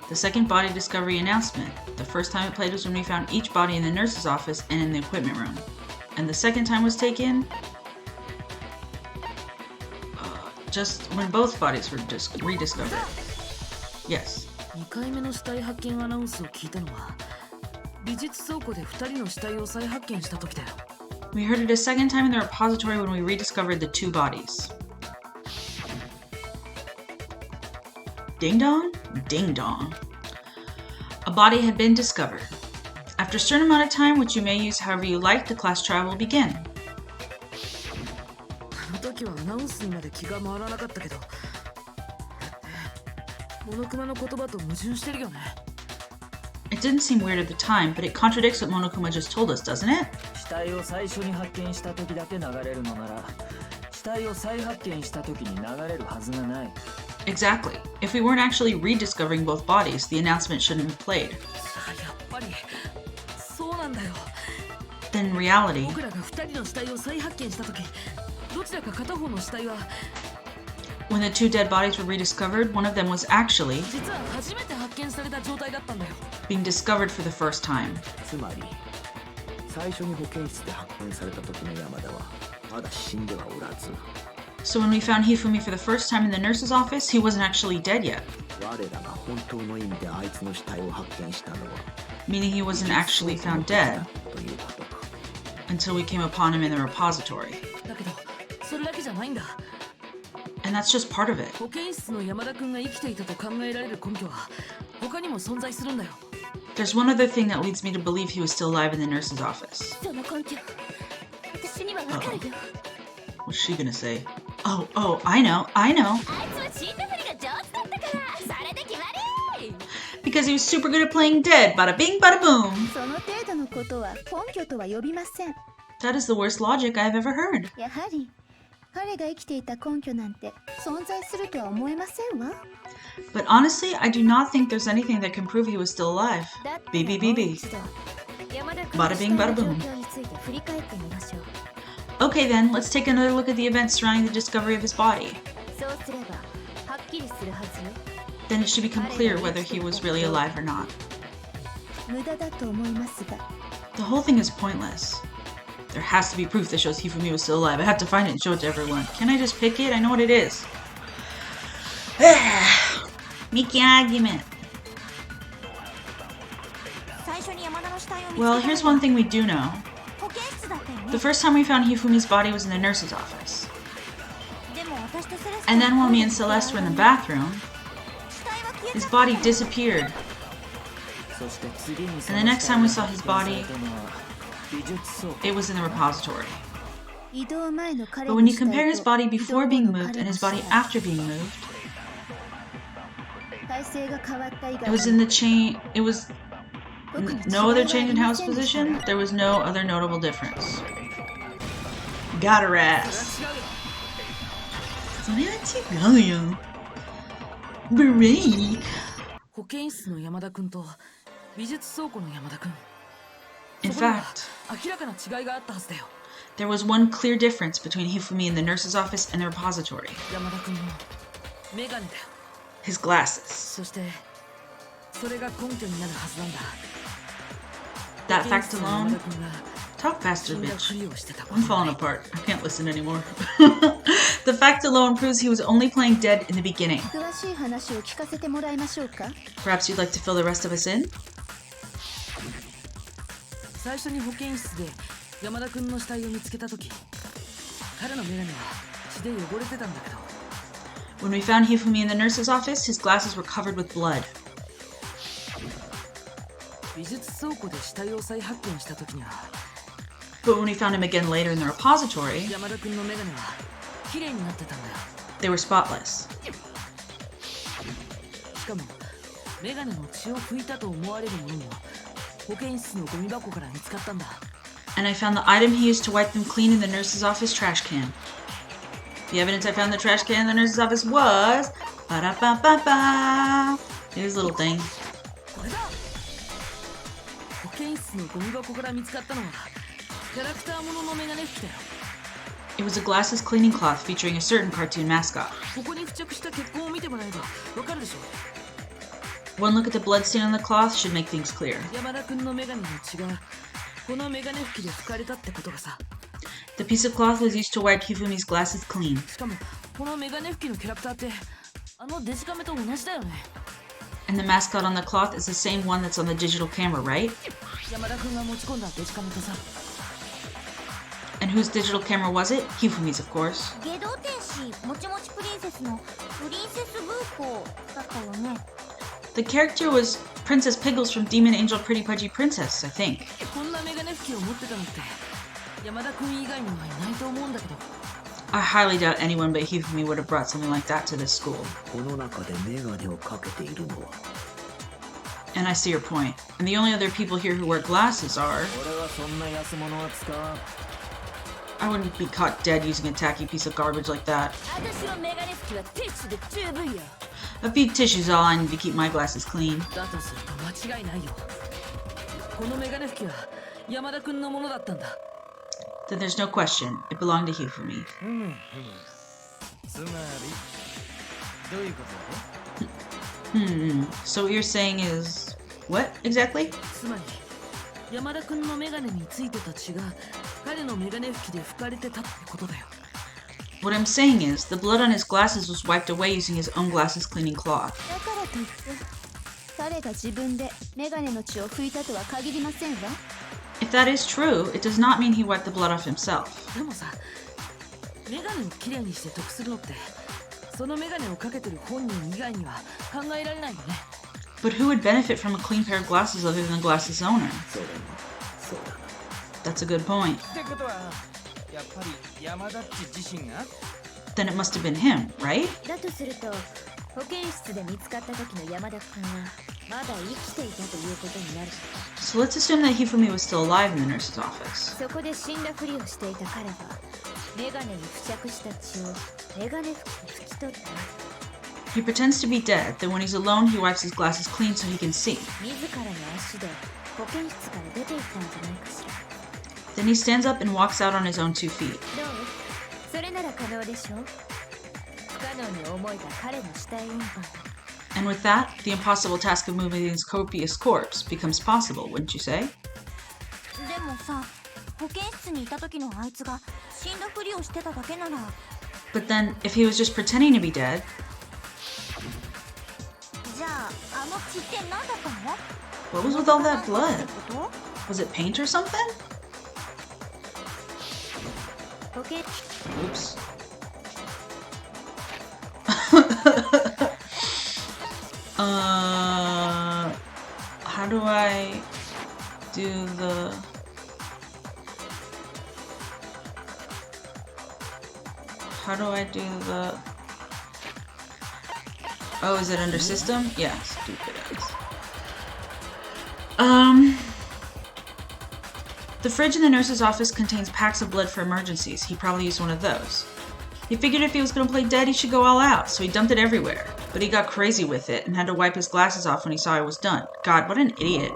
S1: The second body discovery announcement, the first time it played was when we found each body in the nurse's office and in the equipment room. And the second time was taken just when both bodies were just rediscovered. Yes. We heard it a second time in the repository when we rediscovered the 2 bodies. Ding dong? Ding dong. A body had been discovered. After a certain amount of time, which you may use however you like, the class trial will begin. It didn't seem weird at the time, but it contradicts what Monokuma just told us, doesn't it? Exactly. If we weren't actually rediscovering both bodies, the announcement shouldn't have played. Then in reality, when the 2 dead bodies were rediscovered, one of them was actually being discovered for the first time. So when we found Hifumi for the first time in the nurse's office, he wasn't actually dead yet. Meaning he wasn't actually found dead until we came upon him in the repository. And that's just part of it. There's one other thing that leads me to believe he was still alive in the nurse's office. Uh-oh. What's she gonna say? Oh, I know. Because he was super good at playing dead. Bada bing, bada boom. That is the worst logic I've ever heard. But honestly, I do not think there's anything that can prove he was still alive. BB. Bada bing, bada boom. Okay then, let's take another look at the events surrounding the discovery of his body. Then it should become clear whether he was really alive or not. The whole thing is pointless. There has to be proof that shows Hifumi was still alive. I have to find it and show it to everyone. Can I just pick it? I know what it is. Miki argument. Well, here's one thing we do know. The first time we found Hifumi's body was in the nurse's office. And then when me and Celeste were in the bathroom, his body disappeared. And the next time we saw his body, it was in the repository. But when you compare his body before being moved and his body after being moved, it was in the chain. It was no other change in house position. There was no other notable difference. Got her ass. それは違うよ。ブレイク。
S5: 保健室の山田君と美術倉庫の山田君。
S1: In fact,
S5: 明らかな違いがあったはずだよ。
S1: There was one clear difference between Hifumi in the nurse's office and the repository.
S5: 山田君のメガネだよ。
S1: His glasses.
S5: そしてそれが根拠になるはずなんだ。
S1: That fact alone. Talk faster, bitch. I'm falling apart. I can't listen anymore. The fact alone proves he was only playing dead in the beginning.
S3: 詳しい話を聞かせてもらいましょうか。
S1: Perhaps you'd like to fill the rest of us in?
S5: 最初に保健室で山田君の死体を見つけた時、彼の眼鏡は血で汚れてたんだけど。
S1: When we found Hifumi in the nurse's office, his glasses were covered with blood.
S5: 美術倉庫で死体を再発見した時には、
S1: But when we found him again later in the repository,
S5: 山田君の眼鏡は綺麗になってたんだよ。
S1: they were spotless.
S5: しかも眼鏡の血を拭いたと思われるものも保健室のゴミ箱から見つかったんだ。
S1: And I found the item he used to wipe them clean in the nurse's office trash can. The evidence I found in the trash can in the nurse's office was... Ba-da-ba-ba-ba! Here's a little thing.
S5: これだ。保健室のゴミ箱から見つかったのはキャラクターものの眼鏡拭きだよ。
S1: It was a glasses cleaning cloth featuring a certain cartoon mascot.
S5: ここに付着した血痕を見てもらえばわかるでしょ。
S1: One look at the bloodstain on the cloth should make things clear.
S5: 山田君の眼鏡の血がこの眼鏡拭きで拭かれたってことがさ。
S1: The piece of cloth was used to wipe Hifumi's glasses clean.
S5: しかもこの眼鏡拭きのキャラクターってあのデジカメと同じだよね。
S1: And the mascot on the cloth is the same one that's on the digital camera, right?
S5: 山田君が持ち込んだデジカメとさ。
S1: And whose digital camera was it? Hifumi's, of course.
S8: 下道天使もちもちプリンセスのプリンセスブーコだったよね。
S1: The character was Princess Piggles from Demon Angel Pretty Pudgy Princess, I think.
S5: こんな眼鏡拭きを持ってたのって山田君以外にはいないと思うんだけど。
S1: I highly doubt anyone but Hifumi would have brought something like that to this school.
S7: この中で眼鏡をかけているのは
S1: And I see your point. And the only other people here who wear glasses are...
S6: 俺はそんな安物は使わん。
S1: I wouldn't be caught dead using a tacky piece of garbage like that.
S9: 私のメガネ拭きはティッシュで十分よ。
S1: A few tissues all I need to keep my glasses clean.
S5: だとすると間違いないよ。このメガネ拭きは山田君のものだったんだ。
S1: Then there's no question. It belonged to Hifumi.
S4: つまりどういうことだね。
S1: So what you're saying is... What, exactly?
S5: つまり山田君のメガネについてた血が彼のメガネ拭きで拭かれてたってことだよ。
S1: What I'm saying is, the blood on his glasses was wiped away using his own glasses cleaning cloth.
S3: だからといって彼が自分でメガネの血を拭いたとは限りませんわ。
S1: If that is true, it does not mean he wiped the blood off himself.
S5: でもさ、メガネをきれいにして得するのってそのメガネをかけてる本人以外には考えられないよね。
S1: But who would benefit from a clean pair of glasses other than the glasses owner?
S7: そうだな。
S1: That's a good point.
S4: ってことはやっぱり山田っち自身が
S1: Then it must have been him, right?
S9: だとすると保健室で見つかった時の山田君はまだ生きていたということになる。
S1: So let's assume that Hifumi was still alive in the nurse's office.
S9: そこで死んだふりをしていた彼はメガネに付着した血をメガネ拭きで拭き取った。
S1: He pretends to be dead, then when he's alone, he wipes his glasses clean so he can see.
S9: 自らの足で保健室から出て行ったんじゃないかしら。
S1: Then he stands up and walks out on his own 2 feet.
S9: どう？それなら可能でしょう。不可能に思えた彼の死体運搬。
S1: And with that, the impossible task of moving his copious corpse becomes possible, wouldn't you say?
S8: でもさ、保健室にいた時のあいつが死んだふりをしてただけなら。
S1: But then, if he was just pretending to be dead,
S8: じゃあ、あの血って何だったの？
S1: what was with all that
S8: って
S1: blood?
S8: こと？
S1: Was it paint or something?
S9: 保健
S1: Oops. How do I do the... How do I do the... Oh, is it under system? Yeah, stupid ass. The fridge in the nurse's office contains packs of blood for emergencies. He probably used one of those. He figured if he was gonna play dead, he should go all out, so he dumped it everywhere. But he got crazy with it and had to wipe his glasses off when he saw it was done. God, what an idiot.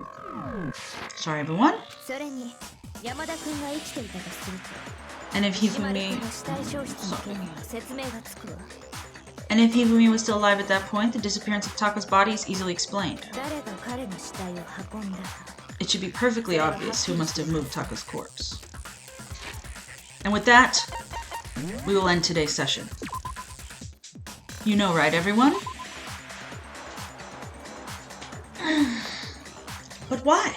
S1: Sorry, everyone.
S9: それに山田君が生きていたとすると
S1: And if
S9: 石丸
S1: Hifumi...
S9: 君の死体消失の件には説明がつくわ。
S1: And if Hifumi was still alive at that point, the disappearance of Taka's body is easily explained. It should be perfectly obvious who must have moved Taka's corpse. And with that, we will end today's session. You know, right, everyone? But why?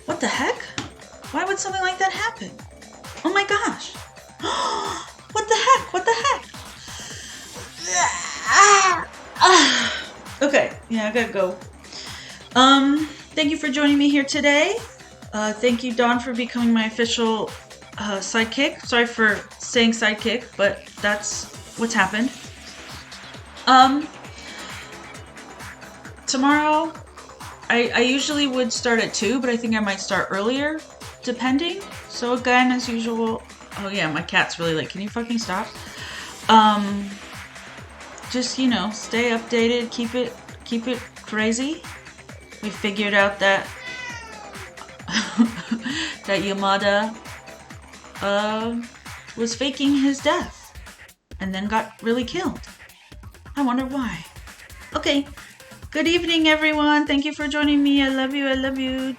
S1: What the heck? Why would something like that happen? Oh my gosh! What the heck? What the heck? Okay, yeah, I gotta go. Thank you for joining me here today. Thank you, Dawn, for becoming my official sidekick. Sorry for saying sidekick, but that's what's happened. Tomorrow, I usually would start at 2, but I think I might start earlier, depending. So again, as usual, oh yeah, my cat's really like, can you fucking stop? Just, you know, stay updated, keep it crazy. We figured out that that Yamada was faking his death and then got really killed. I wonder why. Okay. Good evening, everyone. Thank you for joining me. I love you. I love you.